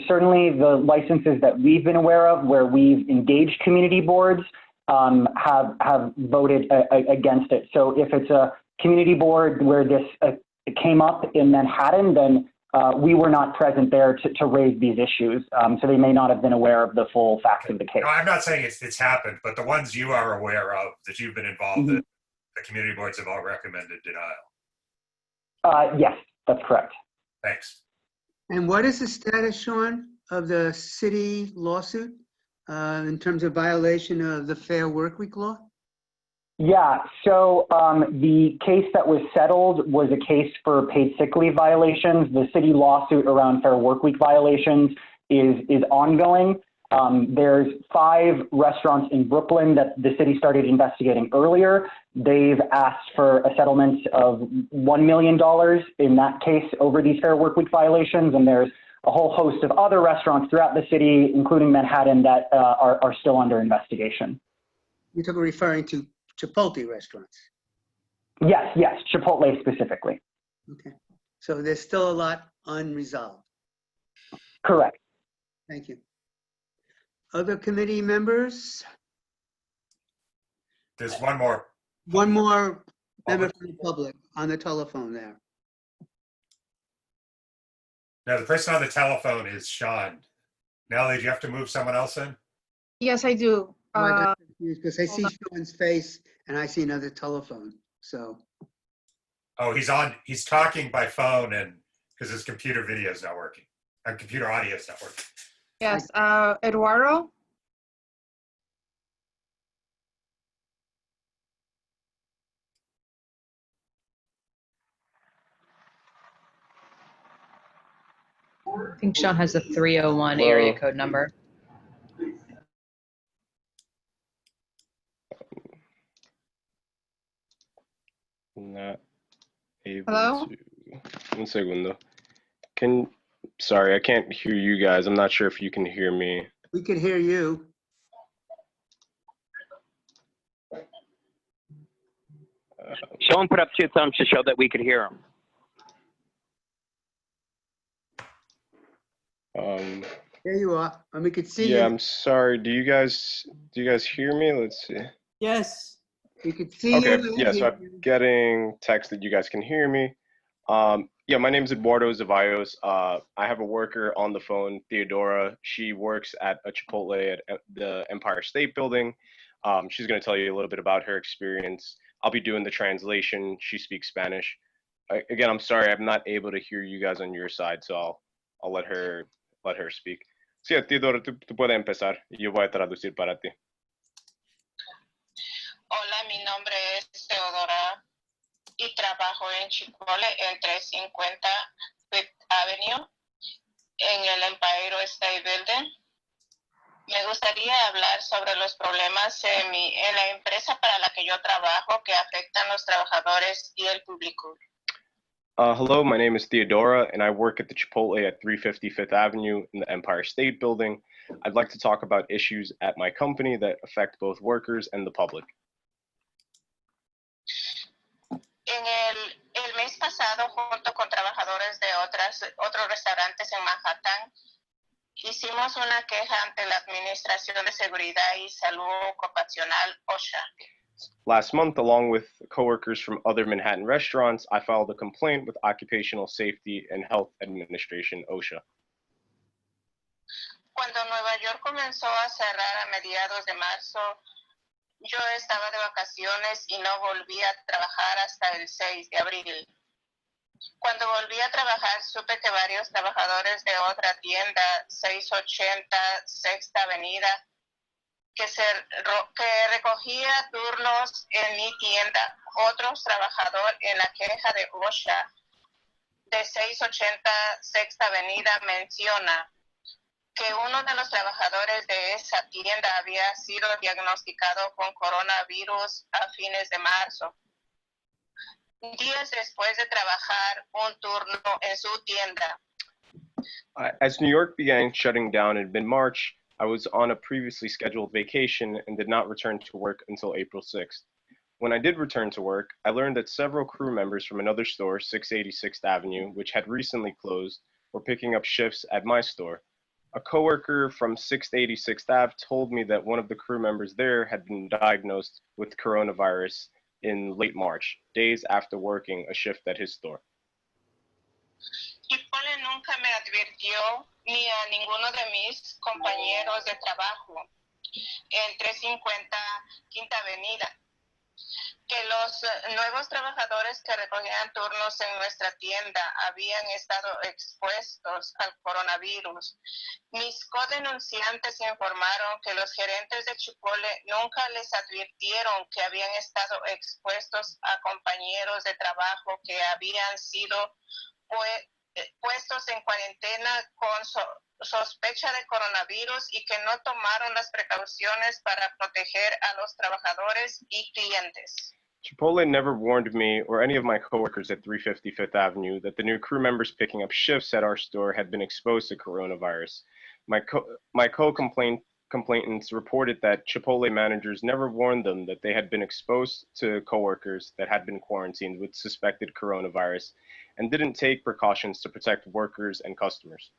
Certainly the licenses that we've been aware of where we've engaged community boards have voted against it. So if it's a community board where this came up in Manhattan, then we were not present there to raise these issues. So they may not have been aware of the full facts of the case. No, I'm not saying it's happened, but the ones you are aware of that you've been involved in, the community boards have all recommended denial. Yes, that's correct. Thanks. And what is the status, Sean, of the city lawsuit in terms of violation of the Fair Workweek law? Yeah, so the case that was settled was a case for paid sick leave violations. The city lawsuit around Fair Workweek violations is ongoing. There's 5 restaurants in Brooklyn that the city started investigating earlier. They've asked for a settlement of $1 million in that case over these Fair Workweek violations. And there's a whole host of other restaurants throughout the city, including Manhattan, that are still under investigation. You're referring to Chipotle restaurants? Yes, Chipotle specifically. Okay. So there's still a lot unresolved. Correct. Thank you. Other committee members? There's one more. One more member from the public on the telephone there. No, the person on the telephone is Sean. Nellie, do you have to move someone else in? Yes, I do. Oh, I got confused because I see Sean's face and I see another telephone. So. Oh, he's talking by phone and because his computer video is not working. Computer audio is not working. Yes, Eduardo? I think Sean has a 301 area code number. Not able Hello? to. Un segundo. Sorry, I can't hear you guys. I'm not sure if you can hear me. We can hear you. Someone put up 2 thumbs to show that we could hear him. There you are. And we could see you. Yeah, I'm sorry. Do you guys hear me? Let's see. Yes. We could see Okay, you. yeah, so I'm getting text that you guys can hear me. Yeah, my name is Eduardo Zavallos. I have a worker on the phone, Theodora. She works at a Chipotle at the Empire State Building. She's going to tell you a little bit about her experience. I'll be doing the translation. She speaks Spanish. Again, I'm sorry, I'm not able to hear you guys on your side, so I'll let her speak. Sí, Theodora, tú puedes empezar y yo voy a traducir para ti. Hola, mi nombre es Teodora y trabajo en Chipotle en 350 Fifth Avenue en el Empire State Building. Me gustaría hablar sobre los problemas en la empresa para la que yo trabajo que afectan a los trabajadores y el público. Hello, my name is Theodora, and I work at the Chipotle at 350 Fifth Avenue in the Empire State Building. I'd like to talk about issues at my company that affect both workers and the public. El mes pasado, junto con trabajadores de otros restaurantes en Manhattan, hicimos una queja ante la Administración de Seguridad y Salud Ocupacional, OSHA. Last month, along with coworkers from other Manhattan restaurants, I filed a complaint with Occupational Safety and Health Administration, OSHA. Cuando Nueva York comenzó a cerrar a mediados de marzo, yo estaba de vacaciones y no volví a trabajar hasta el 6 de abril. Cuando volví a trabajar, supe que varios trabajadores de otra tienda, 680 Sexta Avenida, que recogía turnos en mi tienda, otros trabajadores en la queja de OSHA de 680 Sexta Avenida menciona que uno de los trabajadores de esa tienda había sido diagnosticado con coronavirus a fines de marzo, días después de trabajar un turno en su tienda. As New York began shutting down in mid-March, I was on a previously scheduled vacation and did not return to work until April 6th. When I did return to work, I learned that several crew members from another store, 686th Avenue, which had recently closed, were picking up shifts at my store. A coworker from 686th Ave told me that one of the crew members there had been diagnosed with coronavirus in late March, days after working a shift at his store. Chipotle nunca me advirtió ni a ninguno de mis compañeros de trabajo en 350 Quinta Avenida que los nuevos trabajadores que recogían turnos en nuestra tienda habían estado expuestos al coronavirus. Mis codenunciantes informaron que los gerentes de Chipotle nunca les advirtieron que habían estado expuestos a compañeros de trabajo que habían sido puestos en cuarentena con sospecha de coronavirus y que no tomaron las precauciones para proteger a los trabajadores y clientes. Chipotle never warned me or any of my coworkers at 350 Fifth Avenue that the new crew members picking up shifts at our store had been exposed to coronavirus. My co-complainants reported that Chipotle managers never warned them that they had been exposed to coworkers that had been quarantined with suspected coronavirus and didn't take precautions to protect workers and customers.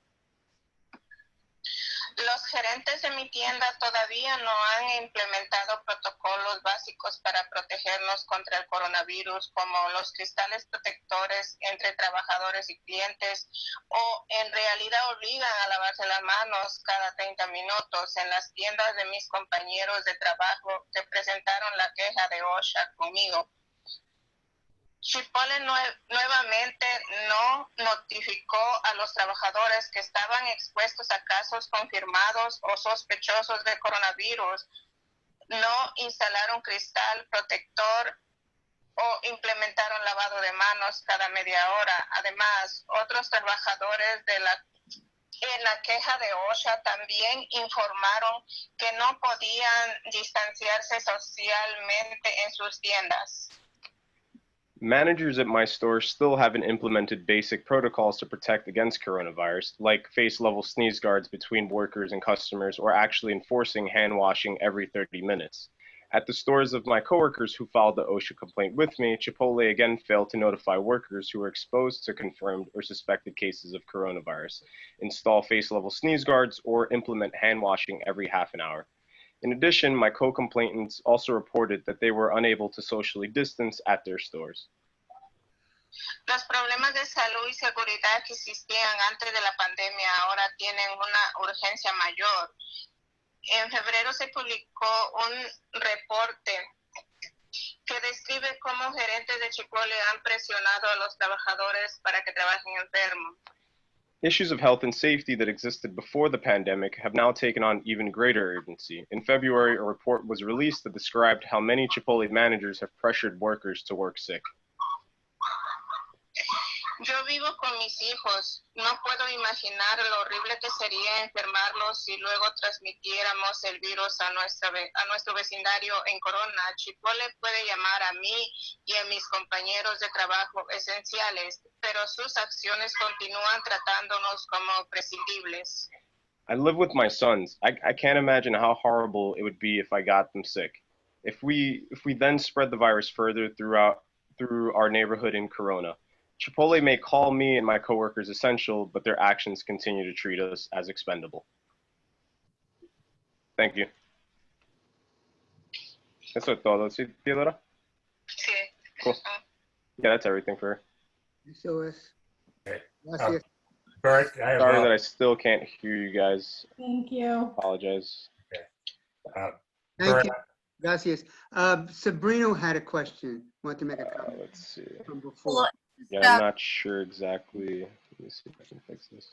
Los gerentes de mi tienda todavía no han implementado protocolos básicos para protegernos contra el coronavirus, como los cristales protectores entre trabajadores y clientes, o en realidad obligan a lavarse las manos cada 30 minutos en las tiendas de mis compañeros de trabajo que presentaron la queja de OSHA conmigo. Chipotle nuevamente no notificó a los trabajadores que estaban expuestos a casos confirmados o sospechosos de coronavirus, no instalaron cristal protector o implementaron lavado de manos cada media hora. Además, otros trabajadores en la queja de OSHA también informaron que no podían distanciarse socialmente en sus tiendas. Managers at my store still haven't implemented basic protocols to protect against coronavirus, like face-level sneeze guards between workers and customers, or actually enforcing hand washing every 30 minutes. At the stores of my coworkers who filed the OSHA complaint with me, Chipotle again failed to notify workers who were exposed to confirmed or suspected cases of coronavirus, install face-level sneeze guards, or implement hand washing every half an hour. In addition, my co-complainants also reported that they were unable to socially distance at their stores. Los problemas de salud y seguridad que existían antes de la pandemia ahora tienen una urgencia mayor. En febrero se publicó un reporte que describe cómo gerentes de Chipotle han presionado a los trabajadores para que trabajen enfermos. Issues of health and safety that existed before the pandemic have now taken on even greater urgency. In February, a report was released that described how many Chipotle managers have pressured workers to work sick. Yo vivo con mis hijos. No puedo imaginar lo horrible que sería enfermarlos si luego transmitiéramos el virus a nuestro vecindario en Corona. Chipotle puede llamar a mí y a mis compañeros de trabajo esenciales, pero sus acciones continúan tratándonos como prescindibles. I live with my sons. I can't imagine how horrible it would be if I got them sick. If we then spread the virus further throughout through our neighborhood in Corona. Chipotle may call me and my coworkers essential, but their actions continue to treat us as expendable. Thank you. Eso es todo, ¿sí, Theodora? Sí. Cool. Yeah, that's everything for her. Eso es. Okay. Gracias. Bert, I have, Sorry that I still can't hear you guys. Thank you. Apologize. Thank Bert, you. Gracias. Sabrina had a question. Want to make a comment Let's see. from before. Yeah, I'm not sure exactly. Let me see if I can fix this.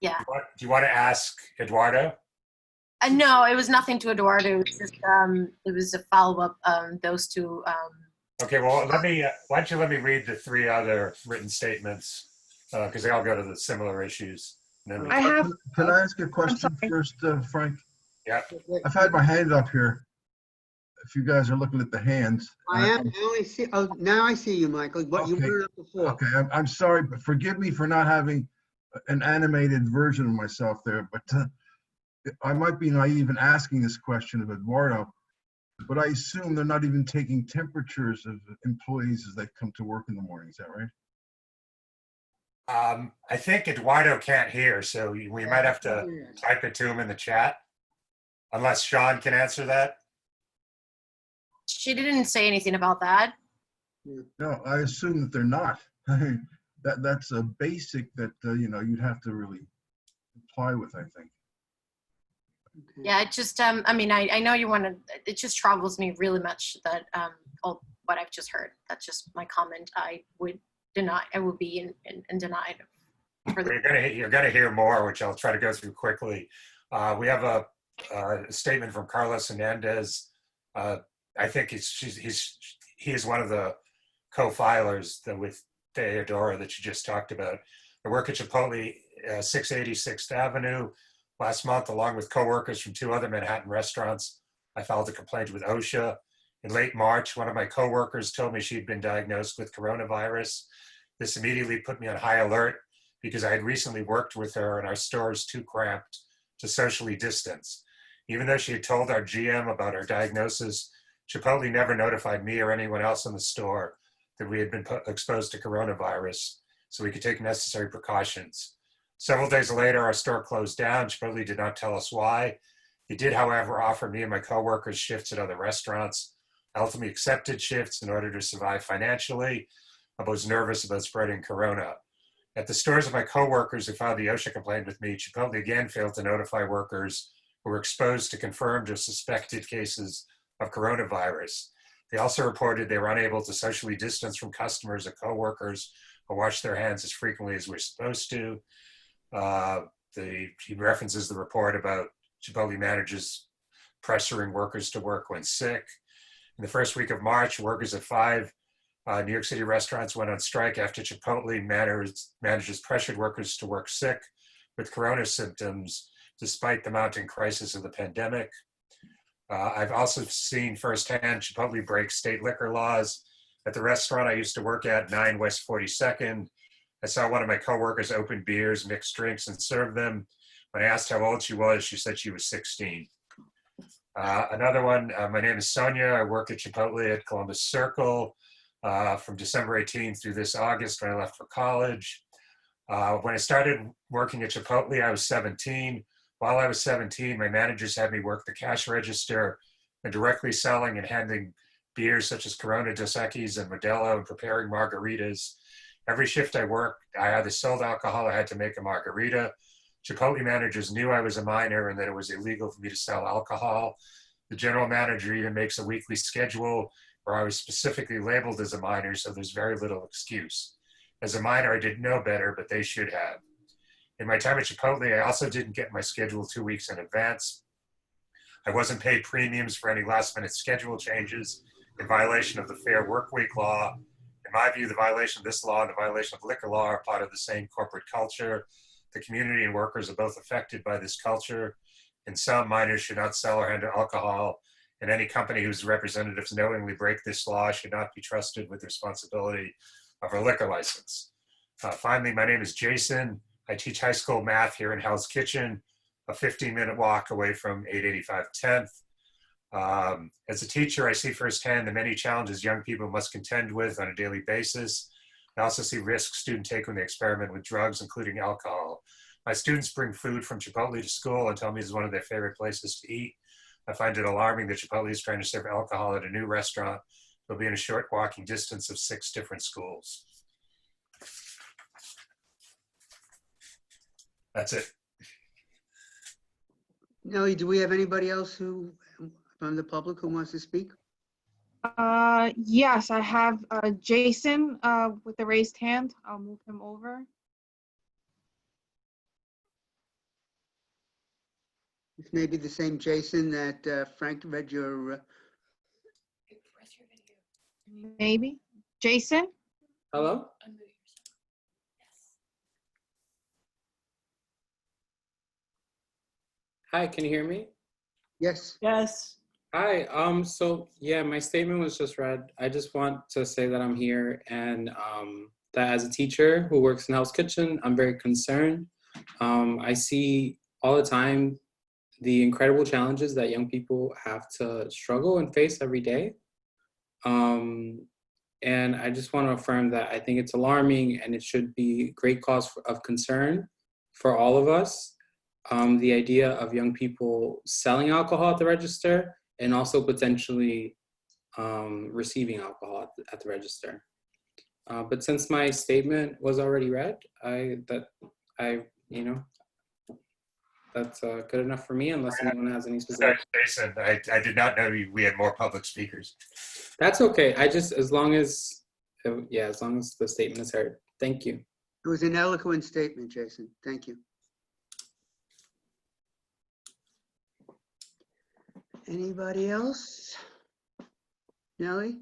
Yeah. do you want to ask Eduardo? No, it was nothing to Eduardo. It was just it was a follow up. Those two. Okay, well, why don't you let me read the three other written statements, because they all go to the similar issues. And then we Can I ask a question first, Frank? Yeah. I've had my hand up here. If you guys are looking at the hands. I am. I only see. Oh, now I see you, Michael. What you were up before. Okay, I'm sorry, but forgive me for not having an animated version of myself there. But I might be naive in asking this question of Eduardo, but I assume they're not even taking temperatures of employees as they come to work in the morning. Is that right? I think Eduardo can't hear, so we might have to type it to him in the chat, unless Sean can answer that. She didn't say anything about that. No, I assume that they're not. That's a basic that you'd have to really comply with, I think. Yeah, it just I mean I know you want to. It just troubles me really much that what I've just heard. That's just my comment. I would deny. I would be in denied. You're gonna hear more, which I'll try to go through quickly. We have a statement from Carlos Hernandez. I think he is one of the co-filers with Theodora that you just talked about. I work at Chipotle, 686th Avenue. Last month, along with coworkers from two other Manhattan restaurants, I filed a complaint with OSHA. In late March, one of my coworkers told me she'd been diagnosed with coronavirus. This immediately put me on high alert because I had recently worked with her and our store is too cramped to socially distance. Even though she had told our GM about her diagnosis, Chipotle never notified me or anyone else in the store that we had been exposed to coronavirus, so we could take necessary precautions. Several days later, our store closed down. Chipotle did not tell us why. They did, however, offer me and my coworkers shifts at other restaurants. I ultimately accepted shifts in order to survive financially. I was nervous about spreading corona. At the stores of my coworkers who filed the OSHA complaint with me, Chipotle again failed to notify workers who were exposed to confirmed or suspected cases of coronavirus. They also reported they were unable to socially distance from customers or coworkers or wash their hands as frequently as we're supposed to. He references the report about Chipotle managers pressuring workers to work when sick. In the first week of March, workers at 5 New York City restaurants went on strike after Chipotle managers pressured workers to work sick with corona symptoms, despite the mounting crisis of the pandemic. I've also seen firsthand Chipotle break state liquor laws. At the restaurant I used to work at, 9 West 42nd, I saw one of my coworkers open beers, mix drinks, and serve them. When I asked how old she was, she said she was 16. Another one, my name is Sonia. I work at Chipotle at Columbus Circle from December 18th through this August when I left for college. When I started working at Chipotle, I was 17. While I was 17, my managers had me work the cash register and directly selling and handling beers such as Corona, Dos Equis, and Modelo and preparing margaritas. Every shift I worked, I either sold alcohol or had to make a margarita. Chipotle managers knew I was a minor and that it was illegal for me to sell alcohol. The general manager even makes a weekly schedule where I was specifically labeled as a minor, so there's very little excuse. As a minor, I didn't know better, but they should have. In my time at Chipotle, I also didn't get my schedule 2 weeks in advance. I wasn't paid premiums for any last-minute schedule changes in violation of the Fair Workweek law. In my view, the violation of this law and the violation of liquor law are part of the same corporate culture. The community and workers are both affected by this culture. In some, minors should not sell or handle alcohol, and any company whose representatives knowingly break this law should not be trusted with the responsibility of a liquor license. Finally, my name is Jason. I teach high school math here in Hell's Kitchen, a 15-minute walk away from 885 10th. As a teacher, I see firsthand the many challenges young people must contend with on a daily basis. I also see risks students take when they experiment with drugs, including alcohol. My students bring food from Chipotle to school and tell me it's one of their favorite places to eat. I find it alarming that Chipotle is trying to serve alcohol at a new restaurant. It'll be in a short walking distance of 6 different schools. That's it. Nellie, do we have anybody else who, from the public, who wants to speak? Yes, I have Jason with the raised hand. I'll move him over. This may be the same Jason that Frank read your. Maybe. Jason? Hello? Hi, can you hear me? Yes. Yes. Hi, so yeah, my statement was just read. I just want to say that I'm here and that as a teacher who works in Hell's Kitchen, I'm very concerned. I see all the time the incredible challenges that young people have to struggle and face every day. And I just want to affirm that I think it's alarming and it should be great cause of concern for all of us. The idea of young people selling alcohol at the register and also potentially receiving alcohol at the register. But since my statement was already read, that's good enough for me unless anyone has any specific. Jason, I did not know we had more public speakers. That's okay. As long as the statement is heard. Thank you. It was an eloquent statement, Jason. Thank you. Anybody else? Nellie?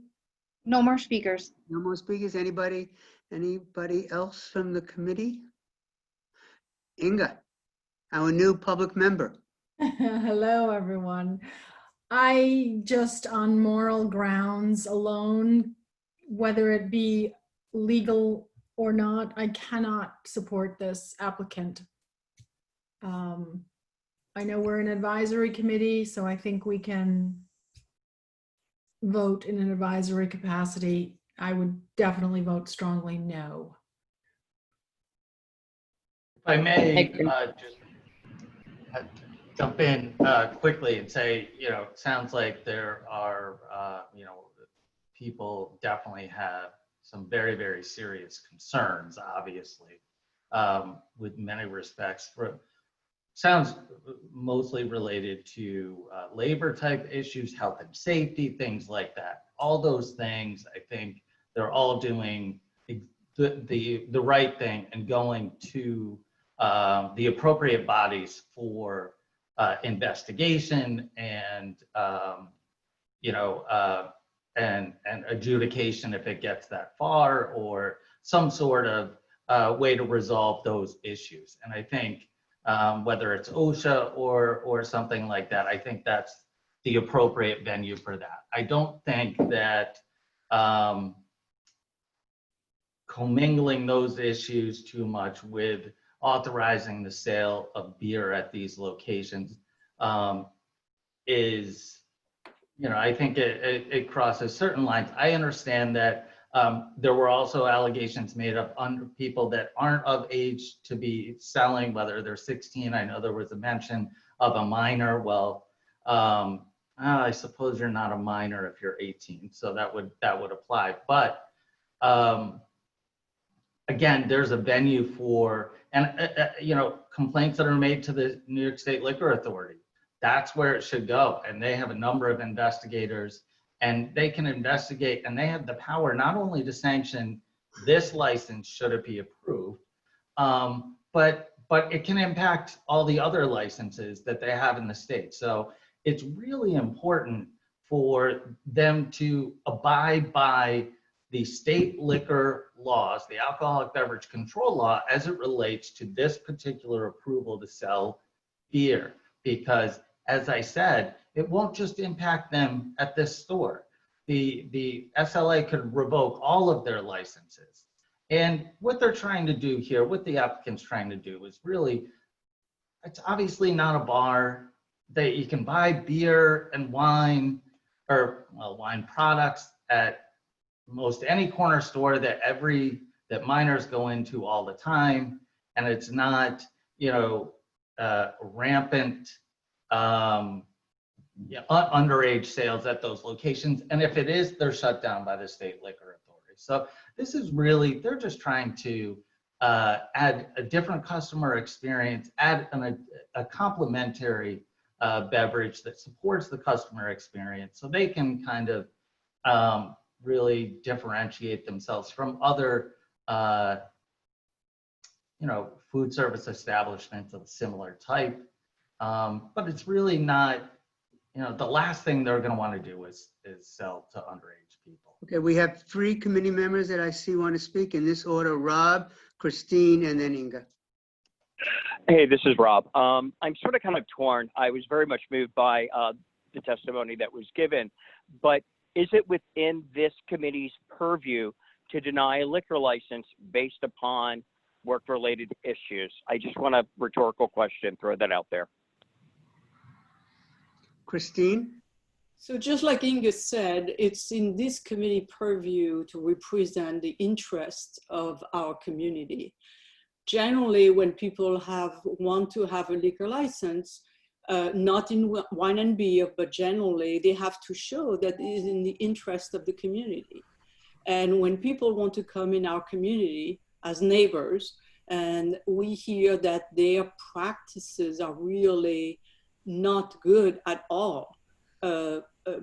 No more speakers. No more speakers. Anybody else from the committee? Inga, our new public member. Hello, everyone. I just, on moral grounds alone, whether it be legal or not, I cannot support this applicant. I know we're an advisory committee, so I think we can vote in an advisory capacity. I would definitely vote strongly no. If I may just jump in quickly and say, it sounds like there are, people definitely have some very, very serious concerns, obviously, with many respects. Sounds mostly related to labor type issues, health and safety, things like that. All those things, I think they're all doing the right thing and going to the appropriate bodies for investigation and and adjudication if it gets that far, or some sort of way to resolve those issues. And I think whether it's OSHA or something like that, I think that's the appropriate venue for that. I don't think that commingling those issues too much with authorizing the sale of beer at these locations is, I think it crosses certain lines. I understand that there were also allegations made of people that aren't of age to be selling, whether they're 16. I know there was a mention of a minor. Well, I suppose you're not a minor if you're 18, so that would apply. But again, there's a venue for, complaints that are made to the New York State Liquor Authority. That's where it should go. And they have a number of investigators, and they can investigate, and they have the power not only to sanction this license should it be approved, but it can impact all the other licenses that they have in the state. So it's really important for them to abide by the state liquor laws, the alcoholic beverage control law, as it relates to this particular approval to sell beer. Because as I said, it won't just impact them at this store. The SLA could revoke all of their licenses. And what they're trying to do here, what the applicant's trying to do is really, it's obviously not a bar. you can buy beer and wine, or well, wine products at most any corner store that minors go into all the time, and it's not, you know, rampant underage sales at those locations. And if it is, they're shut down by the state liquor authority. So this is really, they're just trying to add a different customer experience, add a complementary beverage that supports the customer experience, so they can kind of really differentiate themselves from other you know, food service establishments of a similar type. But it's really not, you know, the last thing they're going to want to do is sell to underage people. Okay, we have 3 committee members that I see want to speak in this order: Rob, Christine, and then Inga. Hey, this is Rob. I'm sort of kind of torn. I was very much moved by the testimony that was given, but is it within this committee's purview to deny a liquor license based upon work-related issues? I just want a rhetorical question, throw that out there. Christine? So just like Inga said, it's in this committee purview to represent the interests of our community. Generally, when people want to have a liquor license, not in wine and beer, but generally they have to show that it is in the interest of the community. And when people want to come in our community as neighbors, and we hear that their practices are really not good at all,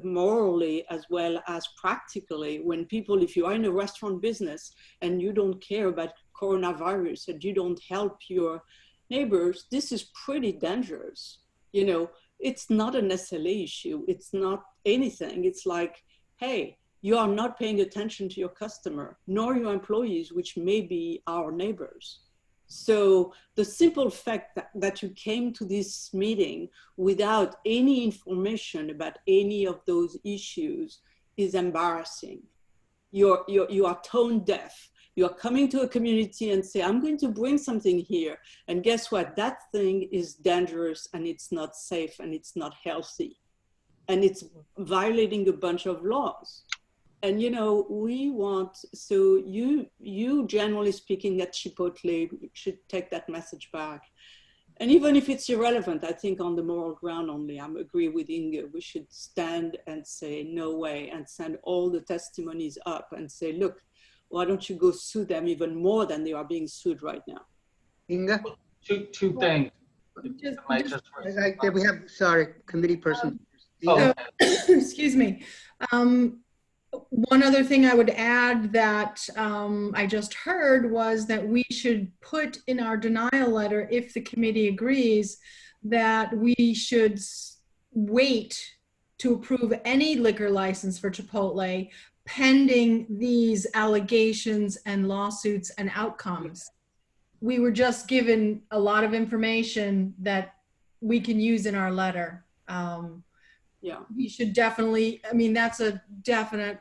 morally as well as practically, when people, if you are in a restaurant business and you don't care about coronavirus and you don't help your neighbors, this is pretty dangerous. You know, it's not an SLA issue. It's not anything. It's like, hey, you are not paying attention to your customer, nor your employees, which may be our neighbors. So the simple fact that you came to this meeting without any information about any of those issues is embarrassing. You are tone deaf. You are coming to a community and say, I'm going to bring something here. And guess what? That thing is dangerous, and it's not safe, and it's not healthy. And it's violating a bunch of laws. And, you know, we want, so you generally speaking at Chipotle should take that message back. And even if it's irrelevant, I think on the moral ground only, I agree with Inga, we should stand and say, no way, and send all the testimonies up and say, look, why don't you go sue them even more than they are being sued right now? Inga? Two things. We have, sorry, committee person. Excuse me. One other thing I would add that I just heard was that we should put in our denial letter, if the committee agrees, that we should wait to approve any liquor license for Chipotle pending these allegations and lawsuits and outcomes. We were just given a lot of information that we can use in our letter. Yeah, we should definitely, I mean, that's a definite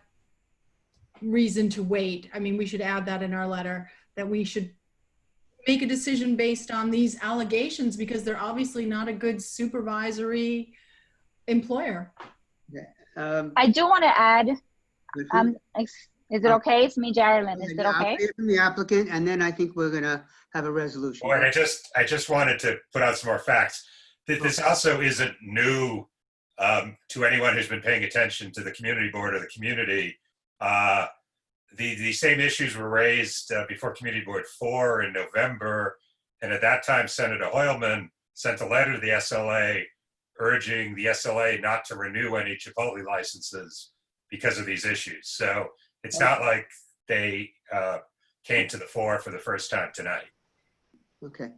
reason to wait. I mean, we should add that in our letter, that we should make a decision based on these allegations, because they're obviously not a good supervisory employer. I do want to add, is it okay? It's me, Geraldine. Is it okay? I'll hear from the applicant, and then I think we're gonna have a resolution. Well, I just wanted to put out some more facts. This also isn't new to anyone who's been paying attention to the community board or the community. The same issues were raised before Community Board 4 in November, and at that time, Senator Hoylman sent a letter to the SLA urging the SLA not to renew any Chipotle licenses because of these issues. So it's not like they came to the fore for the first time tonight. Okay.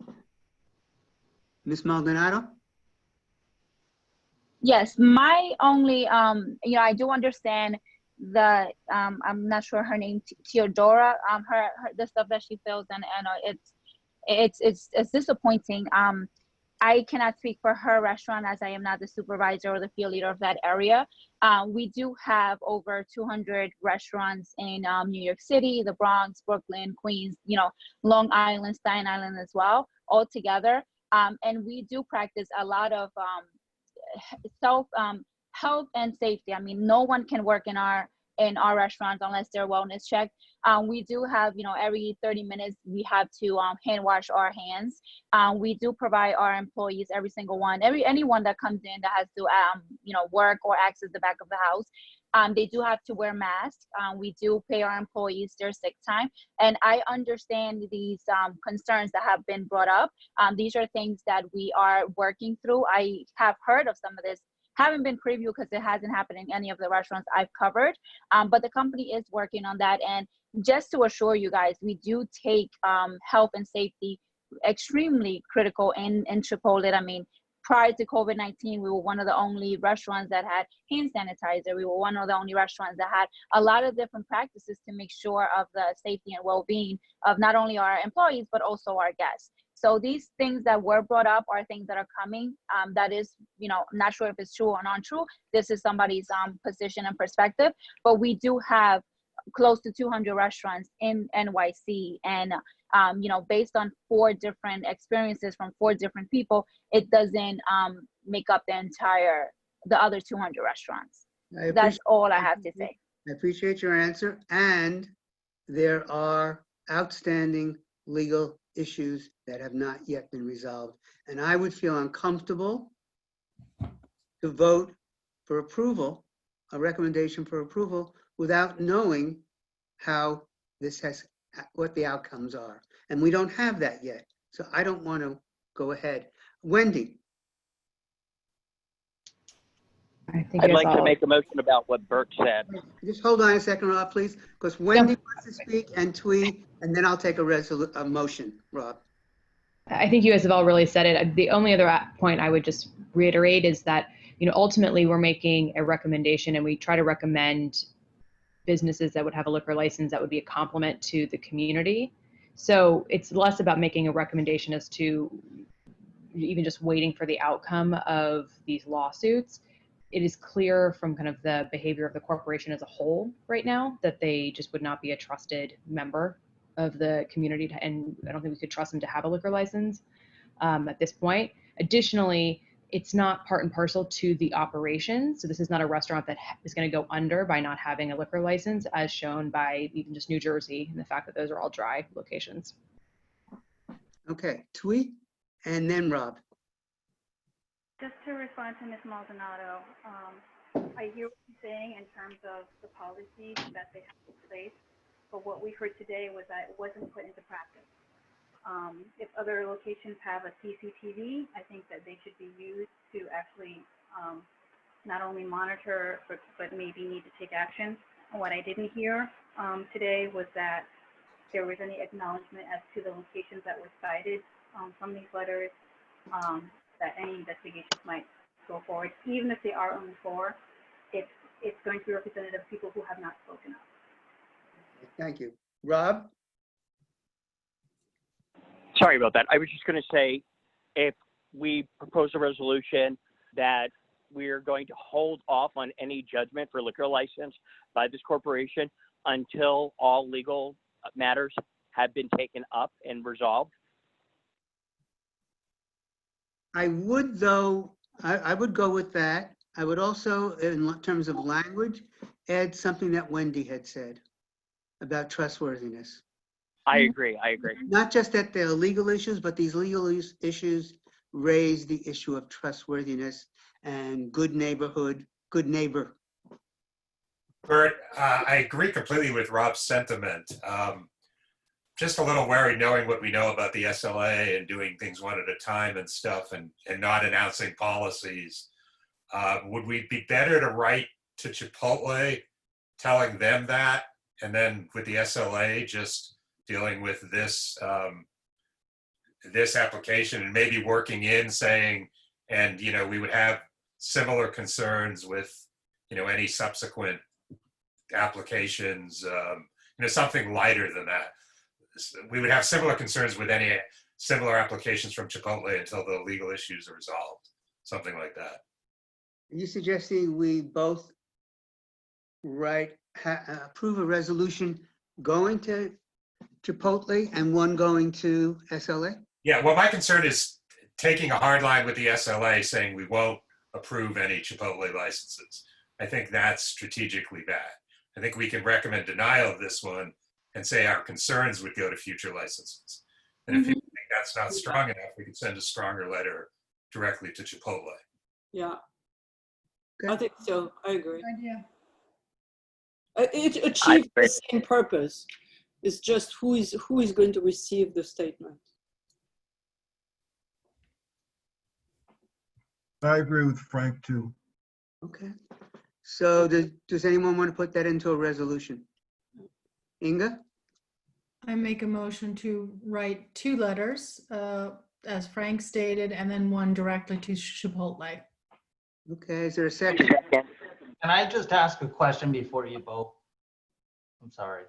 Ms. Maldonado? Yes, my only, you know, I do understand the, I'm not sure her name, Theodora, the stuff that she feels, and it's disappointing. I cannot speak for her restaurant, as I am not the supervisor or the field leader of that area. We do have over 200 restaurants in New York City, the Bronx, Brooklyn, Queens, you know, Long Island, Staten Island as well, all together. And we do practice a lot of health and safety. I mean, no one can work in our restaurants unless they're wellness checked. We do have, every 30 minutes we have to hand wash our hands. We do provide our employees, every single one, anyone that comes in that has to work or access the back of the house. They do have to wear masks. We do pay our employees their sick time. And I understand these concerns that have been brought up. These are things that we are working through. I have heard of some of this. Haven't been preview because it hasn't happened in any of the restaurants I've covered. But the company is working on that. And just to assure you guys, we do take health and safety extremely critical in Chipotle. I mean, prior to COVID-19, we were one of the only restaurants that had hand sanitizer. We were one of the only restaurants that had a lot of different practices to make sure of the safety and well-being of not only our employees, but also our guests. So these things that were brought up are things that are coming. That is, not sure if it's true or not true. This is somebody's position and perspective, but we do have close to 200 restaurants in NYC. And, based on 4 different experiences from 4 different people, it doesn't make up the other 200 restaurants. That's all I have to say. I appreciate your answer. And there are outstanding legal issues that have not yet been resolved. And I would feel uncomfortable to vote for approval, a recommendation for approval, without knowing what the outcomes are. And we don't have that yet. So I don't want to go ahead. Wendy. I'd like to make a motion about what Bert said. Just hold on a second, Rob, please, because Wendy wants to speak and Twee, and then I'll take a motion, Rob. I think you guys have all really said it. The only other point I would just reiterate is that, ultimately we're making a recommendation and we try to recommend businesses that would have a liquor license that would be a complement to the community. So it's less about making a recommendation as to even just waiting for the outcome of these lawsuits. It is clear from kind of the behavior of the corporation as a whole right now that they just would not be a trusted member of the community, and I don't think we could trust them to have a liquor license at this point. Additionally, it's not part and parcel to the operation. So this is not a restaurant that is going to go under by not having a liquor license, as shown by even just New Jersey and the fact that those are all dry locations. Okay, Twee, and then Rob. Just to respond to Ms. Maldonado, I hear what you're saying in terms of the policies that they have in place, but what we heard today was that it wasn't put into practice. If other locations have a CCTV, I think that they should be used to actually not only monitor, but maybe need to take action. And what I didn't hear today was that there was any acknowledgement as to the locations that were cited from these letters, that any investigations might go forward. Even if they are only 4, it's going to be representative of people who have not spoken up. Thank you. Rob? Sorry about that. I was just going to say, if we propose a resolution that we're going to hold off on any judgment for liquor license by this corporation until all legal matters have been taken up and resolved. I would, though, I would go with that. I would also, in terms of language, add something that Wendy had said about trustworthiness. I agree. Not just that there are legal issues, but these legal issues raise the issue of trustworthiness and good neighbor. Bert, I agree completely with Rob's sentiment. Just a little worried knowing what we know about the SLA and doing things one at a time and stuff and not announcing policies. Would we be better to write to Chipotle telling them that, and then with the SLA just dealing with this this application and maybe working in saying, and we would have similar concerns with any subsequent applications, something lighter than that. We would have similar concerns with any similar applications from Chipotle until the legal issues are resolved, something like that. Are you suggesting we both approve a resolution going to Chipotle and one going to SLA? Yeah, well, my concern is taking a hard line with the SLA, saying we won't approve any Chipotle licenses. I think that's strategically bad. I think we can recommend denial of this one and say our concerns would go to future licenses. And if you think that's not strong enough, we could send a stronger letter directly to Chipotle. Yeah. I think so. I agree. Idea. It achieves the same purpose. It's just who is going to receive the statement. I agree with Frank too. Okay. So does anyone want to put that into a resolution? Inga? I make a motion to write 2 letters, as Frank stated, and then one directly to Chipotle. Okay, is there a second? Can I just ask a question before you vote? I'm sorry.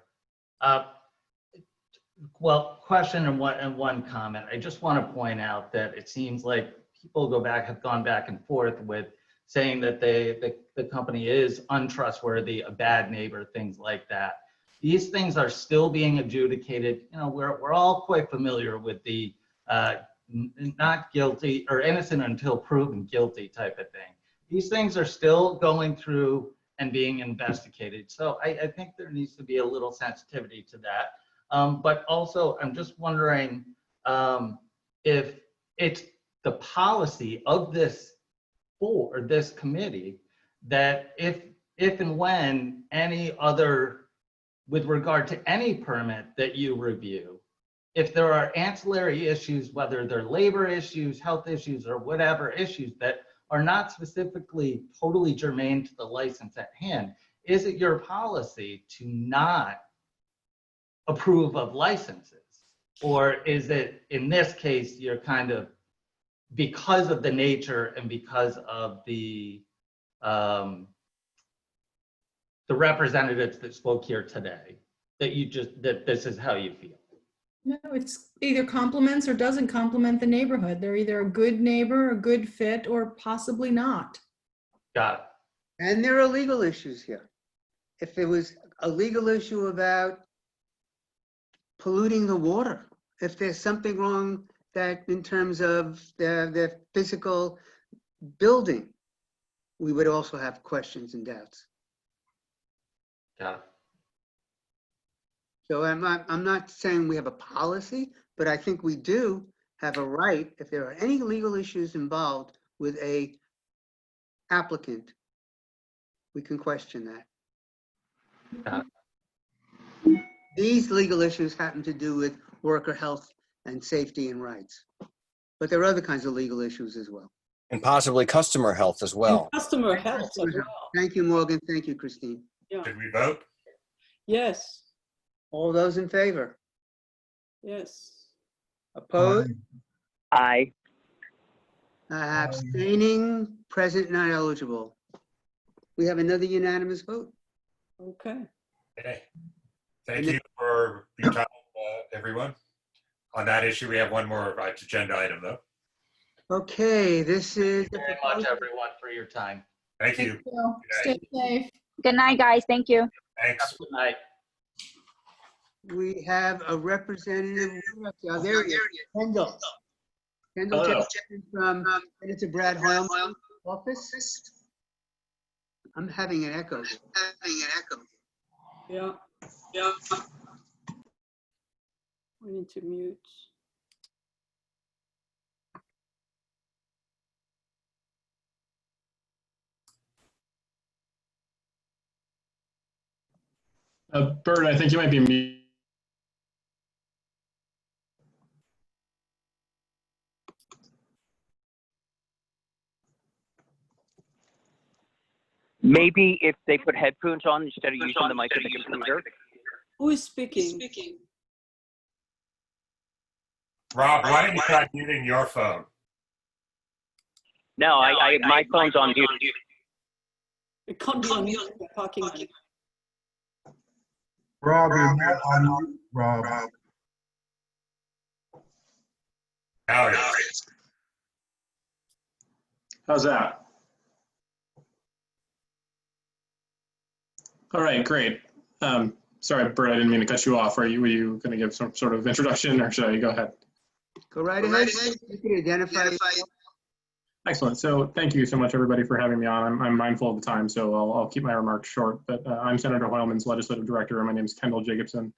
Well, question and one comment. I just want to point out that it seems like people have gone back and forth with saying that the company is untrustworthy, a bad neighbor, things like that. These things are still being adjudicated. You know, we're all quite familiar with the not guilty or innocent until proven guilty type of thing. These things are still going through and being investigated. So I think there needs to be a little sensitivity to that. But also, I'm just wondering if it's the policy of this board or this committee that if and when any other, with regard to any permit that you review, if there are ancillary issues, whether they're labor issues, health issues, or whatever issues that are not specifically totally germane to the license at hand, is it your policy to not approve of licenses? Or is it, in this case, you're kind of, because of the nature and because of the representatives that spoke here today, that this is how you feel? No, it's either complements or doesn't complement the neighborhood. They're either a good neighbor, a good fit, or possibly not. Got it. And there are legal issues here. If it was a legal issue about polluting the water, if there's something wrong that in terms of their physical building, we would also have questions and doubts. Got it. So I'm not saying we have a policy, but I think we do have a right, if there are any legal issues involved with a applicant, we can question that. Got it. These legal issues happen to do with worker health and safety and rights. But there are other kinds of legal issues as well. And possibly customer health as well. And customer health as well. Thank you, Morgan. Thank you, Christine. Yeah. Did we vote? Yes. All those in favor? Yes. Opposed? Aye. Abstaining, present, not eligible. We have another unanimous vote. Okay. Okay. Thank you for your time, everyone. On that issue, we have one more agenda item, though. Okay, this is. Thank you very much, everyone, for your time. Thank you. Stay safe. Good night, guys. Thank you. Thanks. Good night. We have a representative. Oh, there he is. Kendall. Kendall Hello. Jensen from Senator Brad Hoylman's office. I'm having an echo. Yeah. We need to mute. Bert, I think you might be muted. Maybe if they put headphones on instead of using the mic of the computer. Who is speaking? Rob, why don't you try muting your phone? No, my phone's on mute. It can't be on mute. We're talking on it. Rob, you're not on mute, Rob. Now it is. How's that? All right, great. Sorry, Bert, I didn't mean to cut you off. Were you going to give some sort of introduction, or should I go ahead? Go right ahead. You can identify yourself. Excellent. So thank you so much, everybody, for having me on. I'm mindful of the time, so I'll keep my remarks short. But I'm Senator Hoylman's legislative director, and my name is Kendall Jacobson.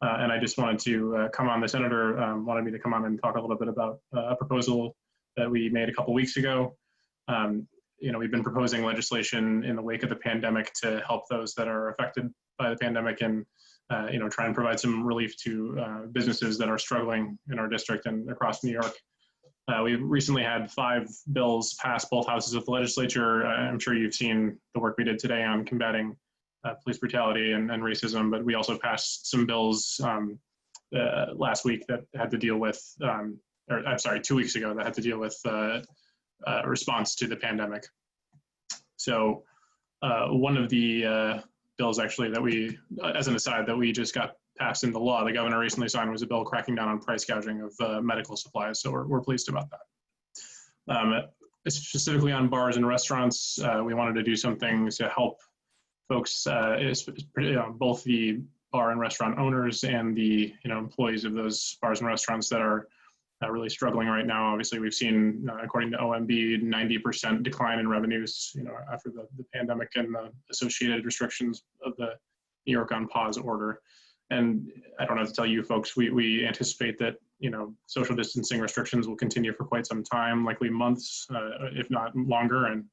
And I just wanted to come on. The senator wanted me to come on and talk a little bit about a proposal that we made a couple weeks ago. We've been proposing legislation in the wake of the pandemic to help those that are affected by the pandemic and try and provide some relief to businesses that are struggling in our district and across New York. We recently had 5 bills pass both houses of the legislature. I'm sure you've seen the work we did today on combating police brutality and racism, but we also passed some bills last week that had to deal with, 2 weeks ago, that had to deal with response to the pandemic. So one of the bills actually that we, as an aside, that we just got passed into law, the governor recently signed, was a bill cracking down on price gouging of medical supplies. So we're pleased about that. Specifically on bars and restaurants, we wanted to do something to help folks, both the bar and restaurant owners and the employees of those bars and restaurants that are really struggling right now. Obviously, we've seen, according to OMB, 90% decline in revenues, after the pandemic and the associated restrictions of the New York on pause order. And I don't have to tell you folks, we anticipate that, social distancing restrictions will continue for quite some time, likely months, if not longer. And,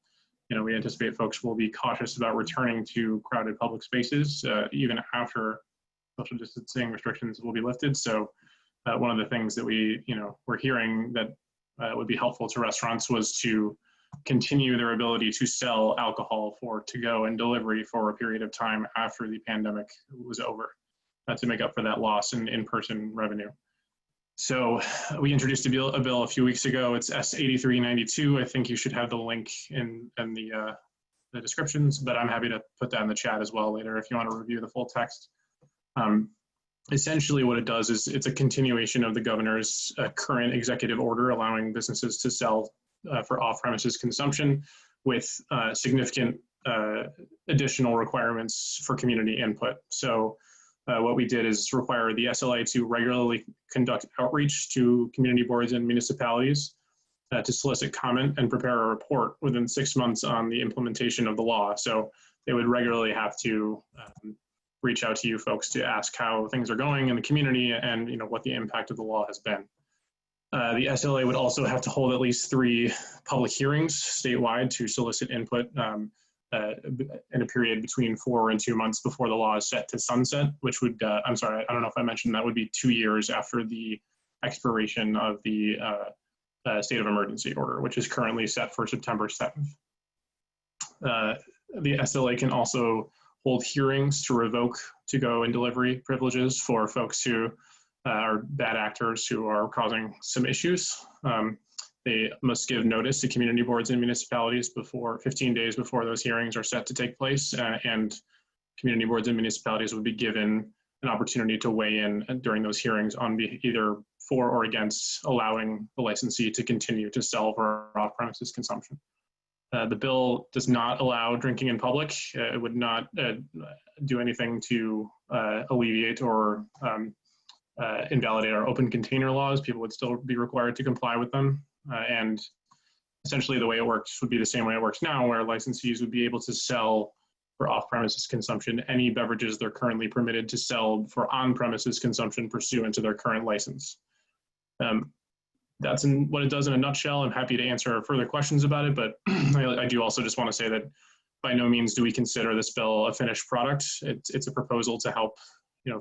we anticipate folks will be cautious about returning to crowded public spaces, even after social distancing restrictions will be lifted. So one of the things that we're hearing that would be helpful to restaurants was to continue their ability to sell alcohol for to-go and delivery for a period of time after the pandemic was over, to make up for that loss in in-person revenue. So we introduced a bill a few weeks ago. It's S8392. I think you should have the link in the descriptions, but I'm happy to put that in the chat as well later if you want to review the full text. Essentially what it does is it's a continuation of the governor's current executive order allowing businesses to sell for off-premises consumption with significant additional requirements for community input. So what we did is require the SLA to regularly conduct outreach to community boards and municipalities to solicit comment and prepare a report within 6 months on the implementation of the law. So they would regularly have to reach out to you folks to ask how things are going in the community and what the impact of the law has been. The SLA would also have to hold at least 3 public hearings statewide to solicit input in a period between 4 and 2 months before the law is set to sunset, which would, I'm sorry, I don't know if I mentioned, that would be 2 years after the expiration of the state of emergency order, which is currently set for September 7th. The SLA can also hold hearings to revoke to-go and delivery privileges for folks who are bad actors who are causing some issues. They must give notice to community boards and municipalities before 15 days before those hearings are set to take place, and community boards and municipalities would be given an opportunity to weigh in during those hearings on either for or against allowing the licensee to continue to sell for off-premises consumption. The bill does not allow drinking in public. It would not do anything to alleviate or invalidate our open container laws. People would still be required to comply with them. And essentially the way it works would be the same way it works now, where licensees would be able to sell for off-premises consumption any beverages they're currently permitted to sell for on-premises consumption pursuant to their current license. That's what it does in a nutshell. I'm happy to answer further questions about it, but I do also just want to say that by no means do we consider this bill a finished product. It's a proposal to help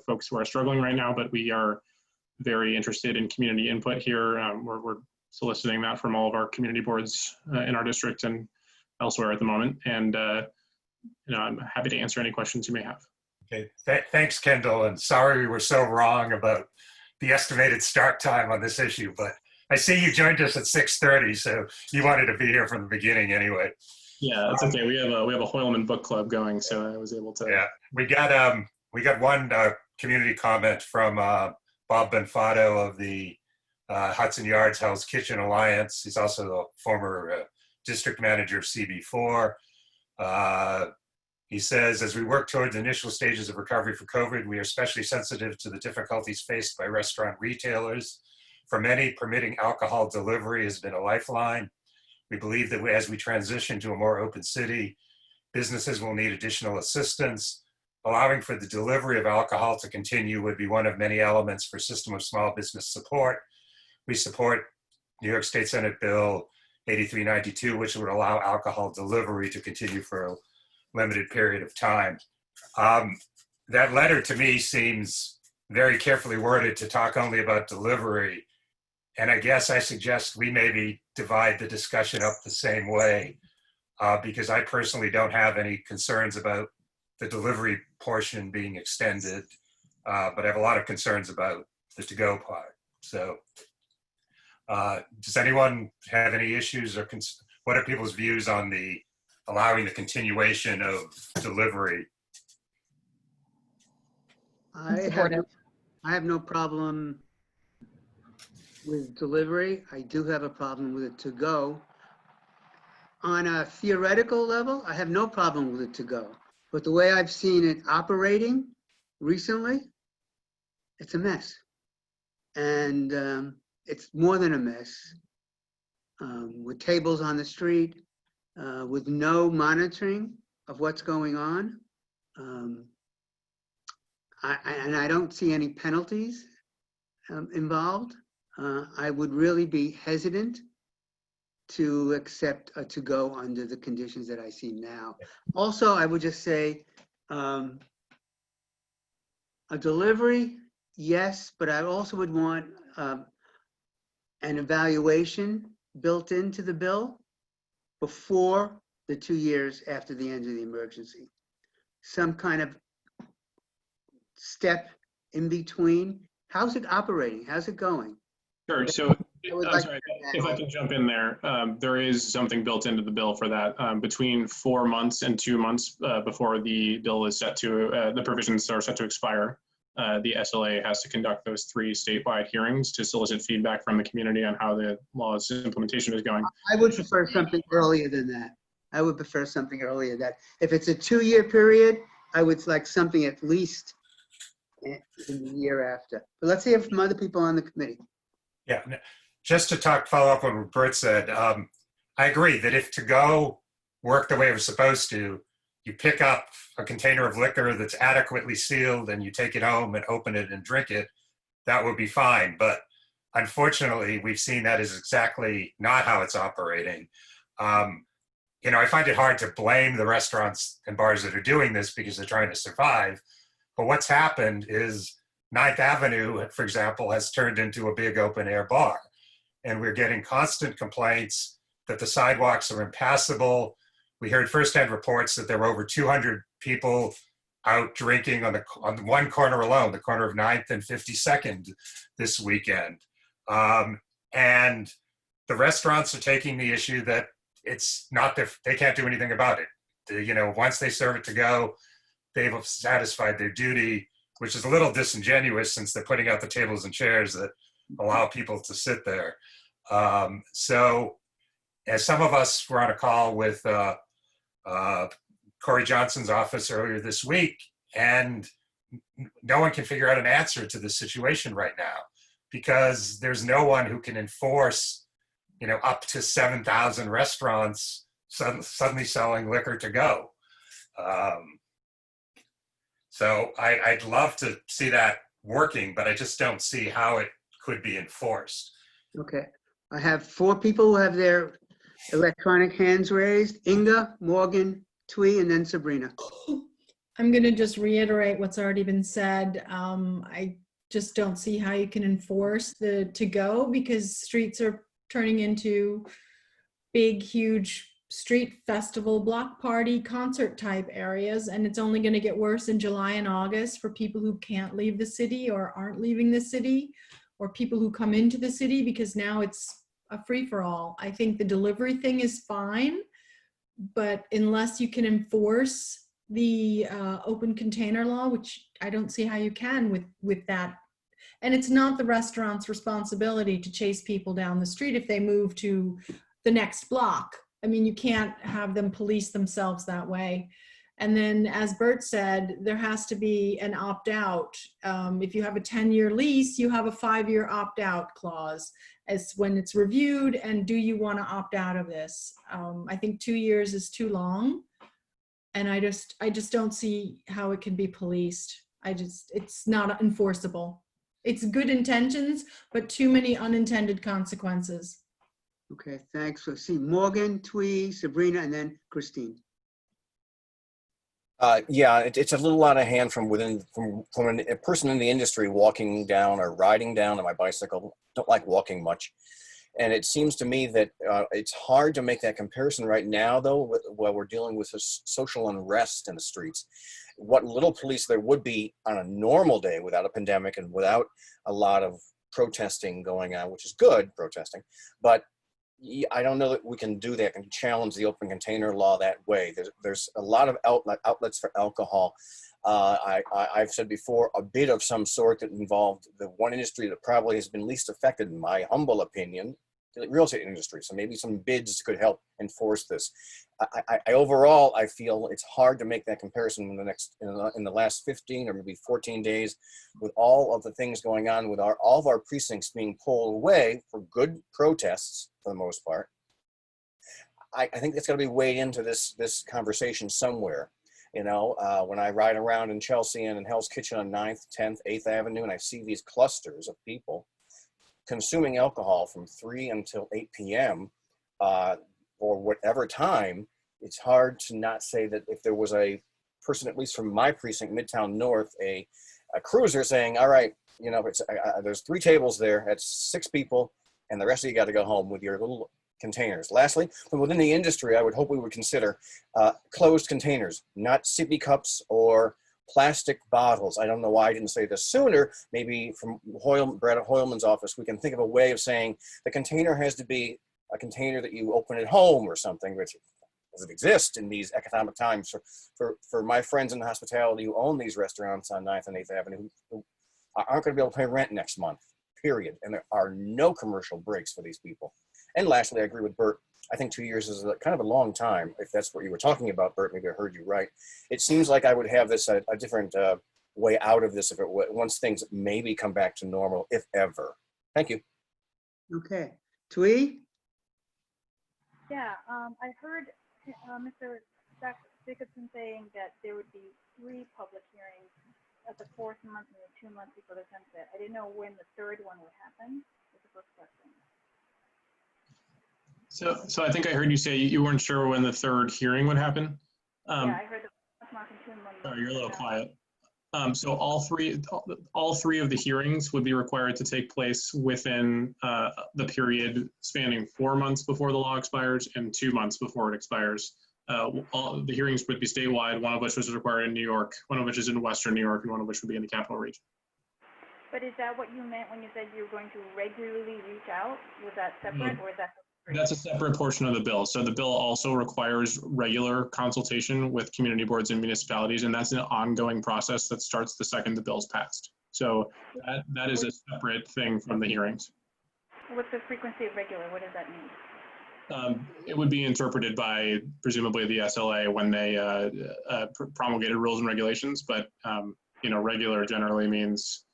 folks who are struggling right now, but we are very interested in community input here. We're soliciting that from all of our community boards in our district and elsewhere at the moment. And I'm happy to answer any questions you may have. Okay, thanks, Kendall. And sorry we were so wrong about the estimated start time on this issue, but I see you joined us at 6:30, so you wanted to be here from the beginning anyway. Yeah, that's okay. We have a Hoylman book club going, so I was able to. Yeah, we got one community comment from Bob Benfato of the Hudson Yards Hell's Kitchen Alliance. He's also the former district manager of CB4. He says, as we work towards initial stages of recovery for COVID, we are especially sensitive to the difficulties faced by restaurant retailers. For many, permitting alcohol delivery has been a lifeline. We believe that as we transition to a more open city, businesses will need additional assistance. Allowing for the delivery of alcohol to continue would be one of many elements for system of small business support. We support New York State Senate Bill 8392, which would allow alcohol delivery to continue for a limited period of time. That letter to me seems very carefully worded to talk only about delivery. And I guess I suggest we maybe divide the discussion up the same way, because I personally don't have any concerns about the delivery portion being extended, but I have a lot of concerns about the to-go part. So does anyone have any issues or what are people's views on the allowing the continuation of delivery? I have no problem with delivery. I do have a problem with it to go. On a theoretical level, I have no problem with it to go. But the way I've seen it operating recently, it's a mess. And it's more than a mess. With tables on the street, with no monitoring of what's going on. And I don't see any penalties involved. I would really be hesitant to accept a to-go under the conditions that I see now. Also, I would just say a delivery, yes, but I also would want an evaluation built into the bill before the 2 years after the end of the emergency. Some kind of step in between. How's it operating? How's it going? Sure. So, I'm sorry, if I can jump in there, there is something built into the bill for that. Between 4 months and 2 months before the bill is set to, the provisions are set to expire, the SLA has to conduct those 3 statewide hearings to solicit feedback from the community on how the law's implementation is going. I would prefer something earlier than that. I would prefer something earlier than that. If it's a 2-year period, I would like something at least in the year after. But let's hear from other people on the committee. Yeah, just to follow up on what Bert said, I agree that if to-go worked the way it was supposed to, you pick up a container of liquor that's adequately sealed and you take it home and open it and drink it, that would be fine. But unfortunately, we've seen that is exactly not how it's operating. You know, I find it hard to blame the restaurants and bars that are doing this because they're trying to survive. But what's happened is 9th Avenue, for example, has turned into a big open air bar. And we're getting constant complaints that the sidewalks are impassable. We heard firsthand reports that there were over 200 people out drinking on the one corner alone, the corner of 9th and 52nd this weekend. And the restaurants are taking the issue that it's not they can't do anything about it. You know, once they serve it to go, they've satisfied their duty, which is a little disingenuous since they're putting out the tables and chairs that allow people to sit there. So as some of us were on a call with Corey Johnson's office earlier this week, and no one can figure out an answer to this situation right now because there's no one who can enforce, you know, up to 7,000 restaurants suddenly selling liquor to go. So I'd love to see that working, but I just don't see how it could be enforced. Okay. I have 4 people who have their electronic hands raised. Inga, Morgan, Twee, and then Sabrina. I'm going to just reiterate what's already been said. I just don't see how you can enforce the to-go because streets are turning into big, huge street festival, block party, concert type areas, and it's only going to get worse in July and August for people who can't leave the city or aren't leaving the city, or people who come into the city because now it's a free-for-all. I think the delivery thing is fine, but unless you can enforce the open container law, which I don't see how you can with that. And it's not the restaurant's responsibility to chase people down the street if they move to the next block. I mean, you can't have them police themselves that way. And then, as Bert said, there has to be an opt-out. If you have a 10-year lease, you have a 5-year opt-out clause as when it's reviewed, and do you want to opt out of this? I think 2 years is too long, and I just don't see how it can be policed. It's not enforceable. It's good intentions, but too many unintended consequences. Okay, thanks. So see Morgan, Twee, Sabrina, and then Christine. Yeah, it's a little out of hand from a person in the industry walking down or riding down on my bicycle. Don't like walking much. And it seems to me that it's hard to make that comparison right now, though, while we're dealing with this social unrest in the streets. What little police there would be on a normal day without a pandemic and without a lot of protesting going on, which is good protesting, but I don't know that we can do that and challenge the open container law that way. There's a lot of outlets for alcohol. I've said before, a bid of some sort that involved the one industry that probably has been least affected, in my humble opinion, the real estate industry. So maybe some bids could help enforce this. Overall, I feel it's hard to make that comparison in the last 15 or maybe 14 days with all of the things going on with all of our precincts being pulled away for good protests for the most part. I think that's got to be weighed into this conversation somewhere. You know, when I ride around in Chelsea and in Hell's Kitchen on 9th, 10th, 8th Avenue, and I see these clusters of people consuming alcohol from 3 until 8 p.m. Or whatever time, it's hard to not say that if there was a person, at least from my precinct, Midtown North, a cruiser saying, all right, you know, there's 3 tables there, that's 6 people, and the rest of you got to go home with your little containers. Lastly, from within the industry, I would hope we would consider closed containers, not sippy cups or plastic bottles. I don't know why I didn't say this sooner. Maybe from Brad Hoylman's office, we can think of a way of saying the container has to be a container that you open at home or something, which doesn't exist in these economic times. For my friends in the hospitality who own these restaurants on 9th and 8th Avenue who aren't going to be able to pay rent next month, period. And there are no commercial breaks for these people. And lastly, I agree with Bert. I think 2 years is kind of a long time. If that's what you were talking about, Bert, maybe I heard you right. It seems like I would have this a different way out of this if once things maybe come back to normal, if ever. Thank you. Okay, Twee? Yeah, I heard Mr. Jacobson saying that there would be 3 public hearings at the 4th month and the 2 months before the sunset. I didn't know when the 3rd one would happen. That's the first question. So I think I heard you say you weren't sure when the 3rd hearing would happen. Yeah, I heard the 4th month and 2 months. Sorry, you're a little quiet. So all three of the hearings would be required to take place within the period spanning 4 months before the law expires and 2 months before it expires. All the hearings would be statewide, one of which was required in New York, one of which is in Western New York, and one of which would be in the Capital Region. But is that what you meant when you said you were going to regularly reach out? Was that separate or is that? That's a separate portion of the bill. So the bill also requires regular consultation with community boards and municipalities, and that's an ongoing process that starts the second the bill's passed. So that is a separate thing from the hearings. What's the frequency of regular? What does that mean? It would be interpreted by presumably the SLA when they promulgated rules and regulations, but you know, regular generally means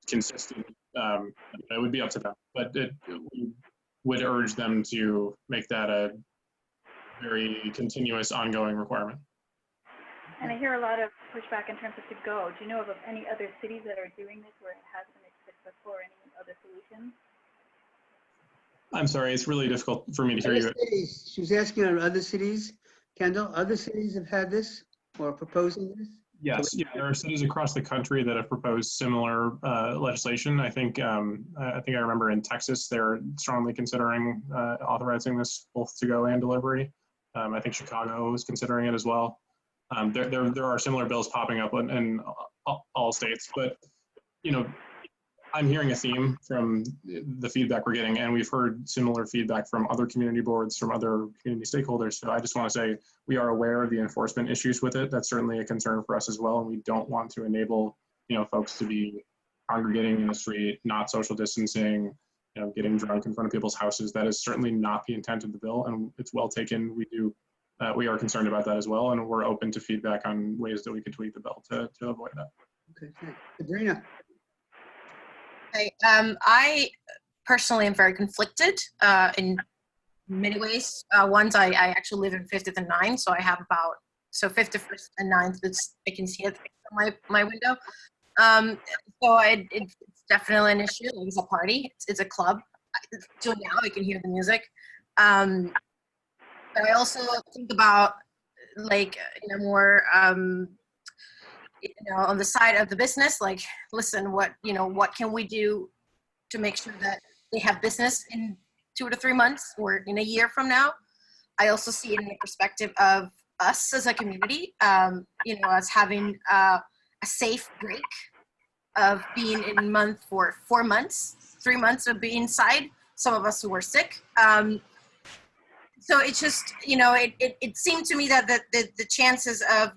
consistent. It would be up to them, but we would urge them to make that a very continuous, ongoing requirement. And I hear a lot of pushback in terms of to go. Do you know of any other cities that are doing this where it has been successful or any other solutions? I'm sorry, it's really difficult for me to hear you. She was asking on other cities. Kendall, other cities have had this or proposing this? Yes, yeah, there are cities across the country that have proposed similar legislation. I think I remember in Texas, they're strongly considering authorizing this both to go and delivery. I think Chicago is considering it as well. There are similar bills popping up in all states, but you know, I'm hearing a theme from the feedback we're getting, and we've heard similar feedback from other community boards, from other community stakeholders. So I just want to say we are aware of the enforcement issues with it. That's certainly a concern for us as well, and we don't want to enable, you know, folks to be congregating in the street, not social distancing, you know, getting drunk in front of people's houses. That is certainly not the intent of the bill, and it's well taken. We do we are concerned about that as well, and we're open to feedback on ways that we could tweak the bill to avoid that. Okay, thanks. Sabrina? I personally am very conflicted in many ways. One's I actually live in 50th and 9th, so I have about, so 51st and 9th, I can see it from my window. So it's definitely an issue. It's a party. It's a club. Till now, I can hear the music. But I also think about, like, more, on the side of the business, like, listen, what can we do to make sure that they have business in 2 to 3 months or in a year from now? I also see it in the perspective of us as a community, as having a safe break of being in month for 4 months, 3 months of being inside, some of us who were sick. So it's just, it seemed to me that the chances of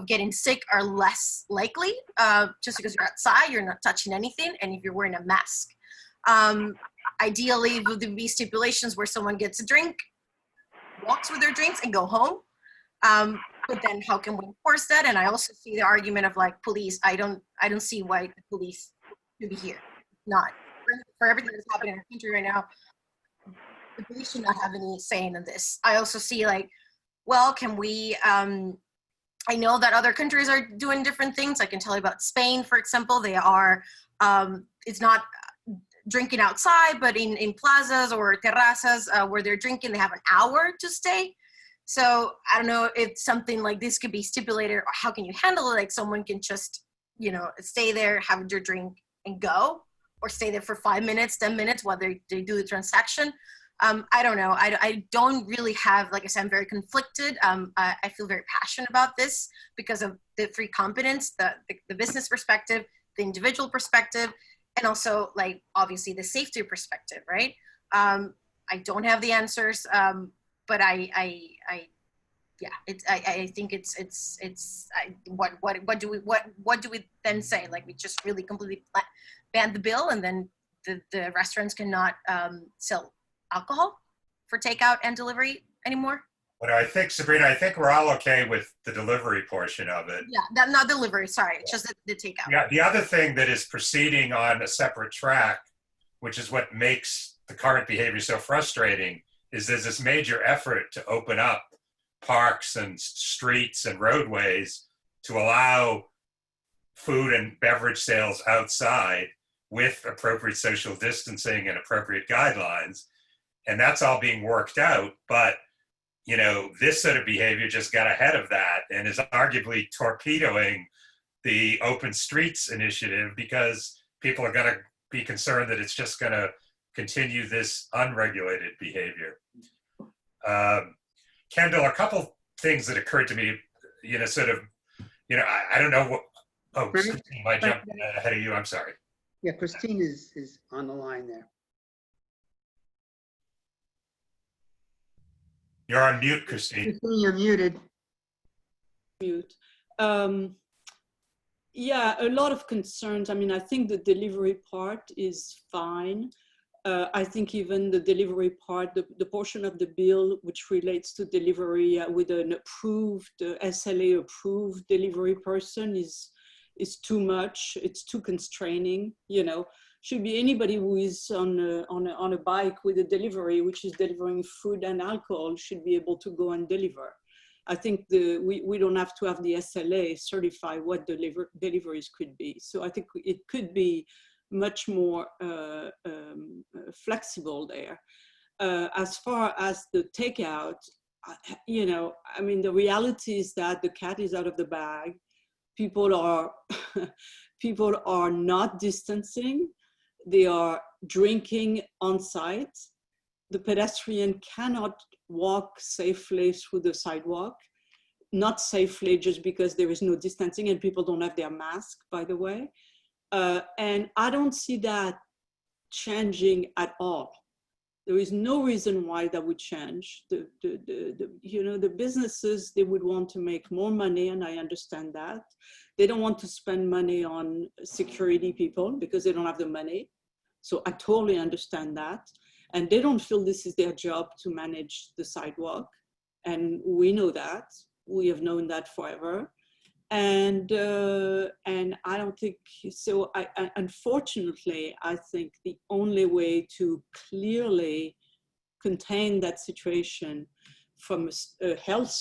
getting sick are less likely, just because you're outside, you're not touching anything, and if you're wearing a mask. Ideally, there would be stipulations where someone gets a drink, walks with their drinks, and go home. But then how can we enforce that? And I also see the argument of, like, police. I don't see why the police should be here. Not for everything that's happening in the country right now. The police should not have any say in this. I also see, like, well, can we, I know that other countries are doing different things. I can tell you about Spain, for example. They are, it's not drinking outside, but in plazas or terrazas where they're drinking, they have an hour to stay. So I don't know if something like this could be stipulated, or how can you handle it? Like, someone can just, stay there, have their drink, and go, or stay there for 5 minutes, 10 minutes while they do the transaction. I don't know. I don't really have, like I said, I'm very conflicted. I feel very passionate about this because of the 3 components, the business perspective, the individual perspective, and also, like, obviously the safety perspective, right? I don't have the answers, but I think what do we then say? Like, we just really completely ban the bill, and then the restaurants cannot sell alcohol for takeout and delivery anymore? But I think, Sabrina, we're all okay with the delivery portion of it. Yeah, not delivery, sorry, it's just the takeout. Yeah, the other thing that is proceeding on a separate track, which is what makes the current behavior so frustrating, is there's this major effort to open up parks and streets and roadways to allow food and beverage sales outside with appropriate social distancing and appropriate guidelines. And that's all being worked out. But, this sort of behavior just got ahead of that and is arguably torpedoing the Open Streets initiative, because people are going to be concerned that it's just going to continue this unregulated behavior. Kendall, a couple things that occurred to me, I don't know what, Christine, I jumped ahead of you, I'm sorry. Yeah, Christine is on the line there. You're on mute, Christine. Christine, you're muted. Mute. Yeah, a lot of concerns. I mean, I think the delivery part is fine. I think even the delivery part, the portion of the bill which relates to delivery with an approved, SLA approved delivery person is too much. It's too constraining, Should be anybody who is on a bike with a delivery, which is delivering food and alcohol, should be able to go and deliver. I think we don't have to have the SLA certify what deliveries could be. So I think it could be much more flexible there. As far as the takeout, I mean, the reality is that the cat is out of the bag. People are not distancing. They are drinking on site. The pedestrian cannot walk safely through the sidewalk. Not safely just because there is no distancing and people don't have their mask, by the way. And I don't see that changing at all. There is no reason why that would change. The businesses, they would want to make more money, and I understand that. They don't want to spend money on security people because they don't have the money. So I totally understand that. And they don't feel this is their job to manage the sidewalk And we know that. We have known that forever. And I don't think, so unfortunately, I think the only way to clearly contain that situation from a health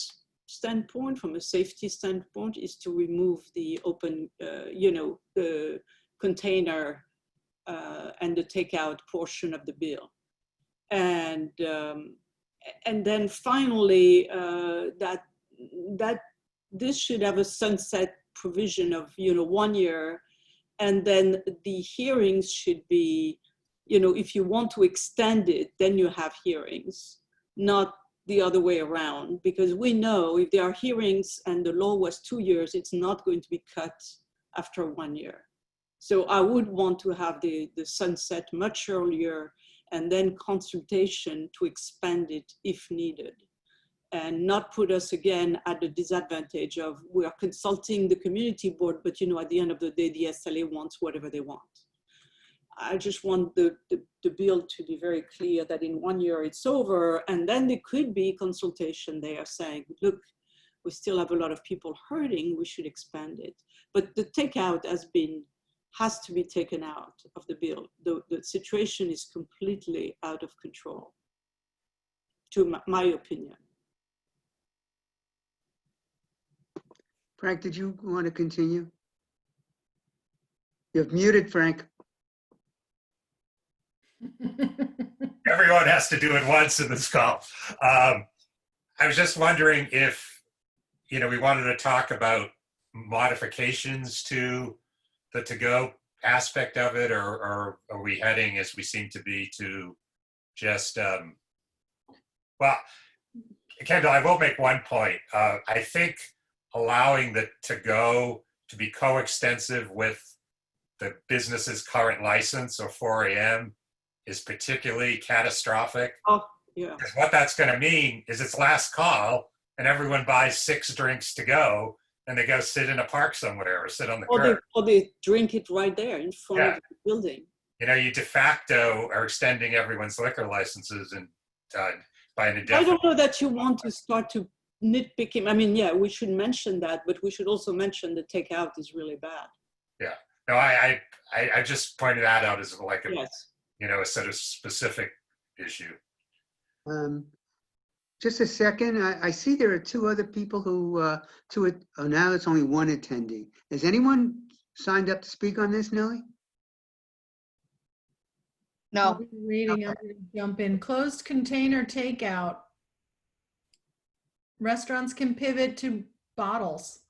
standpoint, from a safety standpoint, is to remove the open, the container and the takeout portion of the bill. And then finally, that this should have a sunset provision of 1 year, and then the hearings should be, if you want to extend it, then you have hearings, not the other way around, because we know if there are hearings and the law was 2 years, it's not going to be cut after 1 year. So I would want to have the sunset much earlier, and then consultation to expand it if needed, and not put us again at the disadvantage of we are consulting the community board, but at the end of the day, the SLA wants whatever they want. I just want the bill to be very clear that in 1 year it's over, and then there could be consultation there saying, look, we still have a lot of people hurting, we should expand it. But the takeout has to be taken out of the bill. The situation is completely out of control, to my opinion. Frank, did you want to continue? You've muted, Frank. Everyone has to do it once in this call. I was just wondering if, we wanted to talk about modifications to the to-go aspect of it, or are we heading, as we seem to be, to just, well, Kendall, I will make one point. I think allowing the to-go to be coextensive with the business's current license or 4 a.m. is particularly catastrophic. Oh, yeah. Because what that's going to mean is it's last call and everyone buys 6 drinks to go and they go sit in a park somewhere or sit on the curb. Or they drink it right there in front of the building. You de facto are extending everyone's liquor licenses and by an indefinite. I don't know that you want to start to nitpick him. I mean, yeah, we should mention that, but we should also mention the takeout is really bad. Yeah. No, I just pointed that out as like a, yes. A sort of specific issue. Just a second. I see there are 2 other people who, now it's only 1 attendee. Has anyone signed up to speak on this, Nellie? No. Reading, I'm going to jump in. Closed container takeout. Restaurants can pivot to bottles.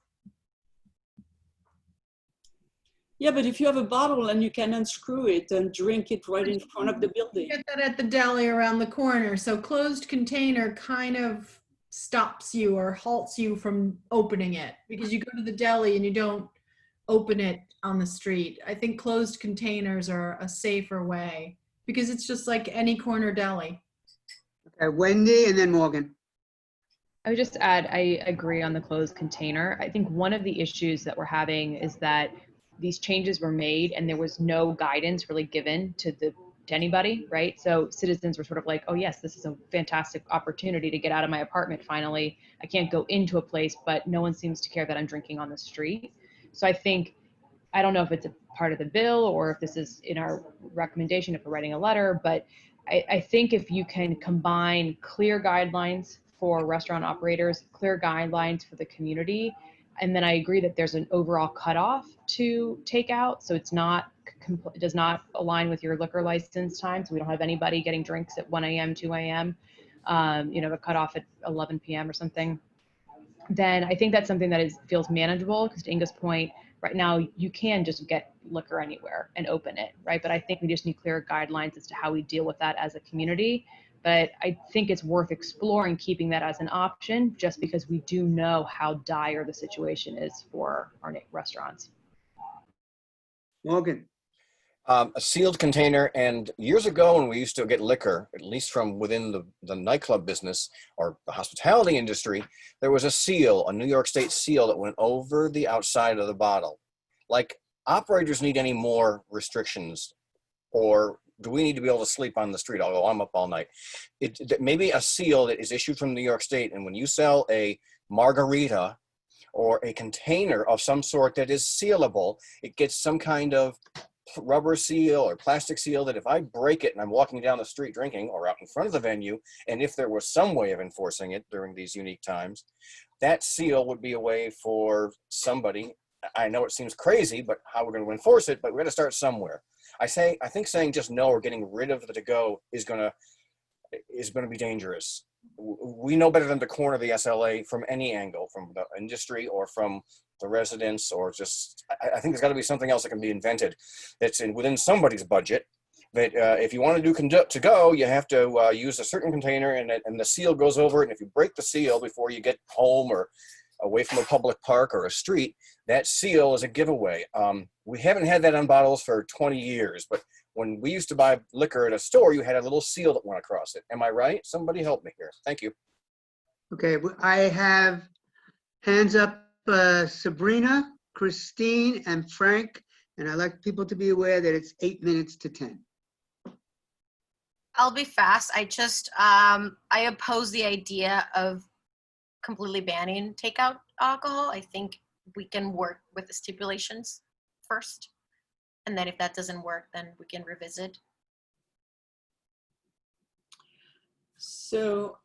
Yeah, but if you have a bottle and you can unscrew it and drink it right in front of the building. You get that at the deli around the corner. So closed container kind of stops you or halts you from opening it, because you go to the deli and you don't open it on the street. I think closed containers are a safer way, because it's just like any corner deli. Okay, Wendy and then Morgan. I would just add, I agree on the closed container. I think one of the issues that we're having is that these changes were made and there was no guidance really given to anybody, right? So citizens were sort of like, oh yes, this is a fantastic opportunity to get out of my apartment finally. I can't go into a place, but no one seems to care that I'm drinking on the street. So I don't know if it's a part of the bill or if this is in our recommendation, if we're writing a letter, but I think if you can combine clear guidelines for restaurant operators, clear guidelines for the community, and then I agree that there's an overall cutoff to takeout, so it does not align with your liquor license time, so we don't have anybody getting drinks at 1 a.m., 2 a.m., a cutoff at 11 p.m. or something. Then I think that's something that feels manageable, because to Inga's point, right now you can just get liquor anywhere and open it, right? But I think we just need clear guidelines as to how we deal with that as a community. But I think it's worth exploring keeping that as an option, just because we do know how dire the situation is for our restaurants. Morgan. A sealed container, and years ago when we used to get liquor, at least from within the nightclub business or the hospitality industry, there was a seal, a New York State seal that went over the outside of the bottle. Like, operators need any more restrictions or do we need to be able to sleep on the street, although I'm up all night? Maybe a seal that is issued from New York State, and when you sell a margarita or a container of some sort that is sealable, it gets some kind of rubber seal or plastic seal that if I break it and I'm walking down the street drinking or out in front of the venue, and if there was some way of enforcing it during these unique times, that seal would be a way for somebody. I know it seems crazy, but how we're going to enforce it, but we're going to start somewhere. I think saying just no or getting rid of the to-go is going to be dangerous. We know better than to corner the SLA from any angle, from the industry or from the residents, or just, I think there's got to be something else that can be invented that's within somebody's budget. That if you want to do to go, you have to use a certain container, and the seal goes over it. And if you break the seal before you get home or away from a public park or a street, that seal is a giveaway. We haven't had that on bottles for 20 years, but when we used to buy liquor at a store, you had a little seal that went across it. Am I right? Somebody help me here. Thank you. Okay, I have hands up, Sabrina, Christine, and Frank, and I'd like people to be aware that it's 8 minutes to 10. I'll be fast. I oppose the idea of completely banning takeout alcohol. I think we can work with the stipulations first. And then if that doesn't work, then we can revisit. So,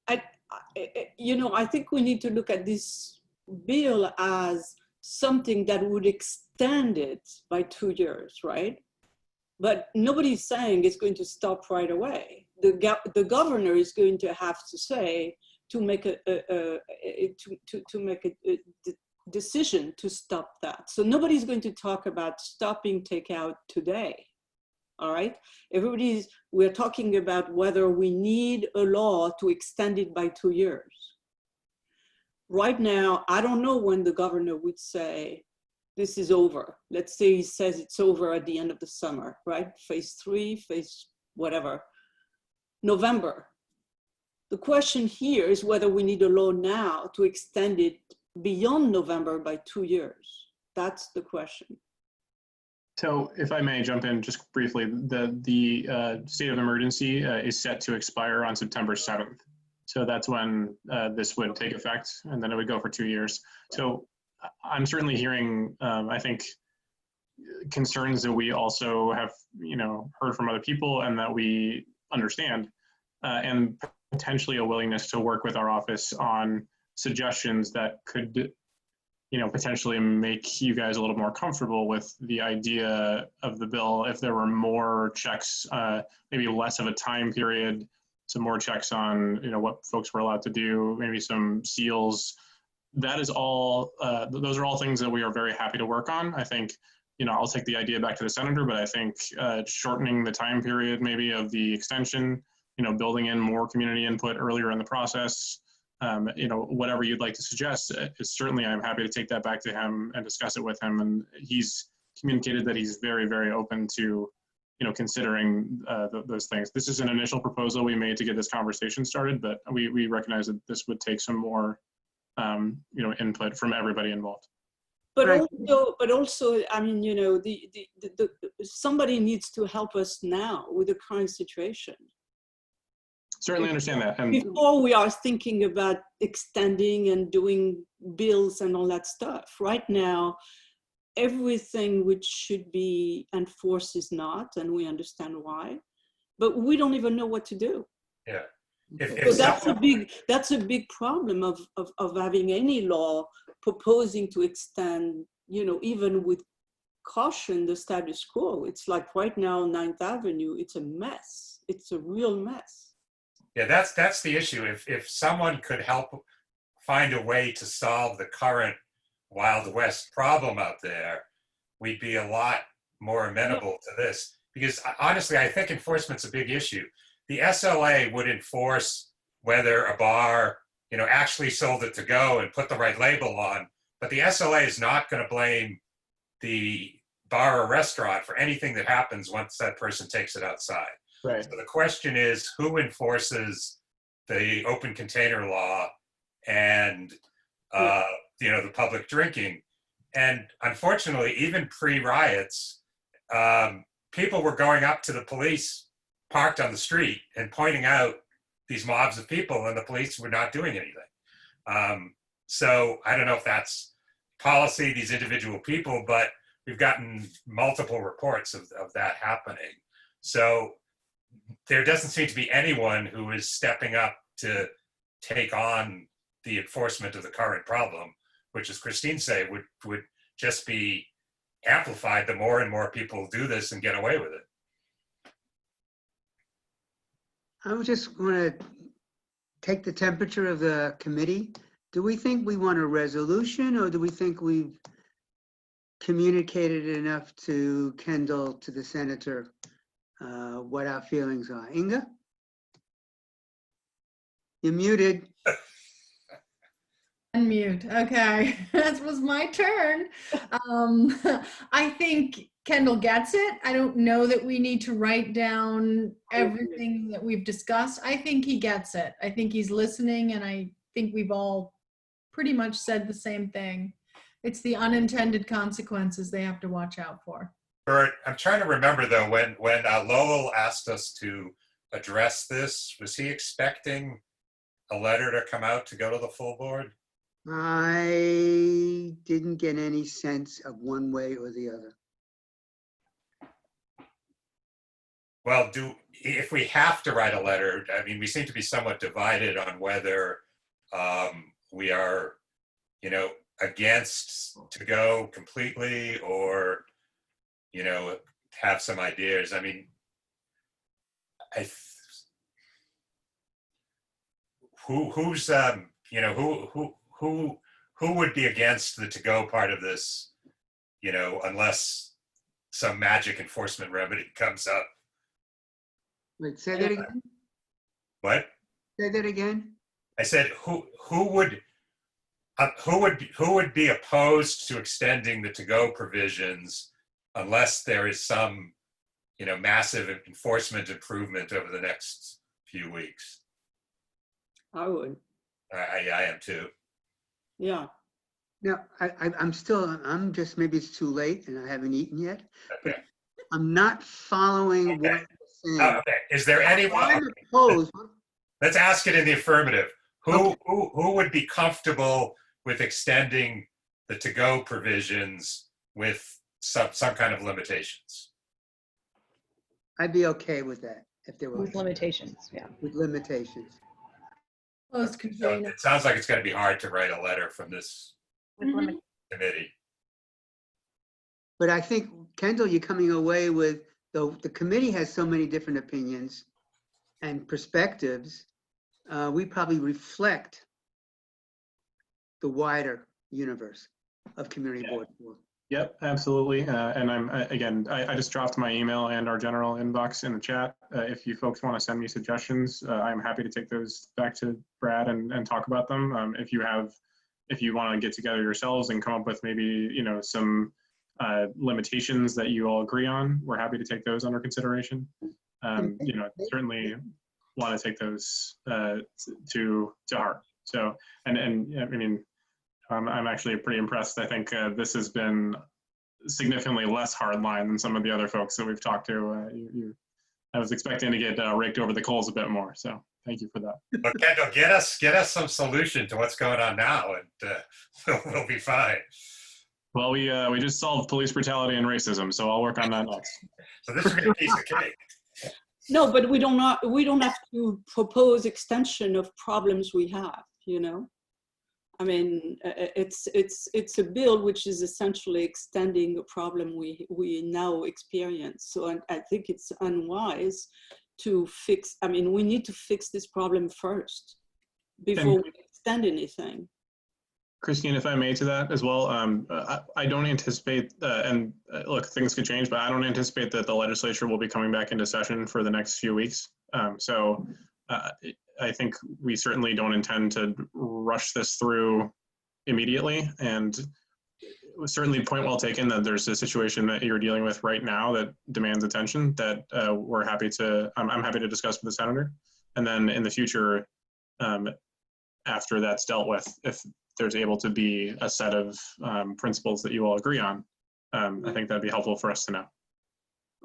I think we need to look at this bill as something that would extend it by 2 years, right? But nobody's saying it's going to stop right away. The governor is going to have to say to make a decision to stop that. So nobody's going to talk about stopping takeout today. All right, we're talking about whether we need a law to extend it by 2 years. Right now, I don't know when the governor would say this is over. Let's say he says it's over at the end of the summer, right? Phase 3, phase whatever, November. The question here is whether we need a law now to extend it beyond November by 2 years. That's the question. So if I may jump in just briefly, the state of emergency is set to expire on September 7th. So that's when this would take effect, and then it would go for 2 years. So I'm certainly hearing, I think, concerns that we also have, heard from other people and that we understand, and potentially a willingness to work with our office on suggestions that could potentially make you guys a little more comfortable with the idea of the bill. If there were more checks, maybe less of a time period, some more checks on, what folks were allowed to do, maybe some seals. That is all, those are all things that we are very happy to work on. I think, I'll take the idea back to the senator, but I think shortening the time period maybe of the extension, building in more community input earlier in the process, whatever you'd like to suggest, certainly I'm happy to take that back to him and discuss it with him. And he's communicated that he's very, very open to, considering those things. This is an initial proposal we made to get this conversation started, but we recognize that this would take some more, input from everybody involved. But also, I mean, somebody needs to help us now with the current situation. Certainly understand that. And before we are thinking about extending and doing bills and all that stuff, right now, everything which should be enforced is not, and we understand why, but we don't even know what to do. Yeah. So that's a big problem of having any law proposing to extend, even with caution, the status quo. It's like right now, 9th Avenue, it's a mess. It's a real mess. Yeah, that's the issue. If someone could help find a way to solve the current Wild West problem out there, we'd be a lot more amenable to this. Because honestly, I think enforcement's a big issue. The SLA would enforce whether a bar, actually sold it to go and put the right label on, but the SLA is not going to blame the bar or restaurant for anything that happens once that person takes it outside. Right. So the question is, who enforces the open container law and the public drinking? And unfortunately, even pre-riots, people were going up to the police parked on the street and pointing out these mobs of people, and the police were not doing anything. So I don't know if that's policy, these individual people, but we've gotten multiple reports of that happening. So there doesn't seem to be anyone who is stepping up to take on the enforcement of the current problem, which, as Christine said, would just be amplified the more and more people do this and get away with it. I would just want to take the temperature of the committee. Do we think we want a resolution, or do we think we've communicated enough to Kendall, to the senator, what our feelings are? Inga? You're muted. Unmute. Okay, that was my turn. I think Kendall gets it. I don't know that we need to write down everything that we've discussed. I think he gets it. I think he's listening, and I think we've all pretty much said the same thing. It's the unintended consequences they have to watch out for. Bert, I'm trying to remember though, when Lowell asked us to address this, was he expecting a letter to come out to go to the full board? I didn't get any sense of one way or the other. Well, if we have to write a letter, I mean, we seem to be somewhat divided on whether we are, against to go completely, or, have some ideas. I mean, who would be against the to-go part of this, unless some magic enforcement remedy comes up? Wait, say that again? What? Say that again? I said, who would be opposed to extending the to-go provisions unless there is some, massive enforcement improvement over the next few weeks? I would. I am too. Yeah. No, I'm just, maybe it's too late and I haven't eaten yet. Okay. I'm not following what you're saying. Okay. Is there anyone? I'm opposed. Let's ask it in the affirmative. Who would be comfortable with extending the to-go provisions with some kind of limitations? I'd be okay with that if there were. With limitations, yeah. With limitations. Closed container. So it sounds like it's going to be hard to write a letter from this committee. But I think, Kendall, you're coming away with, the committee has so many different opinions and perspectives. We probably reflect the wider universe of community board. Yep, absolutely. And I just dropped my email and our general inbox in the chat. If you folks want to send me suggestions, I'm happy to take those back to Brad and talk about them. If you want to get together yourselves and come up with maybe, some limitations that you all agree on, we're happy to take those under consideration. Certainly want to take those to heart. So, I'm actually pretty impressed. I think this has been significantly less hardline than some of the other folks that we've talked to. I was expecting to get raked over the coals a bit more, so thank you for that. But Kendall, get us some solution to what's going on now, and we'll be fine. Well, we just solved police brutality and racism, so I'll work on that next. So this should be a piece of cake. No, but we don't have to propose extension of problems we have, I mean, it's a bill which is essentially extending a problem we now experience. So I think it's unwise to fix. I mean, we need to fix this problem first before we extend anything. Christine, if I may to that as well, I don't anticipate, look, things could change, but I don't anticipate that the legislature will be coming back into session for the next few weeks. I think we certainly don't intend to rush this through immediately, and certainly point well taken that there's a situation that you're dealing with right now that demands attention that I'm happy to discuss with the senator. And then in the future, after that's dealt with, if there's able to be a set of principles that you all agree on, I think that'd be helpful for us to know.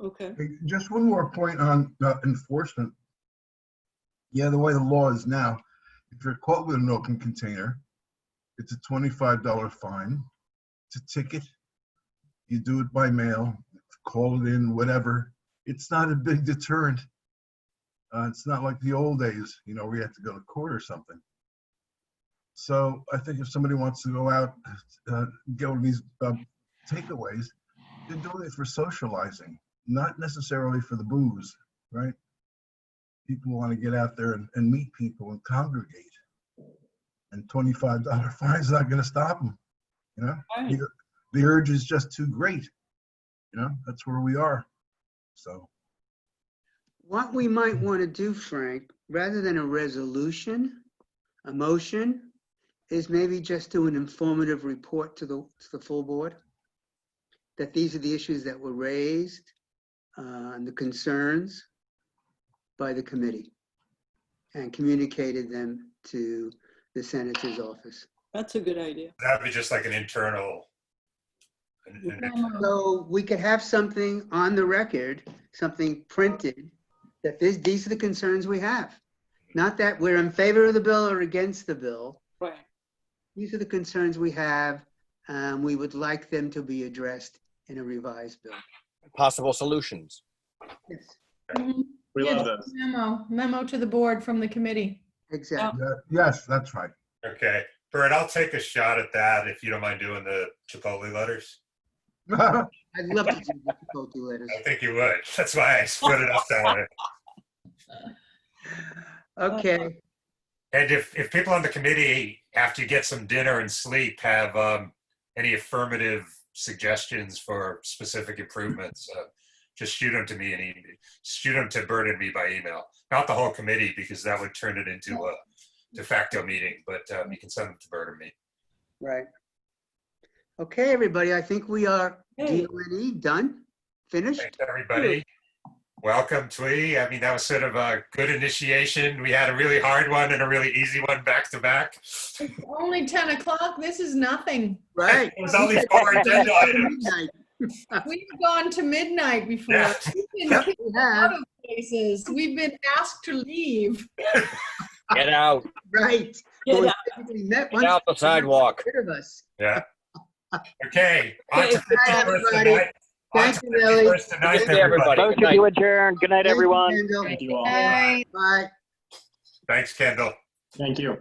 Okay. Hey, just one more point on enforcement. Yeah, the way the law is now, if you're caught with an open container, it's a $25 fine. It's a ticket. You do it by mail, call it in, whatever. It's not a big deterrent. It's not like the old days, you know, where you have to go to court or something. So I think if somebody wants to go out, go to these takeaways, they're doing it for socializing, not necessarily for the booze, right? People want to get out there and meet people and congregate. And $25 fine is not going to stop them, you know? Right. The urge is just too great, you know? That's where we are, so. What we might want to do, Frank, rather than a resolution, a motion, is maybe just do an informative report to the full board, that these are the issues that were raised, and the concerns by the committee, and communicated them to the senator's office. That's a good idea. That'd be just like an internal. So we could have something on the record, something printed, that these are the concerns we have. Not that we're in favor of the bill or against the bill. Right. These are the concerns we have. We would like them to be addressed in a revised bill. Possible solutions. Yes. We Yeah, love just this. a memo to the board from the committee. Exactly. Yes, that's right. Okay, Bert, I'll take a shot at that if you don't mind doing the Chipotle letters. I'd love to do the Chipotle letters. I think you would. That's why I split it up that way. Okay. And if people on the committee, after you get some dinner and sleep, have any affirmative suggestions for specific improvements, just shoot them to me and shoot them to Bert and me by email. Not the whole committee, because that would turn it into a de facto meeting, but you can send them to Bert or me. Right. Okay, everybody, I think we are DONE done, finished. Thanks, everybody. Welcome, Twee. I mean, that was sort of a good initiation. We had a really hard one and a really easy one back to back. It's only 10 o'clock. This is nothing. Right. It was only 4 agenda items. We've gone to midnight before. Yeah. We've been kicked out of places. We've been asked to leave. Get out. Right. Get Well, out. we met Get once out the sidewalk. rid of us. Yeah. Okay. On to Bye, 51st everybody. tonight. Thank you, Lily. Tonight, Good day, everybody. Both of you adjourned. Good night, Thank you, everyone. Kendall. Thank you all. Bye. Thanks, Kendall. Thank you.